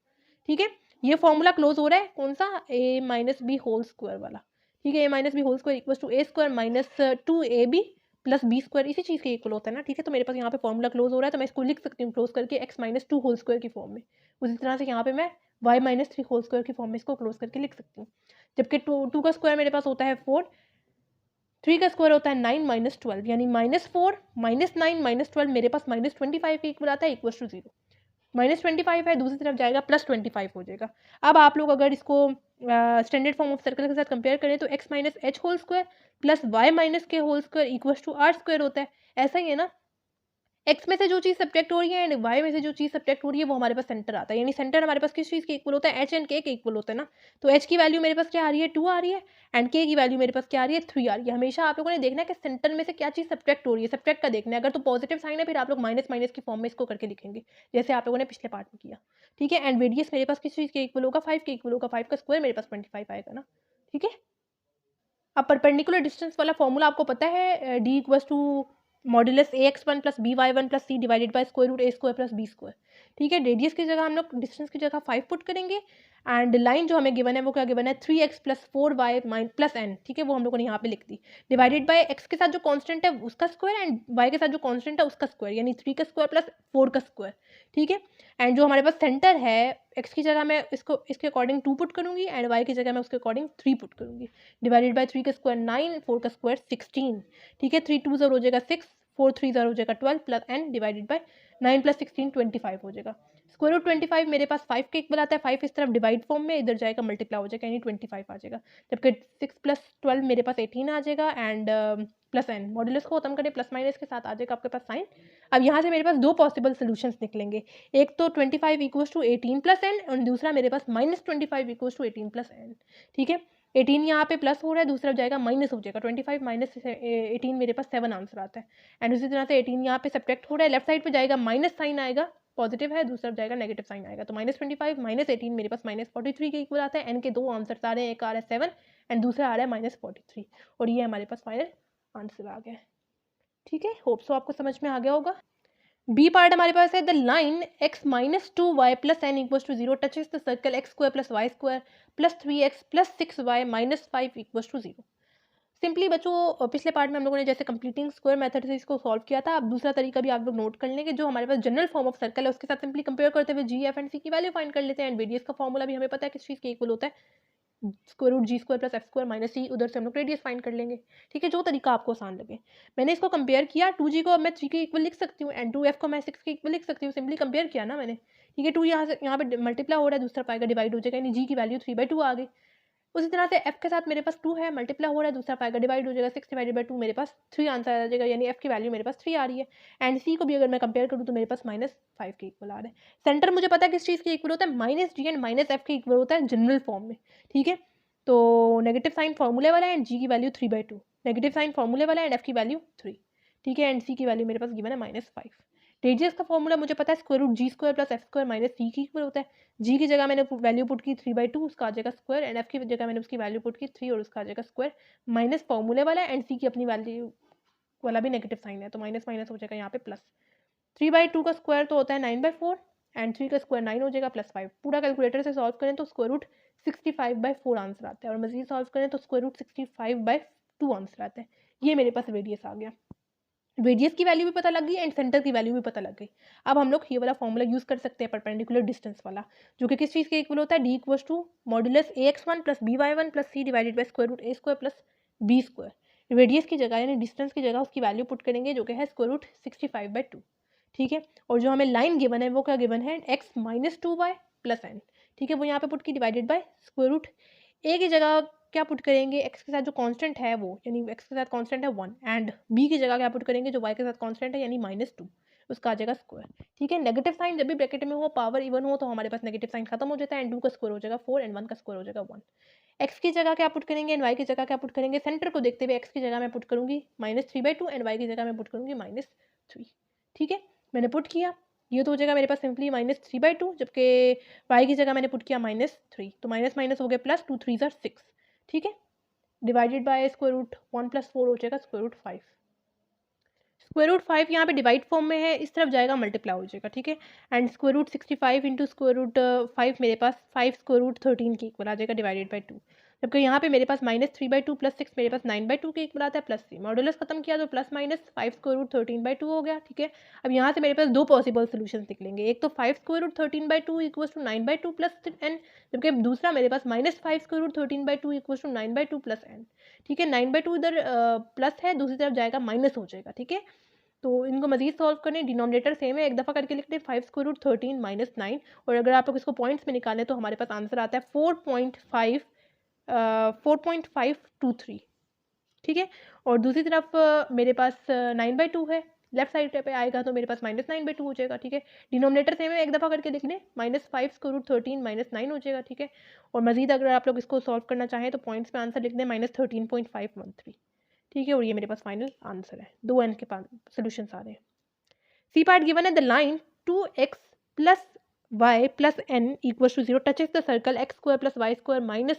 ठीक है। ये फॉर्मूला क्लोज हो रहा है कौन सा, a minus B whole square वाला, ठीक है। A minus B whole square equal to A square minus 2ab plus B square इसी चीज़ के इक्वल होता है ना, ठीक है। तो मेरे पास यहाँ पे फॉर्मूला क्लोज हो रहा है, तो मैं इसको लिख सकती हूँ क्लोज करके x minus two whole square की फॉर्म में। उसी तरह से यहाँ पे मैं y minus three whole square की फॉर्म में इसको क्लोज करके लिख सकती हूँ। जबकि टू का स्क्वायर मेरे पास होता है 4, 3 का स्क्वायर होता है 9 माइनस 12, यानी -4 -9 -12 मेरे पास -25 के इक्वल आता है, इक्वल टू 0। -25 है, दूसरी तरफ जाएगा +25 हो जाएगा। अब आप लोग अगर इसको स्टैंडर्ड फॉर्म ऑफ सर्कल के साथ कंपेयर करें तो x minus H whole square plus Y minus के whole square equal to are square होता है। ऐसा ही है ना, x में से जो चीज़ सब्ट्रैक्ट हो रही है एंड y में से जो चीज़ सब्ट्रैक्ट हो रही है वो हमारे पास सेंटर आता है, यानी सेंटर हमारे पास किस चीज़ के इक्वल होता है, h एंड k के इक्वल होता है ना। तो h की वैल्यू मेरे पास क्या आ रही है, 2 आ रही है, एंड k की वैल्यू मेरे पास क्या आ रही है, 3 आ रही है। हमेशा आप लोगों ने देखना है कि सेंटर में से क्या चीज़ सब्ट्रैक्ट हो रही है, सब्ट्रैक्ट का देखना है। अगर तो पॉजिटिव साइन है फिर आप लोग माइनस माइनस की फॉर्म में इसको करके लिखेंगे, जैसे आप लोगों ने पिछले पार्ट में किया, ठीक है। एंड रेडियस मेरे पास किस चीज़ के इक्वल होगा, 5 के इक्वल होगा, 5 का स्क्वायर मेरे पास 25 आएगा ना, ठीक है। अब परपेंडिकुलर डिस्टेंस वाला फॉर्मूला आपको पता है, d equals to modulus a x one plus B Y one plus C divided by square root A square plus B square, ठीक है। रेडियस की जगह हम लोग डिस्टेंस की जगह 5 पुट करेंगे, एंड लाइन जो हमें गिवन है वो क्या गिवन है, 3x plus 4y plus n, ठीक है, वो हम लोगों ने यहाँ पे लिख दी, डिवाइडेड बाय x के साथ जो कांस्टेंट है उसका स्क्वायर एंड y के साथ जो कांस्टेंट है उसका स्क्वायर, यानी 3 का स्क्वायर प्लस 4 का स्क्वायर, ठीक है। एंड जो हमारे पास सेंटर है, x की जगह मैं इसको इसके अकॉर्डिंग 2 पुट करूँगी एंड y की जगह मैं उसके अकॉर्डिंग 3 पुट करूँगी, डिवाइडेड बाय 3 का स्क्वायर 9, 4 का स्क्वायर 16, ठीक है। 3 2 हो जाएगा 6, 4 3 हो जाएगा 12 plus n divided by 9 plus 16 25 हो जाएगा। स्क्वायर रूट 25 मेरे पास 5 के इक्वल आता है, 5 इस तरफ डिवाइड फॉर्म में, इधर जाएगा मल्टीप्लाई हो जाएगा, यानी 25 आ जाएगा। जबकि 6 प्लस 12 मेरे पास 18 आ जाएगा, एंड प्लस एन मॉड्यूलस को खत्म करें प्लस माइनस के साथ आ जाएगा आपके पास साइन। अब यहाँ से मेरे पास दो पॉसिबल सोल्यूशंस निकलेंगे, एक तो 25 इक्वल्स टू 18 प्लस एन और दूसरा मेरे पास -25 इक्वल्स टू 18 प्लस एन, ठीक है। 18 यहाँ पे प्लस हो रहा है, दूसरा जाएगा माइनस हो जाएगा, 25 माइनस 18 मेरे पास 7 आंसर आता है। एंड उसी तरह से 18 यहाँ पे सब्ट्रैक्ट हो रहा है, लेफ्ट साइड पे जाएगा माइनस साइन आएगा, पॉजिटिव है, दूसरा जाएगा नेगेटिव साइन आएगा, तो -25 -18 मेरे पास -43 के इक्वल आता है। एन के दो आंसर आ रहे हैं, एक आ रहा है 7 एंड दूसरा आ रहा है -43, और ये हमारे पास फाइनल आंसर आ गया, ठीक है। होप सो आपको समझ में आ गया होगा। बी पार्ट हमारे पास है, the line x minus 2y plus n equals to 0 touches the circle x square plus Y square plus 3x plus 6y minus 5 equals to 0। Simply बच्चों पिछले पार्ट में हम लोगों ने जैसे कंप्लीटिंग स्क्वायर मेथड से इसको सॉल्व किया था, अब दूसरा तरीका भी आप लोग नोट कर लेंगे, जो हमारे पास जनरल फॉर्म ऑफ सर्कल है उसके साथ सिंपली कंपेयर करते हुए जी एफ एंड सी की वैल्यू फाइंड कर लेते हैं। एंड रेडियस का फॉर्मूला भी हमें पता है किस चीज़ के इक्वल होता है, square root g square plus f square minus c, उधर से हम लोग रेडियस फाइंड कर लेंगे, ठीक है, जो तरीका आपको आसान लगे। मैंने इसको कंपेयर किया, 2g को अब मैं 3 के इक्वल लिख सकती हूँ एंड 2f को मैं 6 के इक्वल लिख सकती हूँ, सिंपली कंपेयर किया ना मैंने, ठीक है। 2 यहाँ पे मल्टीप्लाई हो रहा है, दूसरा पाएगा डिवाइड हो जाएगा, यानी g की वैल्यू 3/2 आ गई। उसी तरह से f के साथ मेरे पास 2 है, मल्टीप्लाई हो रहा है, दूसरा पाएगा डिवाइड हो जाएगा, 6 डिवाइडेड बाय 2 मेरे पास 3 आंसर आ जाएगा, यानी f की वैल्यू मेरे पास 3 आ रही है। एंड c को भी अगर मैं कंपेयर करूँ तो मेरे पास -5 के इक्वल आ रहा है। सेंटर मुझे पता है किस चीज़ के इक्वल होता है, -g एंड -f के इक्वल होता है जनरल फॉर्म में, ठीक है। तो नेगेटिव साइन फॉर्मूले वाला है एंड g की वैल्यू 3/2, नेगेटिव साइन फॉर्मूले वाला है एंड f की वैल्यू 3, ठीक है। एंड c की वैल्यू मेरे पास गिवन है -5। रेडियस का फॉर्मूला मुझे पता है, square root g square plus f square minus c की इक्वल होता है। जी की जगह मैंने वैल्यू पुट की 3/2, उसका आ जाएगा स्क्वायर, एंड एफ की जगह मैंने उसकी वैल्यू पुट की 3 और उसका आ जाएगा स्क्वायर, माइनस फॉर्मूले वाला है एंड सी की अपनी वैल्यू वाला भी नेगेटिव साइन है, तो माइनस माइनस हो जाएगा यहाँ पे प्लस। 3/2 का स्क्वायर तो होता है 9/4 एंड 3 का स्क्वायर 9 हो जाएगा प्लस 5। पूरा कैलकुलेटर से सॉल्व करें तो स्क्वायर रूट 65/4 आंसर आता है, और मजीद सॉल्व करें तो स्क्वायर रूट 65/2 आंसर आता है। ये मेरे पास रेडियस आ गया, रेडियस की वैल्यू भी पता लग गई एंड सेंटर की वैल्यू भी पता लग गई। अब हम लोग ये वाला फॉर्मूला यूज कर सकते हैं परपेंडिकुलर डिस्टेंस वाला, जो कि किस चीज़ के इक्वल होता है, d equals to modulus a x one plus B Y one plus C divided by square root A square plus B square. Radius की जगह यानी डिस्टेंस की जगह उसकी वैल्यू पुट करेंगे, जो कि है स्क्वायर रूट 65/2, ठीक है। और जो हमें लाइन गिवन है वो क्या गिवन है, x minus 2y plus n, ठीक है, वो यहाँ पे पुट की डिवाइडेड बाय स्क्वायर रूट ए की जगह क्या पुट करेंगे, x के साथ जो कांस्टेंट है वो, यानी x के साथ कांस्टेंट है 1, एंड b की जगह क्या पुट करेंगे, जो y के साथ कांस्टेंट है यानी -2, उसका आ जाएगा स्क्वायर, ठीक है। नेगेटिव साइन जब भी ब्रैकेट में हो, पावर इवन हो, तो हमारे पास नेगेटिव साइन खत्म हो जाता है, एंड 2 का स्क्वायर हो जाएगा 4 एंड 1 का स्क्वायर हो जाएगा 1। x की जगह क्या पुट करेंगे एंड y की जगह क्या पुट करेंगे, सेंटर को देखते हुए x की जगह मैं पुट करूंगी -3/2 एंड y की जगह मैं पुट करूंगी -3, ठीक है। मैंने पुट किया, ये तो हो जाएगा मेरे पास सिंपली -3/2, जबकि y की जगह मैंने पुट किया -3, तो माइनस माइनस हो गया प्लस, 2 3 6, ठीक है, divided by square root 1 plus 4 हो जाएगा स्क्वायर रूट 5। स्क्वायर रूट 5 यहाँ पे डिवाइड फॉर्म में है, इस तरफ जाएगा मल्टीप्लाई हो जाएगा, ठीक है। And square root 65 into square root 5 मेरे पास 5 स्क्वायर रूट 13 की इक्वल आ जाएगा डिवाइडेड बाय 2। जबकि यहाँ पे मेरे पास -3/2 + 6 मेरे पास 9/2 के इक्वल आता है प्लस सी। मॉडुलस खत्म किया तो प्लस माइनस 5√13/2 हो गया, ठीक है। अब यहाँ से मेरे पास दो पॉसिबल सोल्यूशन निकलेंगे, एक तो 5√13/2 = 9/2 + n, जबकि दूसरा मेरे पास -5√13/2 = 9/2 + n, ठीक है। 9/2 इधर प्लस है, दूसरी तरफ जाएगा माइनस हो जाएगा, ठीक है। तो इनको मजीद सॉल्व करने, डिनोमिनेटर सेम है, एक दफ़ा करके लिखते हैं 5√13 - 9, और अगर आप लोग इसको पॉइंट्स में निकालें तो हमारे पास आंसर आता है 4.523, ठीक है। और दूसरी तरफ मेरे पास 9/2 है, लेफ्ट साइड पे आएगा तो मेरे पास -9/2 हो जाएगा, ठीक है। डिनोमिनेटर सेम है, एक दफ़ा करके लिख लें, -5√13 - 9 हो जाएगा, ठीक है। और मजीद अगर आप लोग इसको सॉल्व करना चाहें तो पॉइंट्स में आंसर लिख दें -13.513, ठीक है। और ये मेरे पास फाइनल आंसर है, 2n के पास सोल्यूशंस आ रहे हैं। सी पार्ट गिवन है the line 2x + y + n = 0 touches the circle x² + y²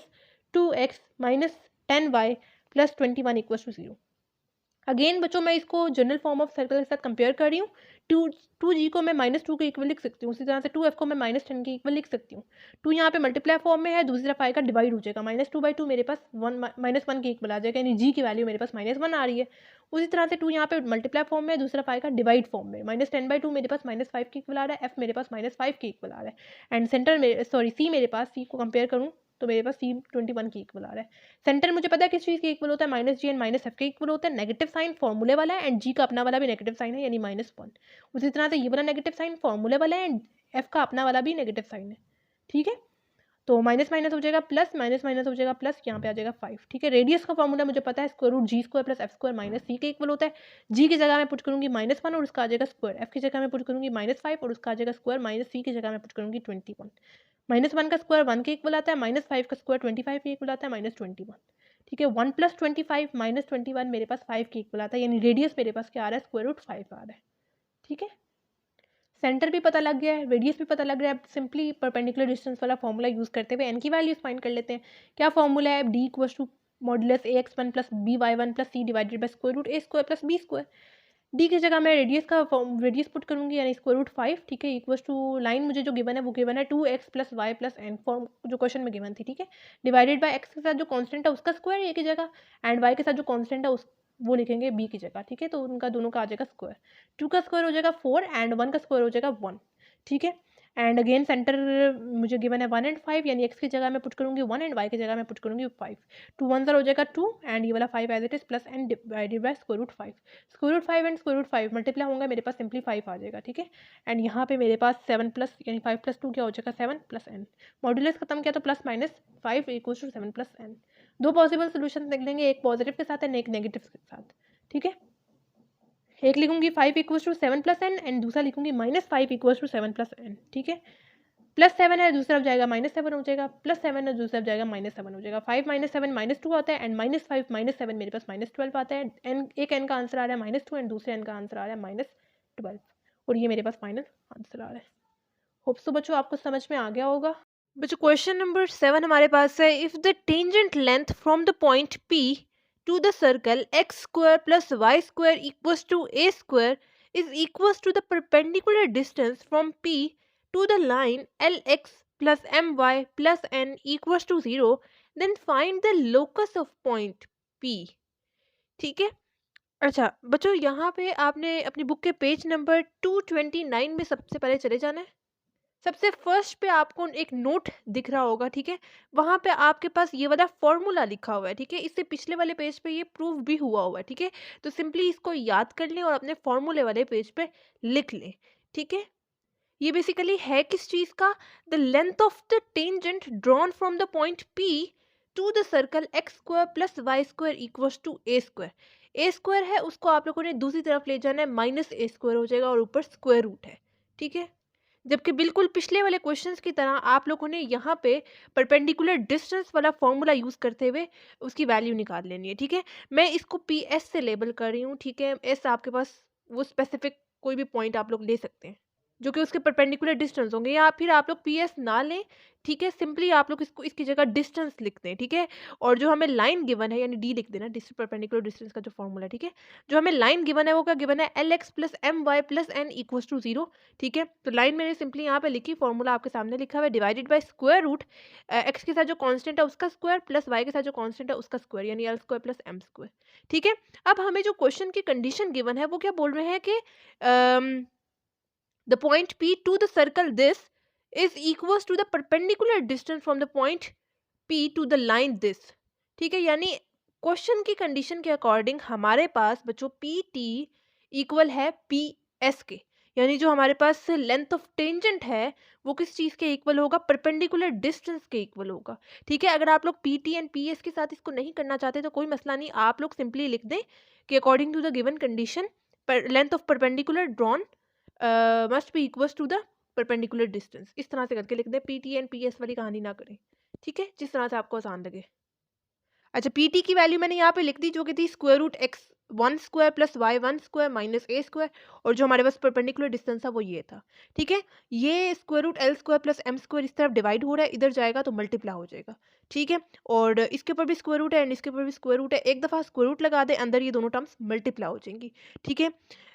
- 2x - 10y + 21 = 0। Again बच्चों मैं इसको जनरल फॉर्म ऑफ सर्कल के साथ कंपेयर कर रही हूँ। टू जी को मैं -2 के इक्वल लिख सकती हूँ, उसी तरह से 2f को मैं -10 के इक्वल लिख सकती हूँ। 2 यहाँ पे मल्टीप्लाई फॉर्म में है, दूसरी तरफ आएगा डिवाइड हो जाएगा, -2/2 मेरे पास -1 के इक्वल आ जाएगा, यानी जी की वैल्यू मेरे पास -1 आ रही है। उसी तरह से 2 यहाँ पे मल्टीप्लाई फॉर्म में है, दूसरा तरफ आएगा डिवाइड फॉर्म में, -10/2 मेरे पास -5 के इक्वल आ रहा है, एफ मेरे पास -5 के इक्वल आ रहा है, एंड सेंटर में सी मेरे पास, सी को कंपेयर करूँ तो मेरे पास सी 21 के इक्वल आ रहा है। सेंटर मुझे पता है किस चीज़ के इक्वल होता है, -g एंड -f के इक्वल होता है। नेगेटिव साइन फॉर्मूले वाला है एंड g का अपना वाला भी नेगेटिव साइन है, यानी -1। उसी तरह से ये वाला नेगेटिव साइन फॉर्मूले वाला है एंड f का अपना वाला भी नेगेटिव साइन है, ठीक है। तो माइनस माइनस हो जाएगा प्लस, माइनस माइनस हो जाएगा प्लस, यहाँ पे आ जाएगा 5, ठीक है। रेडियस का फॉर्मूला मुझे पता है, √g² + f² - c के इक्वल होता है। g की जगह मैं पुट करूँगी -1 और उसका आ जाएगा स्क्वायर, f की जगह मैं पुट करूँगी -5 और उसका आ जाएगा स्क्वायर, -c की जगह मैं पुट करूँगी 21। -1 का स्क्वायर 1 के इक्वल आता है, -5 का स्क्वायर 25 के इक्वल आता है, -21, ठीक है। 1 + 25 - 21 मेरे पास 5 के इक्वल आता है, यानी रेडियस मेरे पास क्या आ रहा है, √5 आ रहा है, ठीक है। सेंटर भी पता लग गया है, रेडियस भी पता लग रहा है। अब सिंपली परपेंडिकुलर डिस्टेंस वाला फॉर्मूला यूज़ करते हुए एन की वैल्यूज फाइंड कर लेते हैं। क्या फॉर्मूला है, d = modulus ax1 + by1 + c divided bye √a² + b²। D की जगह मैं रेडियस का रेडियस पुट करूँगी, यानी √5, ठीक है, इक्वल्स टू लाइन मुझे जो गिवन है वो गिवन है 2x + y + n, फॉर्म जो क्वेश्चन में गिवन थी, ठीक है। डिवाइडेड बाय x के साथ जो कांस्टेंट है उसका स्क्वायर ए की जगह, एंड y के साथ जो कांस्टेंट है उस वो लिखेंगे b की जगह, ठीक है। तो उनका दोनों का आ जाएगा स्क्वायर, 2 का स्क्वायर हो जाएगा 4 एंड 1 का स्क्वायर हो जाएगा 1, ठीक है। एंड अगेन सेंटर मुझे गिवन है 1 एंड 5, यानी x की जगह मैं पुट करूँगी 1 एंड y की जगह मैं पुट करूँगी 5। 2 1 हो जाएगा 2 एंड ये वाला 5 as it is plus n divided by √5। √5 and √5 multiply होंगे, मेरे पास सिंपली 5 आ जाएगा, ठीक है। एंड यहाँ पे मेरे पास 7 प्लस यानी 5 + 2 क्या हो जाएगा 7 + n। मॉड्यूलस खत्म किया तो +-5 = 7 + n। दो पॉसिबल सोल्यूशन निकलेंगे, एक पॉजिटिव के साथ एंड एक नेगेटिव के साथ, ठीक है। एक लिखूंगी 5 = 7 + n एंड दूसरा लिखूंगी -5 = 7 + n, ठीक है। +7 है, दूसरी तरफ जाएगा -7 हो जाएगा, +7 है, दूसरी तरफ जाएगा -7 हो जाएगा। 5 - 7 -2 आता है एंड -5 - 7 मेरे पास -12 आता है। एन एक n का आंसर आ रहा है -2 एंड दूसरे n का आंसर आ रहा है -12, और ये मेरे पास फाइनल आंसर आ रहा है। होप सो बच्चों आपको समझ में आ गया होगा। बच्चों क्वेश्चन नंबर 7 हमारे पास है, if the tangent length from the point P to the circle x² + y² = a² is equals to the perpendicular distance from P to the line lx + my + n equals to 0, then find the locus of point P, ठीक है। अच्छा बच्चों यहाँ पे आपने अपनी बुक के पेज नंबर 229 में सबसे पहले चले जाना है। सबसे फर्स्ट पे आपको एक नोट दिख रहा होगा, ठीक है। वहाँ पे आपके पास ये वाला फॉर्मूला लिखा हुआ है, ठीक है। इससे पिछले वाले पेज पे ये प्रूफ भी हुआ हुआ है, ठीक है। तो सिंपली इसको याद कर लें और अपने फॉर्मूले वाले पेज पे लिख लें, ठीक है। ये बेसिकली है किस चीज़ का, the length of the tangent drawn from the point P to the circle x² + y² = a²। है उसको आप लोगों ने दूसरी तरफ ले जाना है, -a² हो जाएगा और ऊपर स्क्वायर रूट है, ठीक है। जबकि बिल्कुल पिछले वाले क्वेश्चंस की तरह आप लोगों ने यहाँ पे परपेंडिकुलर डिस्टेंस वाला फॉर्मूला यूज़ करते हुए उसकी वैल्यू निकाल लेनी है, ठीक है। मैं इसको PS से लेबल कर रही हूँ, ठीक है। एस आपके पास वो स्पेसिफिक कोई भी पॉइंट आप लोग ले सकते हैं। जो कि उसके परपेंडिकुलर डिस्टेंस होंगे, या फिर आप लोग पी एस ना लें, ठीक है, सिंपली आप लोग इसको इसकी जगह डिस्टेंस लिख दें, ठीक है। और जो हमें लाइन गिवन है, यानी डी लिख देना, डिस्टेंस परपेंडिकुलर डिस्टेंस का जो फॉर्मूला है, ठीक है। जो हमें लाइन गिवन है वो क्या गिवन है, l x plus m y plus n equals to 0, ठीक है। तो लाइन मैंने सिंपली यहाँ पे लिखी, फॉर्मूला आपके सामने लिखा हुआ है, divided by square root x के साथ जो कांस्टेंट है उसका स्क्वायर प्लस वाई के साथ जो कांस्टेंट है उसका स्क्वायर, यानी l square plus M square, ठीक है। अब हमें जो क्वेश्चन की कंडीशन गिवन है वो क्या बोल रहे हैं कि the point P to the circle this is equals to the perpendicular distance from the point P to the line this, ठीक है। यानी क्वेश्चन की कंडीशन के अकॉर्डिंग हमारे पास बच्चों पी टी इक्वल है पी एस के, यानी जो हमारे पास लेंथ ऑफ टेंजेंट है वो किस चीज़ के इक्वल होगा, परपेंडिकुलर डिस्टेंस के इक्वल होगा, ठीक है। अगर आप लोग P T and P S के साथ इसको नहीं करना चाहते तो कोई मसला नहीं, आप लोग सिंपली लिख दें कि according to the given condition length of perpendicular drawn must be equals to the perpendicular distance, इस तरह से करके लिख दें, P T and P S वाली कहानी ना करें, ठीक है, जिस तरह से आपको आसान लगे। अच्छा, पी टी की वैल्यू मैंने यहाँ पे लिख दी, जो कि थी square root x one square plus y one square minus a square, और जो हमारे पास परपेंडिकुलर डिस्टेंस था वो ये था, ठीक है। ये square root L square plus M square इस तरफ डिवाइड हो रहा है, इधर जाएगा तो मल्टीप्लाई हो जाएगा, ठीक है। और इसके ऊपर भी स्क्वायर रूट है एंड इसके ऊपर भी स्क्वायर रूट है, एक दफ़ा स्क्वायर रूट लगा दे, अंदर ये दोनों टर्म्स मल्टीप्लाई हो जाएंगी, ठीक है।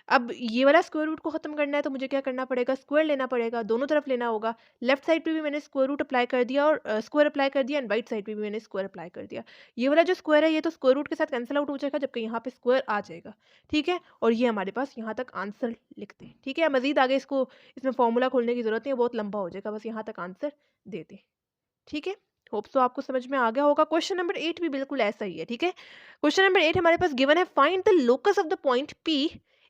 अब ये वाला स्क्वायर रूट को खत्म करना है तो मुझे क्या करना पड़ेगा, स्क्वायर लेना पड़ेगा, दोनों तरफ लेना होगा। लेफ्ट साइड पे भी मैंने स्क्वायर रूट अप्लाई कर दिया और स्क्वायर अप्लाई कर दिया, एंड राइट साइड पे भी मैंने स्क्वायर अप्लाई कर दिया। ये वाला जो स्क्वायर है ये तो स्क्वायर रूट के साथ कैंसिल आउट हो जाएगा, जबकि यहाँ पे स्क्वायर आ जाएगा, ठीक है। और ये हमारे पास यहाँ तक आंसर लिखते हैं, ठीक है। मजीद आगे इसको इसमें फॉर्मूला खोलने की जरूरत नहीं है, बहुत लंबा हो जाएगा, बस यहाँ तक आंसर दे दें, ठीक है। होप सो आपको समझ में आ गया होगा। क्वेश्चन नंबर 8 भी बिल्कुल ऐसा ही है, ठीक है। क्वेश्चन नंबर 8 हमारे पास गिवन है, find the locus of the point p,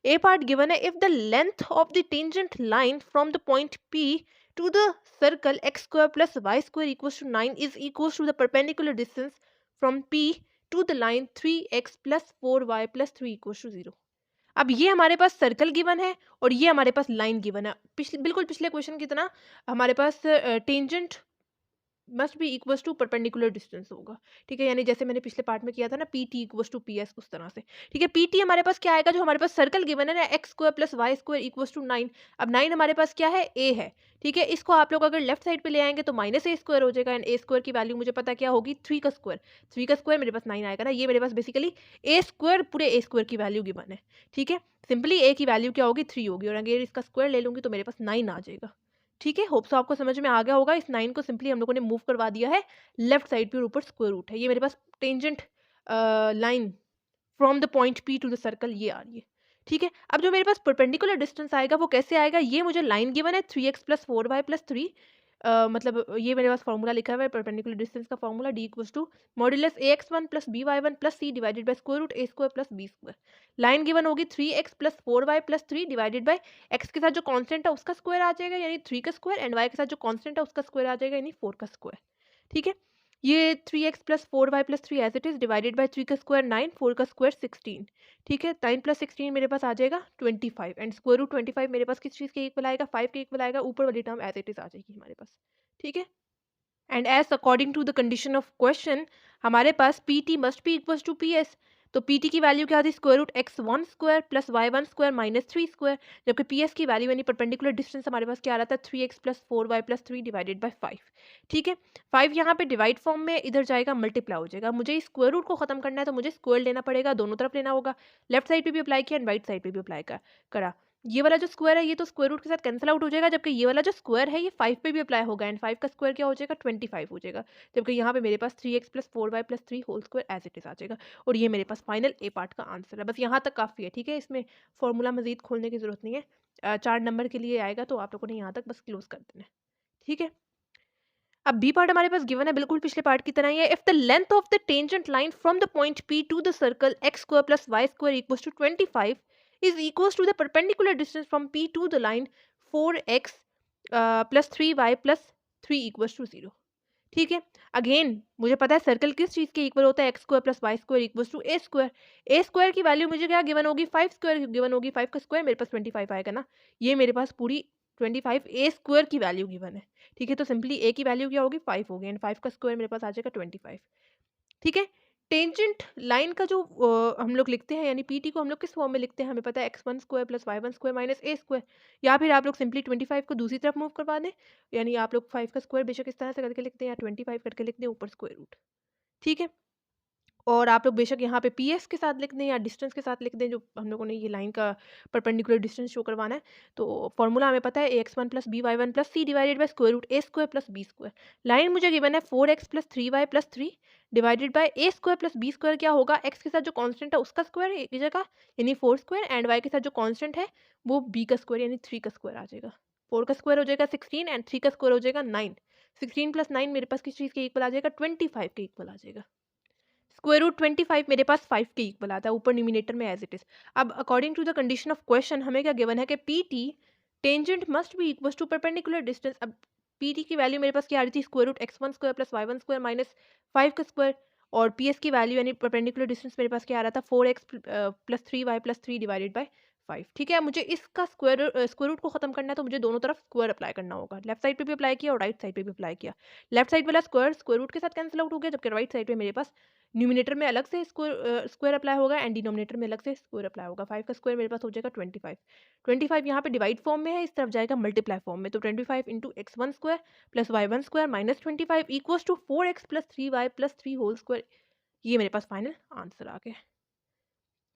a part given है, if the length of the tangent line from the point P to the circle x square plus Y square equals to 9 is equals to the perpendicular distance from p to the line 3x plus 4y plus 3 equals to 0। अब ये हमारे पास सर्कल गिवन है और ये हमारे पास लाइन गिवन है, बिल्कुल पिछले क्वेश्चन की तरह हमारे पास tangent must be equals to perpendicular distance होगा, ठीक है। यानी जैसे मैंने पिछले पार्ट में किया था ना, P T equals to P S, उस तरह से, ठीक है। पी टी हमारे पास क्या आएगा, जो हमारे पास सर्कल गिवन है ना, x square plus Y square equals to 9। अब 9 हमारे पास क्या है, ए है, ठीक है। इसको आप लोग अगर लेफ्ट साइड पे ले आएंगे तो माइनस ए स्क्वायर हो जाएगा, एंड ए स्क्वायर की वैल्यू मुझे पता क्या होगी, 3 का स्क्वायर, 3 का स्क्वायर मेरे पास 9 आएगा ना। ये मेरे पास बेसिकली ए स्क्वायर, पूरे ए स्क्वायर की वैल्यू गिवन है, ठीक है। सिंपली ए की वैल्यू क्या होगी, 3 होगी, और अगर इसका स्क्वायर ले लूंगी तो मेरे पास 9 आ जाएगा, ठीक है। होप सो आपको समझ में आ गया होगा। इस 9 को सिंपली हम लोगों ने मूव करवा दिया है लेफ्ट साइड पे, और ऊपर स्क्वायर रूट है। ये मेरे पास tangent line from the point P to the circle ये आ रही है, ठीक है। अब जो मेरे पास परपेंडिकुलर डिस्टेंस आएगा वो कैसे आएगा, ये मुझे लाइन गिवन है 3x प्लस 4y प्लस 3, मतलब ये मेरे पास फॉर्मूला लिखा हुआ है परपेंडिकुलर डिस्टेंस का formula, D equals to modulus ax1 plus by1 plus c divided by square root a square plus b square. Line given होगी 3x plus 4y plus 3 divided by x के साथ जो कांस्टेंट है उसका स्क्वायर आ जाएगा, यानी 3 का स्क्वायर, एंड y के साथ जो कांस्टेंट है उसका स्क्वायर आ जाएगा, यानी 4 का स्क्वायर, ठीक है। ये 3x plus 4y plus 3 as it is, divided by 3 का स्क्वायर 9, 4 का स्क्वायर 16, ठीक है। 9 प्लस 16 मेरे पास आ जाएगा 25, एंड स्क्वायर रूट 25 मेरे पास किस चीज़ के इक्वल आएगा, 5 के इक्वल आएगा। ऊपर वाली टर्म एज इट इज आ जाएगी हमारे पास, ठीक है। And as according to the condition of question हमारे पास p t must be equals to P s, तो पी टी की वैल्यू क्या थी, square root x one square plus y one square minus 3 square, जबकि पी एस की वैल्यू यानी परपेंडिकुलर डिस्टेंस हमारे पास क्या आ रहा था, 3x plus 4y plus 3 divided by 5, ठीक है। 5 यहाँ पे डिवाइड फॉर्म में, इधर जाएगा मल्टीप्लाई हो जाएगा। मुझे इस स्क्वायर रूट को खत्म करना है तो मुझे स्क्वायर लेना पड़ेगा, दोनों तरफ लेना होगा, लेफ्ट साइड पे भी अप्लाई किया एंड राइट साइड पे भी अप्लाई करा। ये वाला जो स्क्वायर है ये तो स्क्वायर रूट के साथ कैंसिल आउट हो जाएगा, जबकि ये वाला जो स्क्वायर है ये 5 पे भी अप्लाई होगा, एंड 5 का स्क्वायर क्या हो जाएगा, 25 हो जाएगा, जबकि यहाँ पे मेरे पास 3x plus 4y plus 3 whole square as it is आ जाएगा। और ये मेरे पास फाइनल ए पार्ट का आंसर है। बस यहाँ तक काफ़ी है, ठीक है। इसमें फॉर्मूला मजीद खोलने की जरूरत नहीं है, 4 नंबर के लिए आएगा तो आप लोगों ने यहाँ तक बस क्लोज कर देना है, ठीक है। अब बी पार्ट हमारे पास गिवन है, बिल्कुल पिछले पार्ट की तरह ही है। If the length of the tangent line from the point P to the circle x square plus Y square equals to 25 is equals to the perpendicular distance from P to the line 4x plus 3y plus 3 equals to 0, ठीक है। अगेन मुझे पता है सर्कल किस चीज़ के इक्वल होता है, x square plus Y square equals to A square. A square की वैल्यू मुझे क्या गिवन होगी, 5 स्क्वायर गिवन होगी, 5 का स्क्वायर मेरे पास 25 आएगा ना। ये मेरे पास पूरी 25 ए स्क्वायर की वैल्यू गिवन है, ठीक है। तो सिंपली ए की वैल्यू क्या होगी, 5 होगी, एंड 5 का स्क्वायर मेरे पास आ जाएगा 25, ठीक है। टेंजेंट लाइन का जो हम लोग लिखते हैं, यानी पीटी को हम लोग किस फॉर्म में लिखते हैं, हमें पता है x1 square plus y1 square minus a square, या फिर आप लोग सिंपली 25 को दूसरी तरफ मूव करवा दें, यानी आप लोग 5 का स्क्वायर बेशक इस तरह से करके लिखते हैं या 25 करके लिखते हैं ऊपर स्क्वायर रूट, ठीक है। और आप लोग बेशक यहाँ पे पीएस के साथ लिख दें या डिस्टेंस के साथ लिख दें, जो हम लोगों ने ये लाइन का परपेंडिकुलर डिस्टेंस शो करवाना है। तो फॉर्मूला हमें पता है ax1 plus B Y one plus C divided by square root A square plus B square. Line मुझे गिवन है 4x plus 3y plus 3 divided by A square plus B square. क्या होगा, x के साथ जो कॉन्स्टेंट है उसका स्क्वायर एक ही जगह यानी 4 स्क्वायर, एंड y के साथ जो कॉन्स्टेंट है वो b का स्क्वायर यानी 3 का स्क्वायर आ जाएगा। 4 का स्क्वायर हो जाएगा 16 एंड 3 का स्क्वायर हो जाएगा 9। 16 प्लस 9 मेरे पास किस चीज़ के इक्वल आ जाएगा, 25 के इक्वल आ जाएगा। स्क्वायर रूट 25 मेरे पास 5 के इक्वल आता है ऊपर न्यूमिनेटर में एज इट इज। अब according to the condition of question हमें क्या गिवन है कि P T tangent must be equal to perpendicular distance. अब पी टी की वैल्यू मेरे पास क्या आ रही थी, square root x1 square plus y1 square minus 5 का स्क्वायर, और पी एस की वैल्यू यानी परपेंडिकुलर डिस्टेंस मेरे पास क्या आ रहा था 4x plus 3y plus 3 divided by 5, ठीक है। मुझे इसका स्क्वायर रूट को खत्म करना है, तो मुझे दोनों तरफ स्क्वायर अप्लाई करना होगा। लेफ्ट साइड पे भी अप्लाई किया और राइट साइड पे भी अप्लाई किया। लेफ्ट साइड वाला स्क्वायर रूट के साथ कैंसिल आउट हो गया, जबकि राइट साइड पे मेरे पास न्यूमिनेटर में अलग से स्क्वायर अप्लाई होगा एंड डिनोमिनेटर में अलग से स्क्वायर अप्लाई होगा। 5 का स्क्वायर मेरे पास हो जाएगा 25। 25 यहाँ पे डिवाइड फॉर्म में है, इस तरफ जाएगा मल्टीप्लाई फॉर्म में, तो 25 into x1 square plus y1 square minus 25 equals to 4x plus 3y plus 3 whole square. ये मेरे पास फाइनल आंसर आ गया,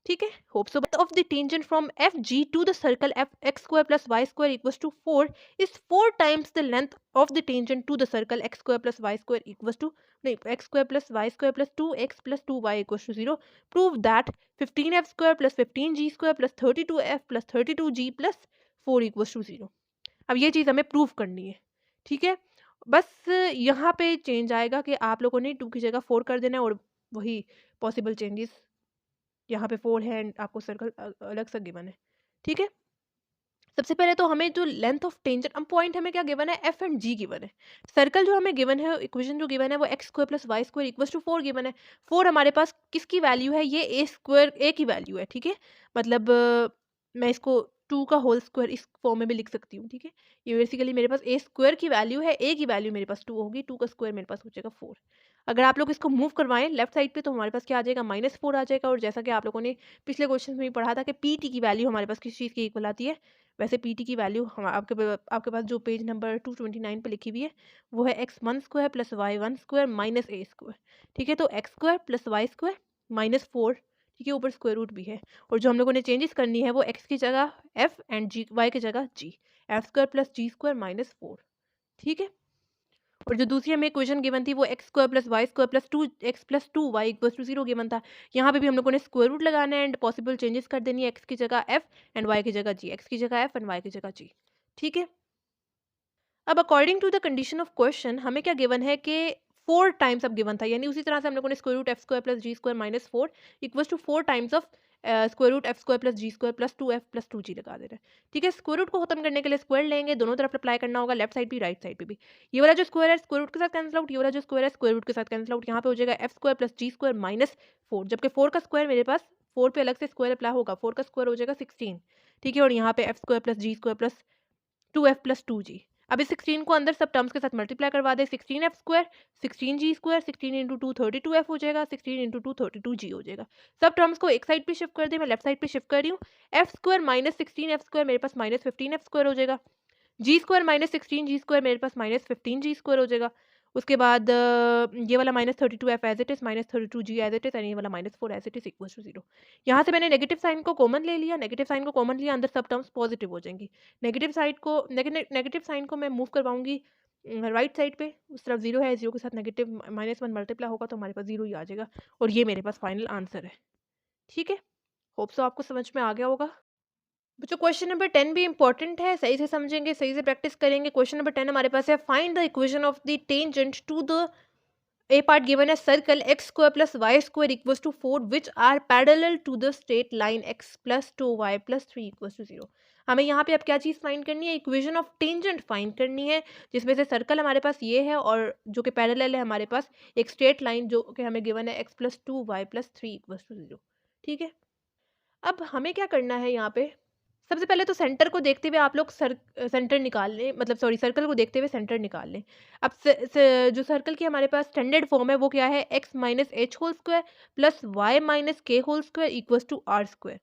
ठीक है। Hope so of the tangent from F G to the circle F X square plus Y square equals to 4 is 4 times the length of the tangent to the circle x square plus Y square equals to नहीं x square plus Y square plus 2x plus 2y equals to 0। Prove that 15f square plus 15g square plus 32f plus 32g plus 4 equals to 0। अब ये चीज़ हमें प्रूव करनी है, ठीक है। बस यहाँ पे चेंज आएगा कि आप लोगों ने 2 की जगह 4 कर देना है, और वही पॉसिबल चेंजेस यहाँ पे 4 है एंड आपको सर्कल अलग सा गिवन है, ठीक है। सबसे पहले तो हमें जो लेंथ ऑफ टेंजेंट, अब पॉइंट हमें क्या गिवन है, एफ एंड जी गिवन है। सर्कल जो हमें गिवन है, इक्वेशन जो गिवन है वो x square plus Y square equals to 4 given है। 4 हमारे पास किसकी वैल्यू है, ये ए स्क्वायर ए की वैल्यू है, ठीक है। मतलब मैं इसको 2 का होल स्क्वायर इस फॉर्म में भी लिख सकती हूँ, ठीक है। ये बेसिकली मेरे पास ए स्क्वायर की वैल्यू है, ए की वैल्यू मेरे पास 2 होगी, 2 का स्क्वायर मेरे पास हो जाएगा 4। अगर आप लोग इसको मूव करवाएं लेफ्ट साइड पे तो हमारे पास क्या आ जाएगा, -4 आ जाएगा। और जैसा कि आप लोगों ने पिछले क्वेश्चन में भी पढ़ा था कि पी टी की वैल्यू हमारे पास किस चीज़ की इक्वल आती है, वैसे पी टी की वैल्यू हम आपके पास जो पेज नंबर 229 पे लिखी हुई है वो है x1 square plus y1 square minus a square, ठीक है। तो x square plus Y square minus 4, ठीक है, ऊपर स्क्वायर रूट भी है। और जो हम लोगों ने चेंजेस करनी है वो x की जगह f एंड g, y की जगह g, एफ स्क्वायर प्लस जी स्क्वायर माइनस 4, ठीक है। और जो दूसरी हमें इक्वेशन गिवन थी वो x square plus Y square plus 2x plus 2y equals to 0 given था। यहाँ पे भी हम लोगों ने स्क्वायर रूट लगाना है एंड पॉसिबल चेंजेस कर देनी है, एक्स की जगह f एंड y की जगह g, एक्स की जगह f एंड y की जगह g, ठीक है। अब according to the condition of question हमें क्या गिवन है कि 4 टाइम्स अब गिवन था, यानी उसी तरह से हम लोगों ने square root F square plus ji square minus 4 equals to 4 times of square root F square plus ji square plus 2f plus 2g लगा दे रहे हैं, ठीक है। स्क्वायर रूट को खत्म करने के लिए स्क्वायर लेंगे, दोनों तरफ अप्लाई करना होगा, लेफ्ट साइड भी राइट साइड पे भी। ये वाला जो स्क्वायर है स्क्वायर रूट के साथ कैंसिल आउट, ये वाला जो स्क्वायर है स्क्वायर रूट के साथ कैंसिल आउट। यहाँ पे हो जाएगा एफ स्क्वायर प्लस जी स्क्वायर माइनस 4, जबकि 4 का स्क्वायर मेरे पास 4 पे अलग से स्क्वायर अप्लाई होगा, 4 का स्क्वायर हो जाएगा 16, ठीक है। और यहाँ पे एफ स्क्वायर प्लस जी square plus 2f plus 2g। अब इस 16 को अंदर सब टर्म्स के साथ मल्टीप्लाई करवा दे, 16f square 16g square 16 into 2 32f हो जाएगा, 16 इंटू 2 32g हो जाएगा। सब टर्म्स को एक साइड पे शिफ्ट कर दे, मैं लेफ्ट साइड पे शिफ्ट कर रही हूँ। F square minus 16f square मेरे पास माइनस 15f स्क्वायर हो जाएगा, g square minus 16g square मेरे पास माइनस 15g स्क्वायर हो जाएगा। उसके बाद ये वाला minus 32f as it is minus 32g as it is, and ये वाला -4 as it is equal to 0। यहाँ से मैंने नेगेटिव साइन को कॉमन ले लिया, नेगेटिव साइन को कॉमन लिया, अंदर सब टर्म्स पॉजिटिव हो जाएंगी। नेगेटिव साइन को मैं मूव करवाऊंगी राइट साइड पे, उस तरफ 0 है, 0 के साथ नेगेटिव -1 मल्टीप्लाई होगा तो हमारे पास 0 ही आ जाएगा। और ये मेरे पास फाइनल आंसर है, ठीक है। होप सो आपको समझ में आ गया होगा। बच्चों क्वेश्चन नंबर 10 भी इंपॉर्टेंट है, सही से समझेंगे, सही से प्रैक्टिस करेंगे। क्वेश्चन नंबर 10 हमारे पास है, find the equation of the tangent to the a part given है circle x square plus Y square equals to 4 which are parallel to the straight line x plus 2y plus 3 equals to 0। हमें यहाँ पे अब क्या चीज़ फाइंड करनी है, इक्वेशन ऑफ टेंजेंट फाइंड करनी है, जिसमें से सर्कल हमारे पास ये है और जो कि पैरेलल है हमारे पास एक स्ट्रेट लाइन जो कि हमें गिवन है X plus 2y plus 3 equals to 0, ठीक है। अब हमें क्या करना है यहाँ पे, सबसे पहले तो सेंटर को देखते हुए आप लोग सेंटर निकाल लें, मतलब सॉरी सर्कल को देखते हुए सेंटर निकाल लें। अब जो सर्कल की हमारे पास स्टैंडर्ड फॉर्म है वो क्या है, x minus H whole square plus Y minus के whole square equals to are square.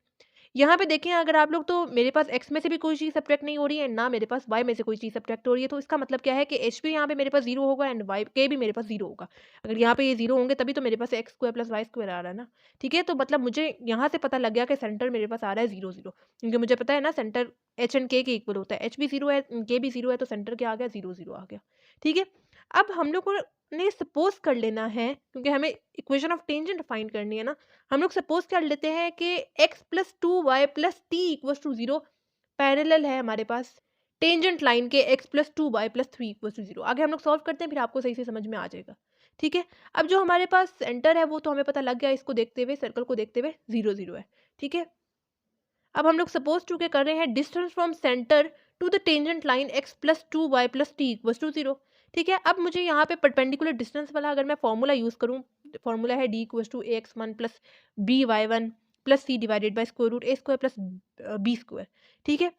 यहाँ पे देखें अगर आप लोग, तो मेरे पास x में से भी कोई चीज़ सब्ट्रैक्ट नहीं हो रही है, ना मेरे पास y में से कोई चीज़ सब्ट्रैक्ट हो रही है, तो इसका मतलब क्या है कि h भी यहाँ पे मेरे पास 0 होगा एंड y k भी मेरे पास 0 होगा। अगर यहाँ पे ये 0 होंगे तभी तो मेरे पास x square plus Y square आ रहा है ना। ठीक है, तो मतलब मुझे यहाँ से पता लग गया कि सेंटर मेरे पास आ रहा है 0 0, क्योंकि मुझे पता है ना सेंटर h एंड k के इक्वल होता है। h भी 0 है, k भी 0 है, तो सेंटर क्या आ गया, 0 0 आ गया। ठीक है, अब हम लोग को ने सपोज कर लेना है, क्योंकि हमें इक्वेशन ऑफ टेंजेंट फाइंड करनी है ना, हम लोग सपोज कर लेते हैं कि x plus two Y plus T equal to 0 parallel है हमारे पास टेंजेंट लाइन के x plus two Y plus three equal to 0। आगे हम लोग सॉल्व करते हैं, फिर आपको सही से समझ में आ जाएगा। ठीक है, अब जो हमारे पास सेंटर है वो तो हमें पता लग गया, इसको देखते हुए सर्कल को देखते हुए 0 0 है। ठीक है, अब हम लोग सपोज टू के कर रहे हैं distance from centre to the tangent line x plus two Y plus T equal to 0। ठीक है, अब मुझे यहाँ पे परपेंडिकुलर डिस्टेंस वाला अगर मैं फॉर्मूला यूज़ करूँ, फॉर्मूला है D equal to A x one plus B Y one plus C divided by square root A square plus B square. ठीक है,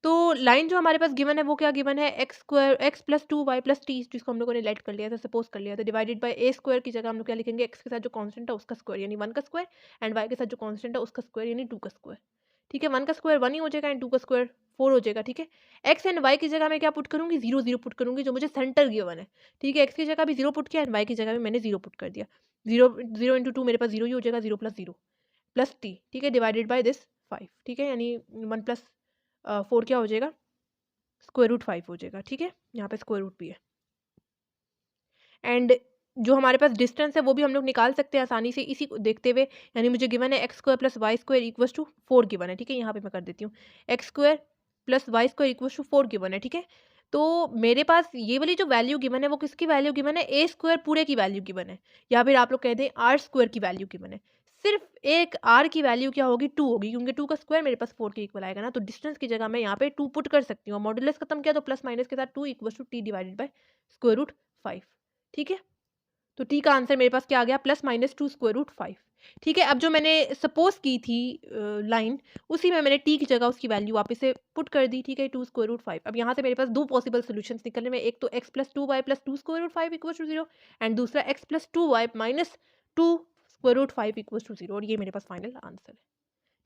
तो लाइन जो हमारे पास गिवन है वो क्या गिवन है, x square X plus two Y plus T, जिसको हम लोगों ने लेट कर लिया था, सपोज कर लिया था, डिवाइडेड बाई ए स्क्वायर की जगह हम लोग क्या लिखेंगे, एक्स के साथ जो कांस्टेंट है उसका स्क्वायर यानी 1 का स्क्वायर, एंड वाई के साथ जो कांस्टेंट है उसका स्क्वायर यानी 2 का स्क्वायर। ठीक है, 1 का स्क्वायर 1 ही हो जाएगा एंड 2 का स्क्वायर 4 हो जाएगा। ठीक है, एक्स एंड वाई की जगह मैं क्या पुट करूंगी, 0 0 पुट करूंगी, जो मुझे सेंटर गिवन है। ठीक है, एक्स की जगह भी 0 पुट किया एंड वाई की जगह भी मैंने 0 पुट कर दिया। 0 0 इंटू 2 मेरे पास 0 ही हो जाएगा, 0 प्लस 0 प्लस टी। ठीक है, डिवाइडेड बाई दिस 5। ठीक है, यानी 1 प्लस 4 क्या हो जाएगा, स्क्वायर रूट 5 हो जाएगा। ठीक है, यहाँ पे स्क्वायर रूट भी है एंड जो हमारे पास डिस्टेंस है वो भी हम लोग निकाल सकते हैं आसानी से इसी को देखते हुए। यानी मुझे गिवन है x square plus Y square equal to 4 given है। ठीक है, यहाँ पे मैं कर देती हूँ, x square plus Y square equal to 4 given है। ठीक है, तो मेरे पास ये वाली जो वैल्यू गिवन है वो किसकी वैल्यू गिवन है, ए स्क्वायर पूरे की वैल्यू गिवन है, या फिर आप लोग कह दें आर स्क्वायर की वैल्यू गिवन है। सिर्फ एक आर की वैल्यू क्या होगी, 2 होगी, क्योंकि 2 का स्क्वायर मेरे पास 4 के इक्वल आएगा ना, तो डिस्टेंस की जगह मैं यहाँ पे 2 पुट कर सकती हूँ। मॉडुलस खत्म किया तो प्लस माइनस के साथ 2 equal to T divided by square root 5। ठीक है, तो टी का आंसर मेरे पास क्या आ गया, प्लस माइनस 2 स्क्वायर रूट 5। ठीक है, अब जो मैंने सपोज की थी लाइन, उसी में मैंने टी की जगह उसकी वैल्यू वापस से पुट कर दी। ठीक है, 2 स्क्वायर रूट 5। अब यहाँ से मेरे पास दो पॉसिबल सोल्यूशंस निकलने में, एक तो x plus two Y plus 2 square root 5 equal to 0 and दूसरा x plus two y minus 2 square root 5 equal to 0, और ये मेरे पास फाइनल आंसर है।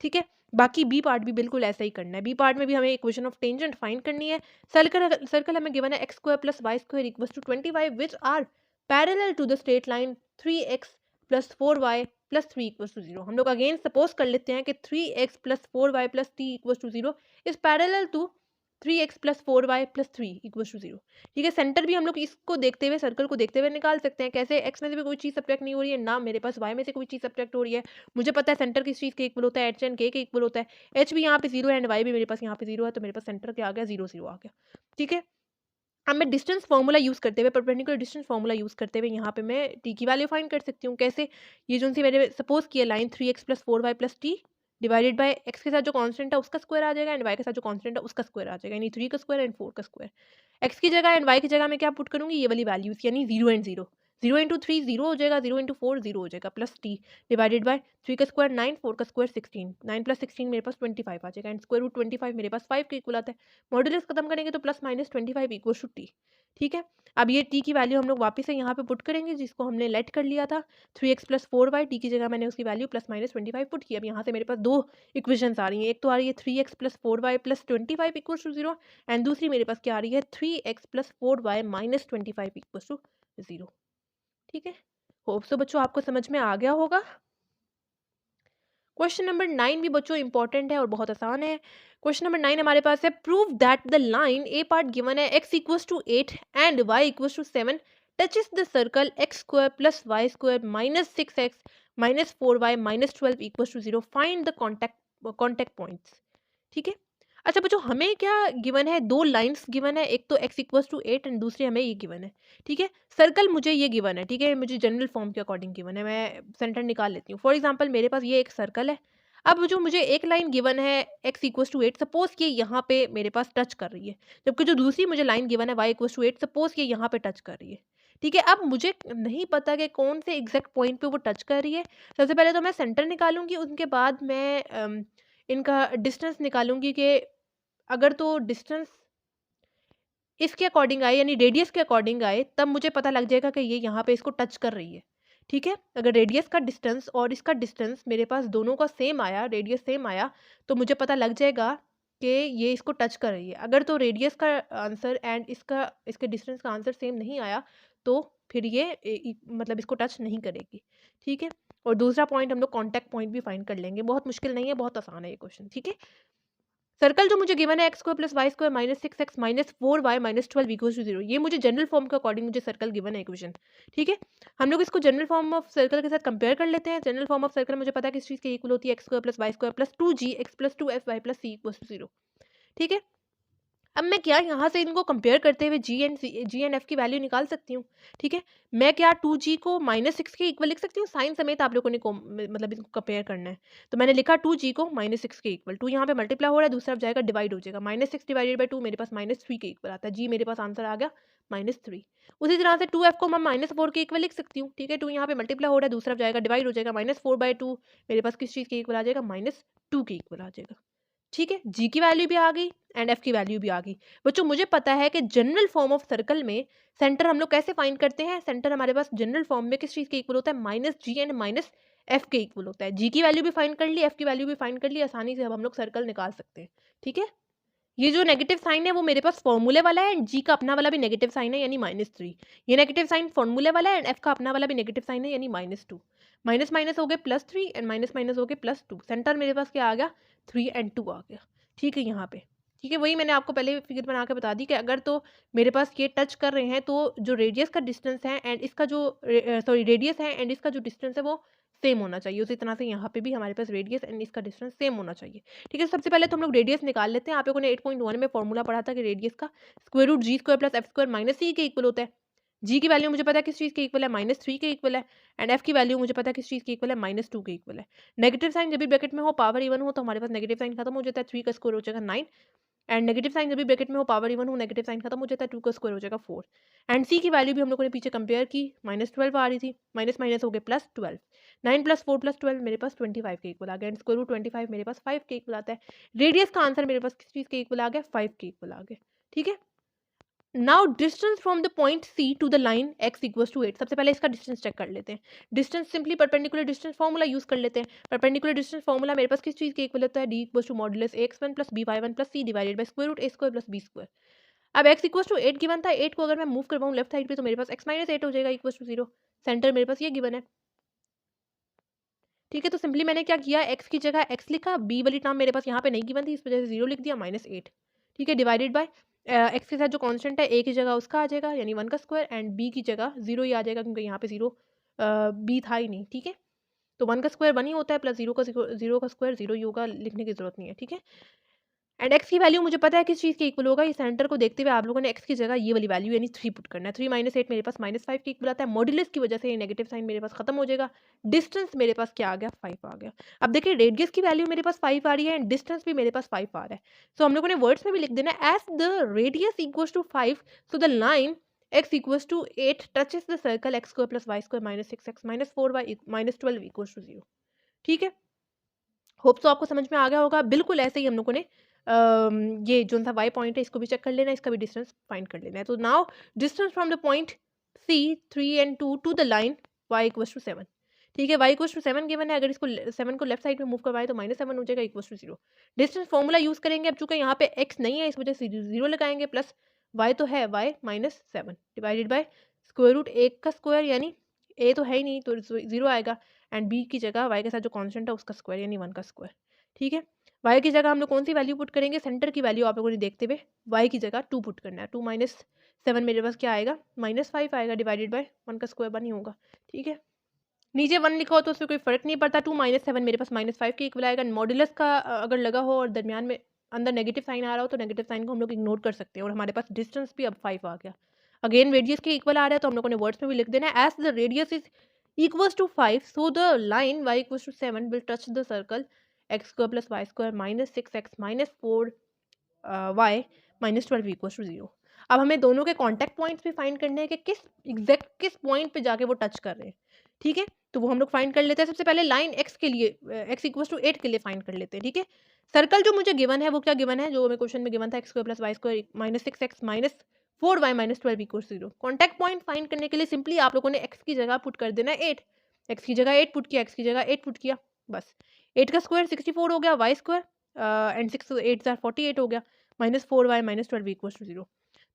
ठीक है, बाकी बी पार्ट भी बिल्कुल ऐसा ही करना है। बी पार्ट में भी हमें इक्वेशन ऑफ टेंजेंट फाइंड करनी है। सर्कल हमें गिवन है x square plus Y square equals to 25 which are parallel to the straight line 3x plus 4y plus 3 equals to 0। हम लोग अगेन सपोज कर लेते हैं कि 3x plus 4y plus t equals to 0 is parallel to 3x plus 4y plus 3 equals to 0। ठीक है, सेंटर भी हम लोग इसको देखते हुए, सर्कल को देखते हुए निकाल सकते हैं। कैसे, x में से भी कोई चीज़ सब्ट्रैक्ट नहीं हो रही है, ना मेरे पास y में से कोई चीज़ सब्ट्रैक्ट हो रही है। मुझे पता है सेंटर किस चीज़ के इक्वल होता है, h एंड k के इक्वल होता है। h भी यहाँ पे 0 है एंड y भी मेरे पास यहाँ पे 0 है, तो मेरे पास सेंटर क्या आ गया, 0 0 आ गया। ठीक है, अब मैं डिस्टेंस फार्मूला यूज़ करते हुए, परपेंडिकुलर डिस्टेंस फार्मूला यूज़ करते हुए यहाँ पे मैं t की वैल्यू फाइंड कर सकती हूँ। कैसे, ये जो सी मैंने सपोज किया line 3x plus 4y plus T divided by x के साथ जो कांस्टेंट है उसका स्क्वायर आ जाएगा एंड y के साथ जो कांस्टेंट है उसका स्क्वायर आ जाएगा, यानी 3 का स्क्वायर एंड 4 का स्क्वायर। x की जगह एंड y की जगह मैं क्या पुट करूँगी, ये वाली वैल्यूज, यानी 0 एंड 0। 0 इंटू 3 0 हो जाएगा, 0 इंटू 4 0 हो जाएगा, प्लस टी डिवाइडेड बाय 3 का स्क्वायर 9, 4 का स्क्वायर 16, 9 प्लस 16 मेरे पास 25 आ जाएगा एंड स्क्वायर रूट 25 मेरे पास 5 के इक्वल आता है। मॉडुलस खत्म करेंगे तो plus minus 25 equal to T. ठीक है, अब ये t की वैल्यू हम लोग वापस से यहाँ पे पुट करेंगे, जिसको हमने लेट कर लिया था 3x प्लस 4y, टी की जगह मैंने उसकी वैल्यू प्लस माइनस 25 पुट की। अब यहाँ से मेरे पास दो इक्वेशंस आ रही हैं, एक तो आ रही है 3x plus 4y plus 25 equal to 0 and दूसरी मेरे पास क्या आ रही है 3x plus 4y minus 25 equal to 0। ठीक है, होप सो बच्चों आपको समझ में आ गया होगा। क्वेश्चन नंबर 9 भी बच्चों इंपॉर्टेंट है और बहुत आसान है। क्वेश्चन नंबर 9 हमारे पास है, prove that the line A part given है x equals to 8 and y equals to 7 touches the circle x square plus Y square minus 6x minus 4y minus 12 equals to 0। Find the contact points. ठीक है, अच्छा बच्चों हमें क्या गिवन है, दो लाइंस गिवन है, एक तो x इक्वल्स टू 8 एंड दूसरी हमें ये गिवन है। ठीक है, सर्कल मुझे ये गिवन है। ठीक है, मुझे जनरल फॉर्म के अकॉर्डिंग गिवन है, मैं सेंटर निकाल लेती हूँ। फॉर एग्जांपल मेरे पास ये एक सर्कल है। अब जो मुझे एक लाइन गिवन है x इक्वल्स टू 8, सपोज ये यहाँ पे मेरे पास टच कर रही है, जबकि जो दूसरी मुझे लाइन गिवन है y इक्वल्स टू 8, सपोज ये यहाँ पे टच कर रही है। ठीक है, अब मुझे नहीं पता कि कौन से एग्जैक्ट पॉइंट पे वो टच कर रही है। सबसे पहले तो मैं सेंटर निकालूंगी, उनके बाद मैं इनका डिस्टेंस निकालूंगी कि अगर तो डिस्टेंस इसके अकॉर्डिंग आए यानी रेडियस के अकॉर्डिंग आए तब मुझे पता लग जाएगा कि ये यहाँ पे इसको टच कर रही है। ठीक है, अगर रेडियस का डिस्टेंस और इसका डिस्टेंस मेरे पास दोनों का सेम आया, रेडियस सेम आया, तो मुझे पता लग जाएगा कि ये इसको टच कर रही है। अगर तो रेडियस का आंसर एंड इसका इसके डिस्टेंस का आंसर सेम नहीं आया तो फिर ये मतलब इसको टच नहीं करेगी। ठीक है, और दूसरा पॉइंट हम लोग कॉन्टैक्ट पॉइंट भी फाइंड कर लेंगे। बहुत मुश्किल नहीं है, बहुत आसान है ये क्वेश्चन। ठीक है, सर्कल जो मुझे गिवन है x square plus Y square minus 6x minus 4y minus 12 equals to 0, ये मुझे जनरल फॉर्म के अकॉर्डिंग मुझे सर्कल गिवन है इक्वेशन। ठीक है, हम लोग इसको जनरल फॉर्म ऑफ सर्कल के साथ कंपेयर कर लेते हैं। जनरल फॉर्म ऑफ सर्कल मुझे पता है किस चीज़ के इक्वल होती है, x square plus Y square plus 2gx plus 2fy plus c equals to 0। ठीक है, अब मैं क्या यहाँ से इनको कंपेयर करते हुए जी एंड एफ की वैल्यू निकाल सकती हूँ। ठीक है, मैं क्या 2g को -6 के इक्वल लिख सकती हूँ, साइन समेत आप लोगों ने मतलब इसको कंपेयर करना है। तो मैंने लिखा 2g को -6 के इक्वल, 2 यहाँ पे मल्टीप्लाई हो रहा है, दूसरा जाएगा डिवाइड हो जाएगा, -6 डिवाइडेड बाई 2 मेरे पास -3 के इक्वल आता है। जी मेरे पास आंसर आ गया -3। उसी तरह से 2f को मैं -4 के इक्वल लिख सकती हूँ। ठीक है, 2 यहाँ पे मल्टीप्लाई हो रहा है, दूसरा जाएगा डिवाइड हो जाएगा, -4/2 मेरे पास किस चीज़ के इक्वल आ जाएगा, -2 के इक्वल आ जाएगा। ठीक है, जी की वैल्यू भी आ गई एंड एफ की वैल्यू भी आ गई। बच्चों मुझे पता है कि जनरल फॉर्म ऑफ सर्कल में सेंटर हम लोग कैसे फाइंड करते हैं। सेंटर हमारे पास जनरल फॉर्म में किस चीज़ के इक्वल होता है, -g एंड -f के इक्वल होता है। जी की वैल्यू भी फाइंड कर ली, एफ की वैल्यू भी फाइंड कर ली, आसानी से अब हम लोग सर्कल निकाल सकते हैं। ठीक है, ये जो नेगेटिव साइन है वो मेरे पास फॉर्मूले वाला है एंड जी का अपना वाला भी नेगेटिव साइन है यानी -3। ये नेगेटिव साइन फॉर्मूले वाला है एंड एफ का अपना वाला भी नेगेटिव साइन है यानी -2। माइनस माइनस हो गए +3 एंड माइनस माइनस हो गए +2। सेंटर मेरे पास क्या आ गया, 3 एंड 2 आ गया। ठीक है, यहाँ पे ठीक है, वही मैंने आपको पहले फिगर बना के बता दी कि अगर तो मेरे पास ये टच कर रहे हैं तो जो रेडियस का डिस्टेंस है एंड इसका जो सॉरी रेडियस है एंड इसका जो डिस्टेंस है वो सेम होना चाहिए। उसी तरह से यहाँ पे भी हमारे पास रेडियस एंड इसका डिस्टेंस सेम होना चाहिए। ठीक है, सबसे पहले तो हम लोग रेडियस निकाल लेते हैं। आप लोगों ने 8.1 में फॉर्मूला पढ़ा था कि रेडियस का square root g square plus f square minus c के इक्वल होता है। जी की वैल्यू मुझे पता है किस चीज़ के इक्वल है, -3 के इक्वल है एंड एफ की वैल्यू मुझे पता है किस चीज़ के इक्वल है, -2 के इक्वल है। नेगेटिव साइन जब भी ब्रैकेट में हो, पावर इवन हो, तो हमारे पास नेगेटिव साइन खत्म हो जाता है, 3 का स्क्वायर हो जाएगा 9 एंड नेगेटिव साइन जब भी ब्रैकेट में हो, पावर इवन हो, नेगेटिव साइन खत्म हो जाता है, 2 का स्क्वायर हो जाएगा 4 एंड सी की वैल्यू भी हम लोगों ने पीछे कंपेयर की, -12 आ रही थी, माइनस माइनस हो गए +12, 9 + 4 + 12 मेरे पास 25 के इक्वल आ गया एंड स्क्वायर रूट 25 मेरे पास 5 के इक्वल आता है। रेडियस का आंसर मेरे पास किस चीज़ के इक्वल आ गया, 5 के इक्वल आ गया। ठीक है, now distance from the point C to the line x equals to 8। सबसे पहले इसका डिस्टेंस चेक कर लेते हैं। Distance simply perpendicular distance formula use कर लेते हैं। परपेंडिकुलर डिस्टेंस फॉर्मूला मेरे पास किस चीज़ के इक्वल होता है, d equals to modulus ax1 plus by1 plus c divided by square root a square plus b square. अब x इक्वल्स टू 8 गिवन था, 8 को अगर मैं मूव करवाऊँ लेफ्ट साइड पे तो मेरे पास x माइनस 8 हो जाएगा इक्वल्स टू 0। सेंटर मेरे पास ये गिवन है। ठीक है, तो सिंपली मैंने क्या किया, x की जगह x लिखा, b वाली टर्म मेरे पास यहाँ पे नहीं गिवन थी, इस वजह से 0 लिख दिया, -8। ठीक है, डिवाइडेड बाय x के साथ जो कांस्टेंट है a की जगह उसका आ जाएगा यानी 1 का स्क्वायर एंड b की जगह 0 ही आ जाएगा क्योंकि यहाँ पे 0 b था ही नहीं। ठीक है, तो 1 का स्क्वायर 1 ही होता है प्लस 0 का स्क्वायर 0 ही होगा, लिखने की जरूरत नहीं है। ठीक है, एंड x की वैल्यू मुझे पता है किस चीज़ के इक्वल होगा, इस सेंटर को देखते हुए आप लोगों ने x की जगह ये वाली वैल्यू यानी 3 पुट करना है। 3 - 8 मेरे पास -5 के इक्वल आता है। मॉड्यूलस की वजह से ये नेगेटिव साइन मेरे पास खत्म हो जाएगा। डिस्टेंस मेरे पास क्या आ गया, 5 आ गया। अब देखिए रेडियस की वैल्यू मेरे पास 5 आ रही है एंड डिस्टेंस भी मेरे पास 5 आ रहा है। सो हम लोगों ने वर्ड्स में भी लिख देना है, as the radius equals to 5 so the line x equals to 8 touches the circle x square plus y square minus 6x minus 4y minus 12 equals to 0। ठीक है, होप तो आपको समझ में आ गया होगा। बिल्कुल ऐसे ही हम लोगों ने ये जो सा y पॉइंट है इसको भी चेक कर लेना है, इसका भी डिस्टेंस फाइंड कर लेना है। तो now distance from the point C 3 and 2 to the line y equals to 7। ठीक है, y इक्वल्स टू 7 गिवन है, अगर इसको 7 को लेफ्ट साइड में मूव करवाए तो -7 हो जाएगा equals to 0। Distance formula use करेंगे, अब चूंकि यहाँ पे x नहीं है इस वजह से 0 लगाएंगे, प्लस y तो है y -7 divided by square root 1 का स्क्वायर यानी a तो है ही नहीं तो 0 आएगा एंड b की जगह y के साथ जो कांस्टेंट है उसका स्क्वायर यानी 1 का स्क्वायर। ठीक है, y की जगह हम लोग कौन सी वैल्यू पुट करेंगे, सेंटर की वैल्यू आप लोगों ने देखते हुए y की जगह 2 पुट करना है। 2 - 7 मेरे पास क्या आएगा, -5 आएगा डिवाइडेड बाय 1 का स्क्वायर 1 ही होगा। ठीक है, नीचे 1 लिखा हो तो उसमें कोई फर्क नहीं पड़ता। 2 - 7 मेरे पास -5 के इक्वल आएगा। मॉड्यूलस का अगर लगा हो और दरमियान में अंदर नेगेटिव साइन आ रहा हो तो नेगेटिव साइन को हम लोग इग्नोर कर सकते हैं और हमारे पास डिस्टेंस भी अब 5 आ गया। अगेन रेडियस के इक्वल आ रहा है तो हम लोगों ने वर्ड्स में भी लिख देना है, as the radius is equals to 5 so the line y equals to 7 will touch the circle x square plus y square minus 6x minus 4 y minus 12 equals to 0। अब हमें दोनों के कांटेक्ट पॉइंट्स भी फाइंड करने हैं कि किस एग्जैक्ट किस पॉइंट पे जाके वो टच कर रहे हैं। ठीक है, तो वो हम लोग फाइंड कर लेते हैं। सबसे पहले लाइन एक्स के लिए एक्स इक्वल्स टू 8 के लिए फाइंड कर लेते हैं, ठीक है। सर्कल जो मुझे गिवन है वो क्या गिवन है, जो हमें क्वेश्चन में गिवन था X square plus Y square minus 6x minus 4y minus 12 equals 0। Contact point find करने के लिए सिंपली आप लोगों ने एक्स की जगह पुट कर देना है 8, एक्स की जगह 8 पुट किया, एक्स की जगह 8 पुट किया, बस 8 का स्क्वायर 64 हो गया, वाई स्क्वायर एंड 6 8 48 हो गया, minus 4y minus 12 equals to 0।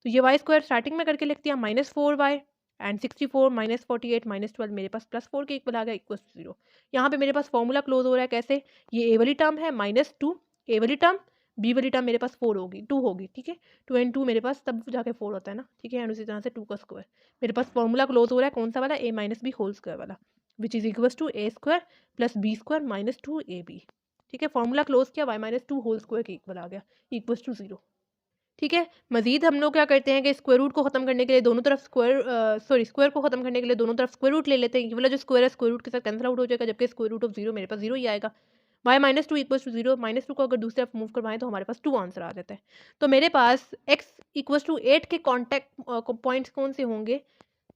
तो ये वाई स्क्वायर स्टार्टिंग में करके लिख दिया, minus 4y and 64 minus 48 minus 12 मेरे पास प्लस 4 के इक्वल आ गया इक्वल टू 0। यहाँ पे मेरे पास फॉर्मूला क्लोज हो रहा है कैसे, ये ए वाली टर्म है माइनस 2, ए वाली टर्म बी वाली टर्म मेरे पास 4 होगी 2 होगी, ठीक है। 2 एंड 2 मेरे पास तब जाके 4 होता है ना, ठीक है। एंड उसी तरह से 2 का स्क्वायर मेरे पास फॉर्मूला क्लोज हो रहा है कौन सा वाला, A minus B whole square वाला, which is equal to A square plus B square minus 2 A B, ठीक है। फॉर्मूला क्लोज किया, वाई माइनस 2 होल स्क्वायर के इक्वल आ गया इक्वल टू 0, ठीक है। मजीद हम लोग क्या करते हैं कि स्क्वायर रूट को खत्म करने के लिए दोनों तरफ स्क्वायर को खत्म करने के लिए दोनों तरफ स्क्वायर रूट ले लेते हैं। ये वाला जो स्क्वायर है स्क्वायर रूट के साथ कैंसिल आउट हो जाएगा, जबकि स्क्वायर रूट ऑफ 0 मेरे पास 0 ही आएगा। y minus 2 equals to 0, minus 2 को अगर दूसरी तरफ मूव करवाएं तो हमारे पास 2 आंसर आ जाता है। तो मेरे पास x इक्वल्स टू 8 के कॉन्टैक्ट पॉइंट्स कौन से होंगे,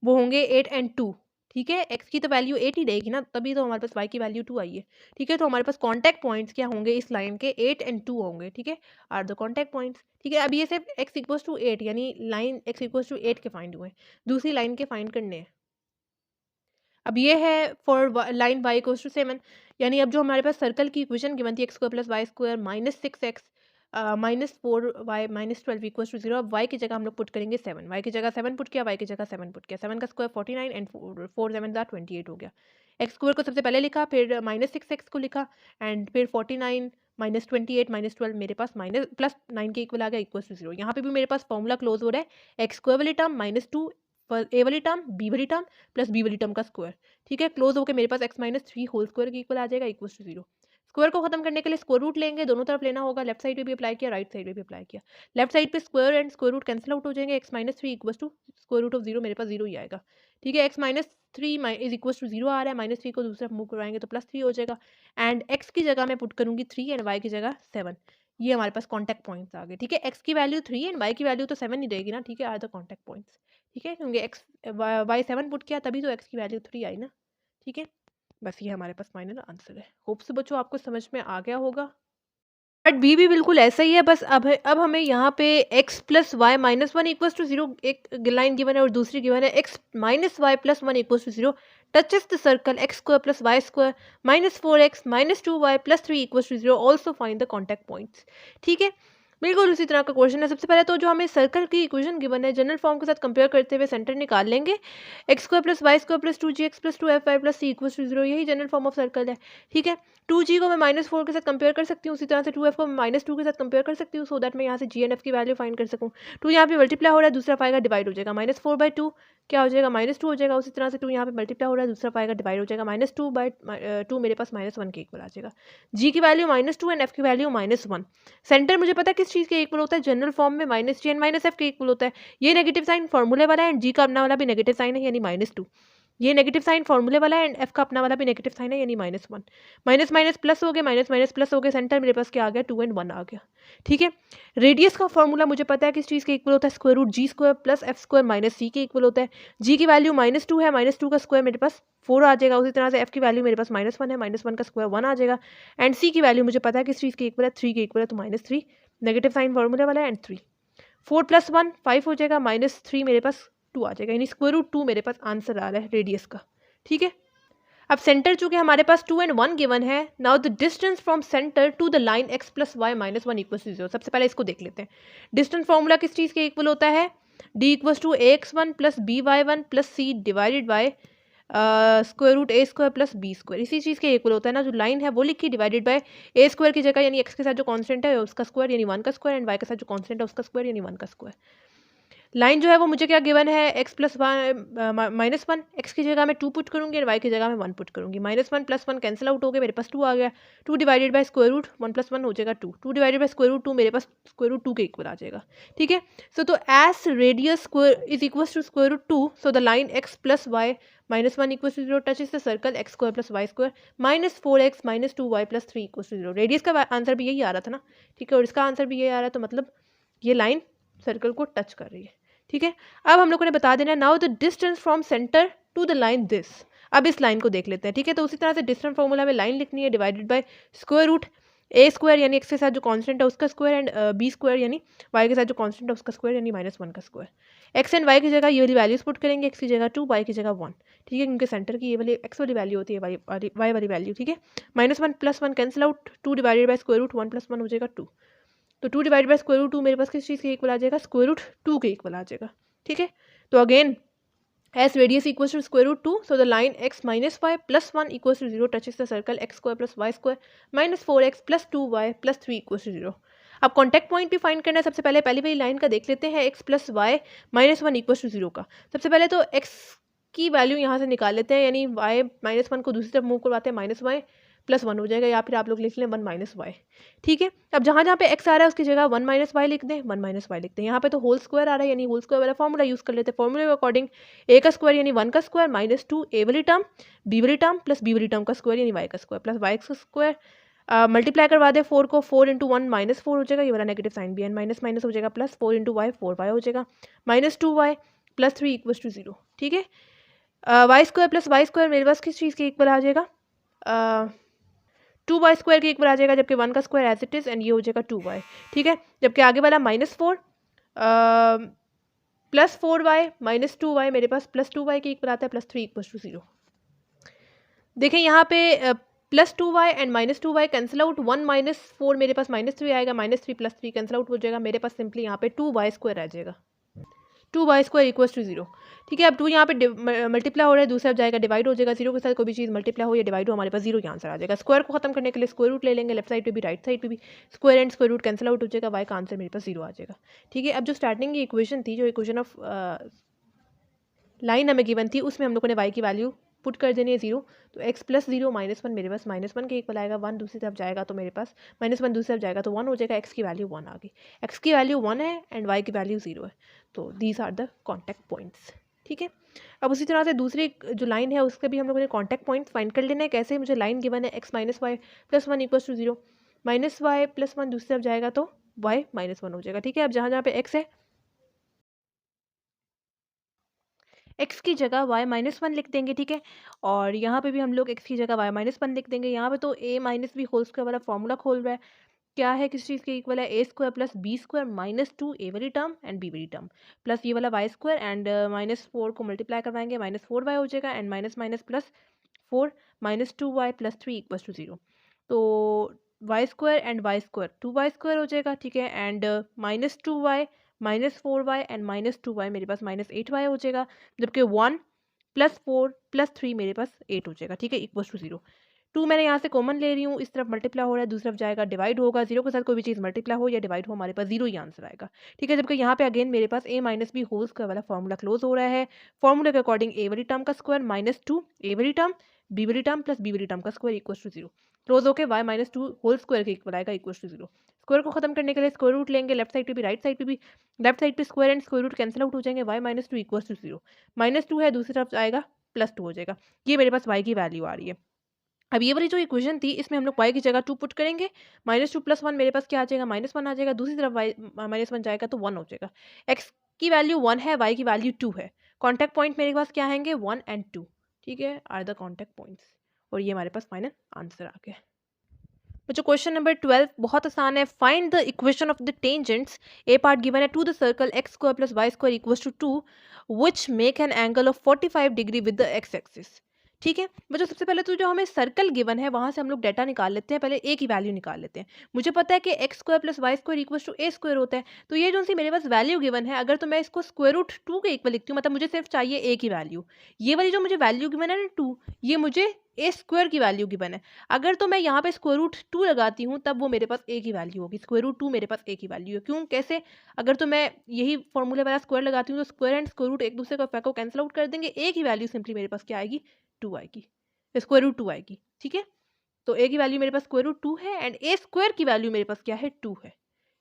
वो होंगे 8 एंड 2, ठीक है। x की तो वैल्यू 8 ही रहेगी ना, तभी तो हमारे पास y की वैल्यू 2 आई है, ठीक है। तो हमारे पास कॉन्टैक्ट पॉइंट्स क्या होंगे इस लाइन के, 8 एंड 2 होंगे, ठीक है, आर द कॉन्टैक्ट पॉइंट्स, ठीक है। अब ये सिर्फ x इक्वल्स टू 8 यानी लाइन x इक्वल्स टू 8 के फाइंड हुए, दूसरी लाइन के फाइंड करने हैं। अब ये है for line y equals to 7, यानी अब जो हमारे पास सर्कल की इक्वेशन गिवन थी X square plus Y square minus 6x minus 4y minus 12 equals to 0, अब y की जगह हम लोग पुट करेंगे 7, y की जगह 7 पुट किया, y की जगह 7 पुट किया, 7 का स्क्वायर 49 एंड 4 7 28 हो गया। एक्स स्क्वायर को सबसे पहले लिखा, फिर माइनस 6x को लिखा एंड फिर 49 माइनस 28 माइनस 12 मेरे पास माइनस प्लस 9 के इक्वल आ गया इक्वल्स टू 0। यहाँ पे भी मेरे पास फॉर्मूला क्लोज हो रहा है, एक्स स्क्वायर वाली टर्म माइनस 2 ए वाली टर्म बी वाली टर्म प्लस बी वाली टर्म का स्क्वायर, ठीक है, क्लोज होकर मेरे पास x माइनस 3 होल स्क्वायर की इक्वल आ जाएगा इक्वल टू 0। स्क्वायर को खत्म करने के लिए स्क्वायर रूट लेंगे, दोनों तरफ लेना होगा, लेफ्ट साइड पे भी अप्लाई किया, राइट साइड पे भी अप्लाई किया। लेफ्ट साइड पे square and square root cancel out हो जाएंगे, x minus 3 equal to square root of 0 मेरे पास 0 ही आएगा, ठीक है। x minus 3 is equal to 0 आ रहा है, माइनस 3 को दूसरा मूव करवाएंगे तो प्लस 3 हो जाएगा एंड x की जगह मैं पुट करूंगी 3 एंड y की जगह 7। ये हमारे पास कॉन्टैक्ट पॉइंट्स आ गए, ठीक है। x की वैल्यू 3 एंड y की वैल्यू तो 7 ही रहेगी ना, ठीक है, आर द कॉन्टैक्ट पॉइंट्स, ठीक है, क्योंकि x y 7 पुट किया तभी तो x की वैल्यू 3 आई ना, ठीक है। बस ये हमारे पास फाइनल आंसर है। होप से बच्चों आपको समझ में आ गया होगा। बट बी भी बिल्कुल ऐसा ही है, बस अब हमें यहाँ पे x plus Y minus 1 equals to 0 एक लाइन गिवन है और दूसरी गिवन है x minus y plus 1 equals to 0 touches the circle x square plus Y square minus 4x minus 2y plus 3 equals to 0 also find the contact points, ठीक है। बिल्कुल उसी तरह का क्वेश्चन है। सबसे पहले तो जो हमें सर्कल की इक्वेशन गिवन है जनरल फॉर्म के साथ कंपेयर करते हुए सेंटर निकाल लेंगे, x square plus Y square plus 2gx plus 2fy plus c equals to 0, यही जनरल फॉर्म ऑफ सर्कल है, ठीक है। 2g को मैं माइनस 4 के साथ कंपेयर कर सकती हूँ, उसी तरह से 2f को मैं माइनस 2 के साथ कंपेयर कर सकती हूँ, सो दैट मैं यहाँ से g एंड f की वैल्यू फाइंड कर सकूँ। 2 यहाँ पे मल्टीप्लाई हो रहा है, दूसरा पाएगा डिवाइड हो जाएगा, माइनस 4/2 क्या हो जाएगा माइनस 2 हो जाएगा, उसी तरह से 2 यहाँ पे मल्टीप्लाई हो रहा है, दूसरा पाएगा डिवाइड हो जाएगा, माइनस 2/2 मेरे पास माइनस 1 के इक्वल आ जाएगा। g की वैल्यू माइनस 2 एंड f की वैल्यू माइनस 1। सेंटर मुझे पता है किस चीज़ के इक्वल होता है, जनरल फॉर्म में minus g and minus f के इक्वल होता है। ये नेगेटिव साइन फॉर्मूले वाला है एंड जी का अपना वाला भी नेगेटिव साइन है यानी माइनस 2। ये नेगेटिव साइन फॉर्मूले वाला है एंड एफ का अपना वाला भी नेगेटिव साइन है यानी माइनस 1। माइनस माइनस प्लस हो गए, माइनस माइनस प्लस हो गए, सेंटर मेरे पास क्या आ गया 2 एंड 1 आ गया, ठीक है। रेडियस का फॉर्मूला मुझे पता है किस चीज़ के इक्वल होता है, square root g square plus f square minus c के इक्वल होता है। जी की वैल्यू माइनस 2 है, माइनस 2 का स्क्वायर मेरे पास 4 आ जाएगा, उसी तरह से एफ की वैल्यू मेरे पास माइनस 1 है, माइनस 1 का स्क्वायर 1 आ जाएगा एंड सी की वैल्यू मुझे पता है किस चीज़ के इक्वल है 3 के इक्वल है, तो माइनस 3 नेगेटिव साइन फॉर्मूले वाला है एंड 3 4 प्लस 1 5 हो जाएगा, माइनस 3 मेरे पास 2 आ जाएगा, यानी स्क्वायर रूट 2 मेरे पास आंसर आ रहा है रेडियस का, ठीक है। अब सेंटर चूंकि हमारे पास 2 एंड 1 गिवन है, now the distance from centre to the line x plus Y minus 1 equal to 0। सबसे पहले इसको देख लेते हैं। डिस्टेंस फॉर्मूला किस चीज़ के इक्वल होता है, d equals to ax1 plus by1 plus c divided by square root a square plus b square, इसी चीज़ के इक्वल होता है ना। जो लाइन है वो लिखी डिवाइडेड बाय a स्क्वायर की जगह यानी x के साथ जो कॉन्स्टेंट है उसका स्क्वायर यानी 1 का स्क्वायर एंड y के साथ जो कॉन्स्टेंट है उसका स्क्वायर यानी 1 का स्क्वायर। लाइन जो है वो मुझे क्या गिवन है, x प्लस माइनस 1, एक्स की जगह मैं 2 पुट करूंगी और y की जगह मैं 1 पुट करूंगी, माइनस 1 प्लस 1 कैंसिल आउट हो गया, मेरे पास 2 आ गया, 2 divided by square root 1 plus 1 हो जाएगा 2, 2 डिवाइडेड बाय स्क्वायर रूट 2 मेरे पास स्क्वायर रूट 2 के इक्वल आ जाएगा, ठीक है। सो तो s radius square is equal to square root 2, so the line x plus Y minus 1 equal to 0 touches the circle x square plus Y square minus 4x minus 2y plus 3 equal to 0। Radius का आंसर भी यही आ रहा था ना, ठीक है, और इसका आंसर भी यही आ रहा है, तो मतलब ये लाइन सर्कल को टच कर रही है, ठीक है। अब हम लोगों ने बता देना now the distance from centre to the line this. अब इस लाइन को देख लेते हैं, ठीक है। तो उसी तरह से डिस्टेंस फॉर्मूला में लाइन लिखनी है divided by square root A square यानी एक्स के साथ जो कांस्टेंट है उसका स्क्वायर एंड बी स्क्वायर यानी वाई के साथ जो कांस्टेंट है उसका स्क्वायर यानी -1 का स्क्वायर। एक्स एंड वाई की जगह ये वाली वैल्यूज पुट करेंगे, एक्स की जगह 2, वाई की जगह 1, ठीक है, क्योंकि सेंटर की ये वाली एक्स वाली वैल्यू होती है, वाई वाली वैल्यू, ठीक है। -1 + 1 cancel out, 2 divided by square root 1 + 1 हो जाएगा 2। तो 2 डिवाइडेड बाय स्क्वायर रूट 2 मेरे पास किस चीज़ के इक्वल आ जाएगा, स्क्वायर रूट 2 के इक्वल आ जाएगा, ठीक है। तो again as radius equals to square root 2, so the line x minus y plus 1 equals to 0 touches the circle x square plus y square minus 4x plus 2y plus 3 equals to 0। अब कॉन्टैक्ट पॉइंट भी फाइंड करना है। सबसे पहले पहली वाली लाइन का देख लेते हैं, x plus y -1 equals to 0 का। सबसे पहले तो x की वैल्यू यहाँ से निकाल लेते हैं, यानी y -1 को दूसरी तरफ मूव करवाते हैं, -y +1 हो जाएगा, या फिर आप लोग लिख लें 1 - y, ठीक है। अब जहाँ जहाँ पे x आ रहा है उसकी जगह 1 - y लिख दें, 1 - y लिखते हैं। यहाँ पे तो होल स्क्वायर आ रहा है, यानी होल स्क्वायर वाला फॉर्मूला यूज़ कर लेते हैं। फॉर्मूले के अकॉर्डिंग a का स्क्वायर यानी 1 का स्क्वायर -2 a वाली टर्म b वाली टर्म प्लस b वाली टर्म का स्क्वायर यानी y का स्क्वायर प्लस y का स्क्वायर, मल्टीप्लाई करवा दें 4 को, 4 × 1 -4 हो जाएगा, ये वाला नेगेटिव साइन भी है, माइनस माइनस हो जाएगा, प्लस 4 × y 4y हो जाएगा, -2y + 3 इक्वल्स टू 0, ठीक है। Y square plus Y square मेरे पास किस चीज़ के इक्वल आ जाएगा, 2y स्क्वायर के इक्वल आ जाएगा, जबकि 1 का square as it is, and ये हो जाएगा 2y, ठीक है। जबकि आगे वाला -4 + 4y -2y मेरे पास +2y के इक्वल आता है, +3 इक्वल्स टू 0। देखें यहाँ पे +2y and -2y cancel out, 1 - 4 मेरे पास -3 आएगा, -3 + 3 कैंसिल आउट हो जाएगा, मेरे पास सिंपली यहाँ पे 2y स्क्वायर आ जाएगा, 2y स्क्वायर इक्वल्स टू 0, ठीक है। अब 2 यहाँ पे मल्टीप्लाई हो रहा है, दूसरा जाएगा डिवाइड हो जाएगा, 0 के साथ कोई भी चीज़ मल्टीप्लाई हो या डिवाइड हो हमारे पास 0 का आंसर आ जाएगा। स्क्वायर को खत्म करने के लिए स्क्वायर रूट ले लेंगे, लेफ्ट साइड पे भी राइट साइड पे भी square and square root cancel out हो जाएगा, y का आंसर मेरे पास 0 आ जाएगा, ठीक है। अब जो स्टार्टिंग की इक्वेशन थी, जो इक्वेशन ऑफ लाइन हमें गिवन थी, उसमें हम लोगों ने y की वैल्यू पुट कर देनी है 0, तो x + 0 -1 मेरे पास -1 के इक्वल आएगा, 1 दूसरी तरफ जाएगा तो मेरे पास -1 दूसरी तरफ जाएगा तो 1 हो जाएगा, x की वैल्यू 1 आ गई, x की वैल्यू 1 है एंड y की वैल्यू 0 है, तो these are the contact points, ठीक है। अब उसी तरह से दूसरी जो लाइन है उसके भी हम लोगों ने कॉन्टैक्ट पॉइंट फाइंड कर लेना है। कैसे, मुझे लाइन गिवन है x - y + 1 equals to 0, -y + 1 दूसरी तरफ जाएगा तो y -1 हो जाएगा, ठीक है। अब जहाँ जहाँ पे x है, x की जगह y -1 लिख देंगे, ठीक है। और यहाँ पे भी हम लोग x की जगह y -1 लिख देंगे। यहाँ पे तो a - b होल स्क्वायर वाला फॉर्मूला खोल रहा है, क्या है, किस चीज़ के इक्वल है, a square plus b square -2 a वाली टर्म एंड b वाली टर्म प्लस ये वाला y स्क्वायर एंड -4 को मल्टीप्लाई करवाएंगे, -4y हो जाएगा and minus plus 4 -2y + 3 equals to 0। तो y square and y square 2y square हो जाएगा, ठीक है, and -2y -4y and -2y मेरे पास -8y हो जाएगा, जबकि 1 + 4 + 3 मेरे पास 8 हो जाएगा, ठीक है, इक्वल्स टू 0। 2 मैंने यहाँ से कॉमन ले रही हूँ, इस तरफ मल्टीप्लाई हो रहा है, दूसरी तरफ जाएगा डिवाइड होगा, 0 के साथ कोई भी चीज़ मल्टीप्लाई हो या डिवाइड हो हमारे पास 0 ही आंसर आएगा, ठीक है। जबकि यहाँ पे अगेन मेरे पास a - b होल स्क्वायर वाला फॉर्मूला क्लोज हो रहा है। फॉर्मूले के अकॉर्डिंग a वाली टर्म का स्क्वायर -2 a वाली टर्म b वाली टर्म प्लस b वाली टर्म का स्क्वायर इक्वल्स टू 0, क्लोज होकर y -2 होल स्क्वायर के इक्वल आएगा, इक्वल्स टू 0। स्क्वायर को खत्म करने के लिए स्क्वायर रूट लेंगे, लेफ्ट साइड पे भी राइट साइड पे भी, लेफ्ट साइड पे square and square root cancel out हो जाएंगे, y -2 इक्वल्स टू 0, -2 है दूसरी तरफ आएगा +2 हो जाएगा, ये मेरे पास y की वैल्यू आ रही है। अब ये वाली जो इक्वेशन थी इसमें हम लोग y की जगह 2 पुट करेंगे, -2 + 1 मेरे पास क्या आ जाएगा, -1 आ जाएगा, दूसरी तरफ y -1 जाएगा तो 1 हो जाएगा। x की वैल्यू 1 है, y की वैल्यू 2 है। कॉन्टैक्ट पॉइंट मेरे पास क्या आएंगे, 1 एंड 2, ठीक है, आर द कॉन्टैक्ट पॉइंट्स, और ये हमारे पास फाइनल आंसर आ गया। बच्चों क्वेश्चन नंबर 12 बहुत आसान है। Find the equation of the tangents, a part given है, to the circle x² + y² equals to 2 which make an angle of 45 degree with the x axis, ठीक है। बच्चों सबसे पहले तो जो हमें सर्कल गिवन है वहां से हम लोग डाटा निकाल लेते हैं, पहले ए की वैल्यू निकाल लेते हैं। मुझे पता है कि x² + y² equals to a² होता है, तो ये जो सी मेरे पास वैल्यू गिवन है, अगर तो मैं इसको √2 के इक्वल लिखती हूँ, मतलब मुझे सिर्फ चाहिए a की वैल्यू, ये वाली जो मुझे वैल्यू गिवन है ना 2, ये मुझे a² की वैल्यू गिवन है। अगर तो मैं यहाँ पे √2 लगाती हूँ तब वो मेरे पास a की वैल्यू होगी, √2 मेरे पास a की वैल्यू है। क्यों, कैसे, अगर तो मैं यही फॉर्मूले वाला स्क्वायर लगाती हूँ तो स्क्वायर एंड स्क्वायर रूट एक दूसरे को कैंसिल आउट कर देंगे, a की वैल्यू सिंपली मेरे पास क्या आएगी, 2 आएगी, √2 आएगी, ठीक है। तो a की वैल्यू मेरे पास √2 है एंड a² की वैल्यू मेरे पास क्या है, 2 है,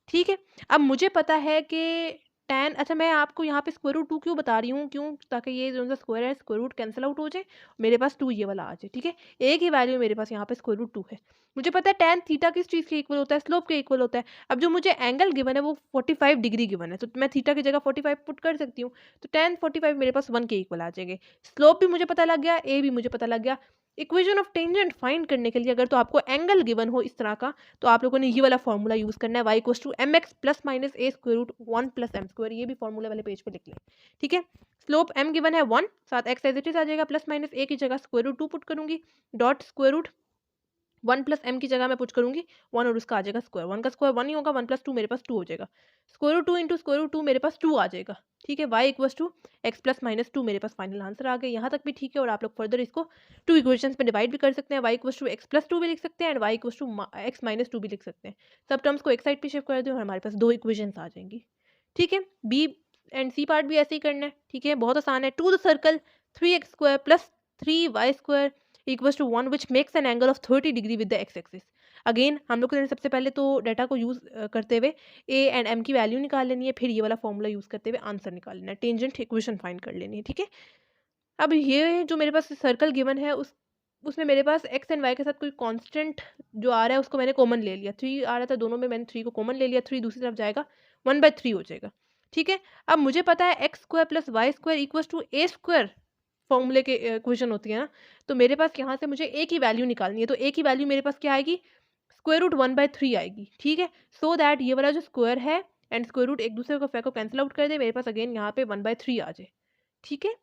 ठीक है। अब मुझे पता है कि tan, अच्छा मैं आपको यहाँ पे स्क्वायर रूट 2 क्यों बता रही हूँ, क्यों, ताकि ये जो सा स्क्वायर है स्क्वायर रूट कैंसिल आउट हो जाए, मेरे पास 2 ये वाला आ जाए, ठीक है। एक ही वैल्यू मेरे पास यहाँ पे स्क्वायर रूट 2 है। मुझे पता है tan थीटा किस चीज़ के इक्वल होता है, स्लोप के इक्वल होता है। अब जो मुझे एंगल गिवन है वो 45 डिग्री गिवन है, तो मैं थीटा की जगह 45 पुट कर सकती हूँ। तो tan 45 मेरे पास 1 के इक्वल आ जाएंगे। स्लोप भी मुझे पता लग गया, ए भी मुझे पता लग गया। इक्वेशन ऑफ टेंजेंट फाइंड करने के लिए अगर तो आपको एंगल गिवन हो इस तरह का, तो आप लोगों ने ये वाला फॉर्मूला यूज़ करना है, y equals to m x plus minus a square root 1 plus M square. ये भी फॉर्मूले वाले पेज पे लिख लें, ठीक है। स्लोप m गिवन है 1, साथ x एज इट इज आ जाएगा, प्लस माइनस a की जगह स्क्वायर रूट 2 पुट करूंगी, dot square root 1 plus m की जगह मैं पुट करूंगी 1 और उसका आ जाएगा स्क्वायर, 1 का स्क्वायर 1 ही होगा, 1 प्लस 2 मेरे पास 2 हो जाएगा, square root 2 into square root 2 मेरे पास 2 आ जाएगा, ठीक है। y equals to x plus minus 2 मेरे पास फाइनल आंसर आ गया। यहाँ तक भी ठीक है, और आप लोग फर्दर इसको 2 इक्वेशंस में डिवाइड भी कर सकते हैं, y equals to x plus 2 भी लिख सकते हैं and y equals to x minus 2 भी लिख सकते हैं। सब टर्म्स को एक साइड पे शिफ्ट कर दें और हमारे पास 2 इक्वेशंस आ जाएंगी, ठीक है। बी एंड सी पार्ट भी ऐसे ही करना है, ठीक है, बहुत आसान है। To the circle 3x square plus 3y square equals to 1 which makes an angle of 30 degree with the x axis. Again हम लोग को सबसे पहले तो डाटा को यूज़ करते हुए ए एंड एम की वैल्यू निकाल लेनी है, फिर ये वाला फॉर्मूला यूज़ करते हुए आंसर निकाल लेना है, टेंजेंट इक्वेशन फाइंड कर लेनी है, ठीक है। अब ये जो मेरे पास सर्कल गिवन है उसमें मेरे पास एक्स एंड वाई के साथ कोई कांस्टेंट जो आ रहा है उसको मैंने कॉमन ले लिया, 3 आ रहा था दोनों में, मैंने 3 को कॉमन ले लिया, 3 दूसरी तरफ जाएगा 1/3 हो जाएगा, ठीक है। अब मुझे पता है x square plus Y square equals to A square, फॉर्मूले के इक्वेशन होती है ना, तो मेरे पास यहाँ से मुझे ए की वैल्यू निकालनी है, तो ए की वैल्यू मेरे पास क्या आएगी, स्क्वायर रूट 1/3 आएगी, ठीक है। सो दैट ये वाला जो स्क्वायर है एंड स्क्वायर रूट एक दूसरे को कैंसिल आउट कर दे, मेरे पास अगेन यहाँ पे 1/3 आ जाए, ठीक है।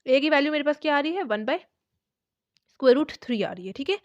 ए की वैल्यू मेरे पास क्या आ रही है, 1/√3 आ रही है, ठीक है।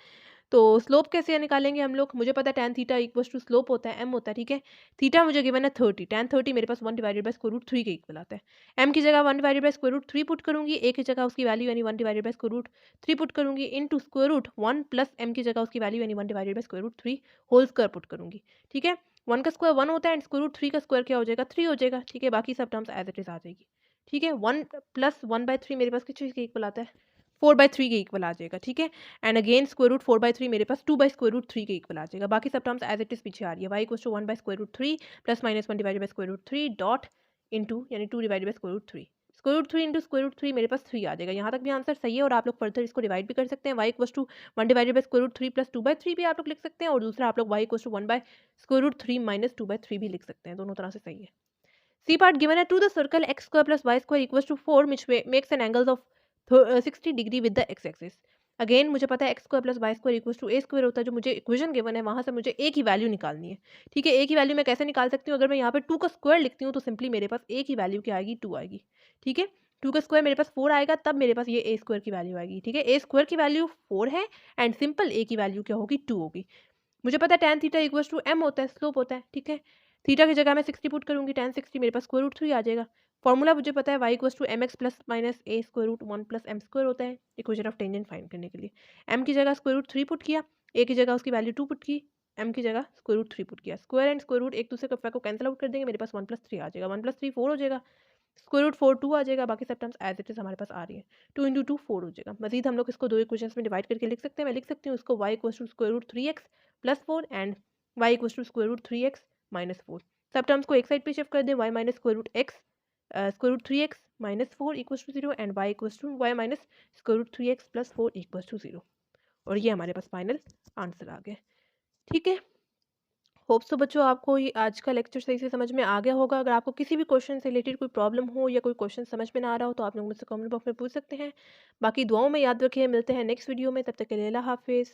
तो स्लोप कैसे निकालेंगे हम लोग, मुझे पता है tan theta equals to slope होता है m होता है, ठीक है। थीटा मुझे गिवन है 30, tan 30 मेरे पास 1/√3 के इक्वल आता है। m की जगह 1/√3 पुट करूंगी, a की जगह उसकी वैल्यू यानी 1/√3 पुट करूंगी, into square root 1 plus m की जगह उसकी वैल्यू यानी 1/√3 होल स्क्वायर पुट करूंगी, ठीक है। 1 का स्क्वायर 1 होता है एंड स्क्वायर रूट 3 का स्क्वायर क्या हो जाएगा, 3 हो जाएगा, ठीक है। बाकी सब टर्म्स एज इट इज आ जाएगी, ठीक है। 1 प्लस 1/3 मेरे पास किस चीज़ के इक्वल आता है, 4/3 के इक्वल आ जाएगा, ठीक है। एंड अगेन स्क्वायर रूट 4/3 मेरे पास 2/√3 के इक्वल आ जाएगा। बाकी सब टर्म्स एज इट इज पीछे आ रही है, y equals to 1/√3 plus minus 1/√3 dot into यानी 2/√3, square root 3 into square root 3 मेरे पास 3 आ जाएगा। यहाँ तक भी आंसर सही है, और आप लोग फर्दर इसको डिवाइड भी कर सकते हैं, y इक्वल्स टू 1/√3 प्लस 2/3 भी आप लोग लिख सकते हैं, और दूसरा आप लोग y इक्वल्स टू 1/√3 माइनस 2/3 भी लिख सकते हैं, दोनों तरह से सही है। सी पार्ट गिवन है, to the circle x square plus Y square equals to 4 which makes an angles of 60 degree with the x axis. Again मुझे पता है x square plus Y square equals to A square होता है, जो मुझे इक्वेशन गिवन है वहाँ से मुझे ए की वैल्यू निकालनी है, ठीक है। ए की वैल्यू मैं कैसे निकाल सकती हूँ, अगर मैं यहाँ पे 2 का स्क्वायर लिखती हूँ तो सिंपली मेरे पास ए की वैल्यू क्या आएगी, 2 आएगी, ठीक है। 2 का स्क्वायर मेरे पास 4 आएगा, तब मेरे पास ये ए स्क्वायर की वैल्यू आएगी, ठीक है। ए स्क्वायर की वैल्यू 4 है एंड सिंपल ए की वैल्यू क्या होगी, 2 होगी। मुझे पता है tan theta equals to m होता है, स्लोप होता है, ठीक है। थीटा की जगह मैं 60 पुट करूंगी, tan 60 मेरे पास स्क्वायर रूट 3 आ जाएगा। फॉर्मूला मुझे पता है y equals to m x plus minus a square root 1 plus M square होता है, इक्वेशन ऑफ टेंजेंट फाइंड करने के लिए। m की जगह स्क्वायर रूट 3 पुट किया, a की जगह उसकी वैल्यू 2 पुट की, m की जगह स्क्वायर रूट 3 पुट किया, स्क्वायर एंड स्क्वायर रूट एक दूसरे को कैंसिल आउट कर देंगे, मेरे पास 1 + 3 आ जाएगा, 1 + 3 4 हो जाएगा, स्क्वायर रूट 4 2 आ जाएगा। बाकी सब टर्म्स एज इट इज हमारे पास आ रही है, 2 × 2 4 हो जाएगा। मजीद हम लोग इसको 2 इक्वेशंस में डिवाइड करके लिख सकते हैं, मैं लिख सकती हूँ इसको y equals to square root 3x plus 4 and y equals to square root 3x minus 4। सब टर्म्स को एक साइड पे शिफ्ट कर दें, y minus square root x square root 3x minus 4 equals to 0 and y equals to y minus square root 3x plus 4 equals to 0, और ये हमारे पास फाइनल आंसर आ गया, ठीक है। होप सो बच्चों आपको ये आज का लेक्चर सही से समझ में आ गया होगा। अगर आपको किसी भी क्वेश्चन से रिलेटेड कोई प्रॉब्लम हो या कोई क्वेश्चन समझ में ना आ रहा हो तो आप लोग मुझसे कमेंट बॉक्स में पूछ सकते हैं। बाकी दुआओं में याद रखिए, मिलते हैं नेक्स्ट वीडियो में, तब तक के लिए अल्लाह हाफिज़।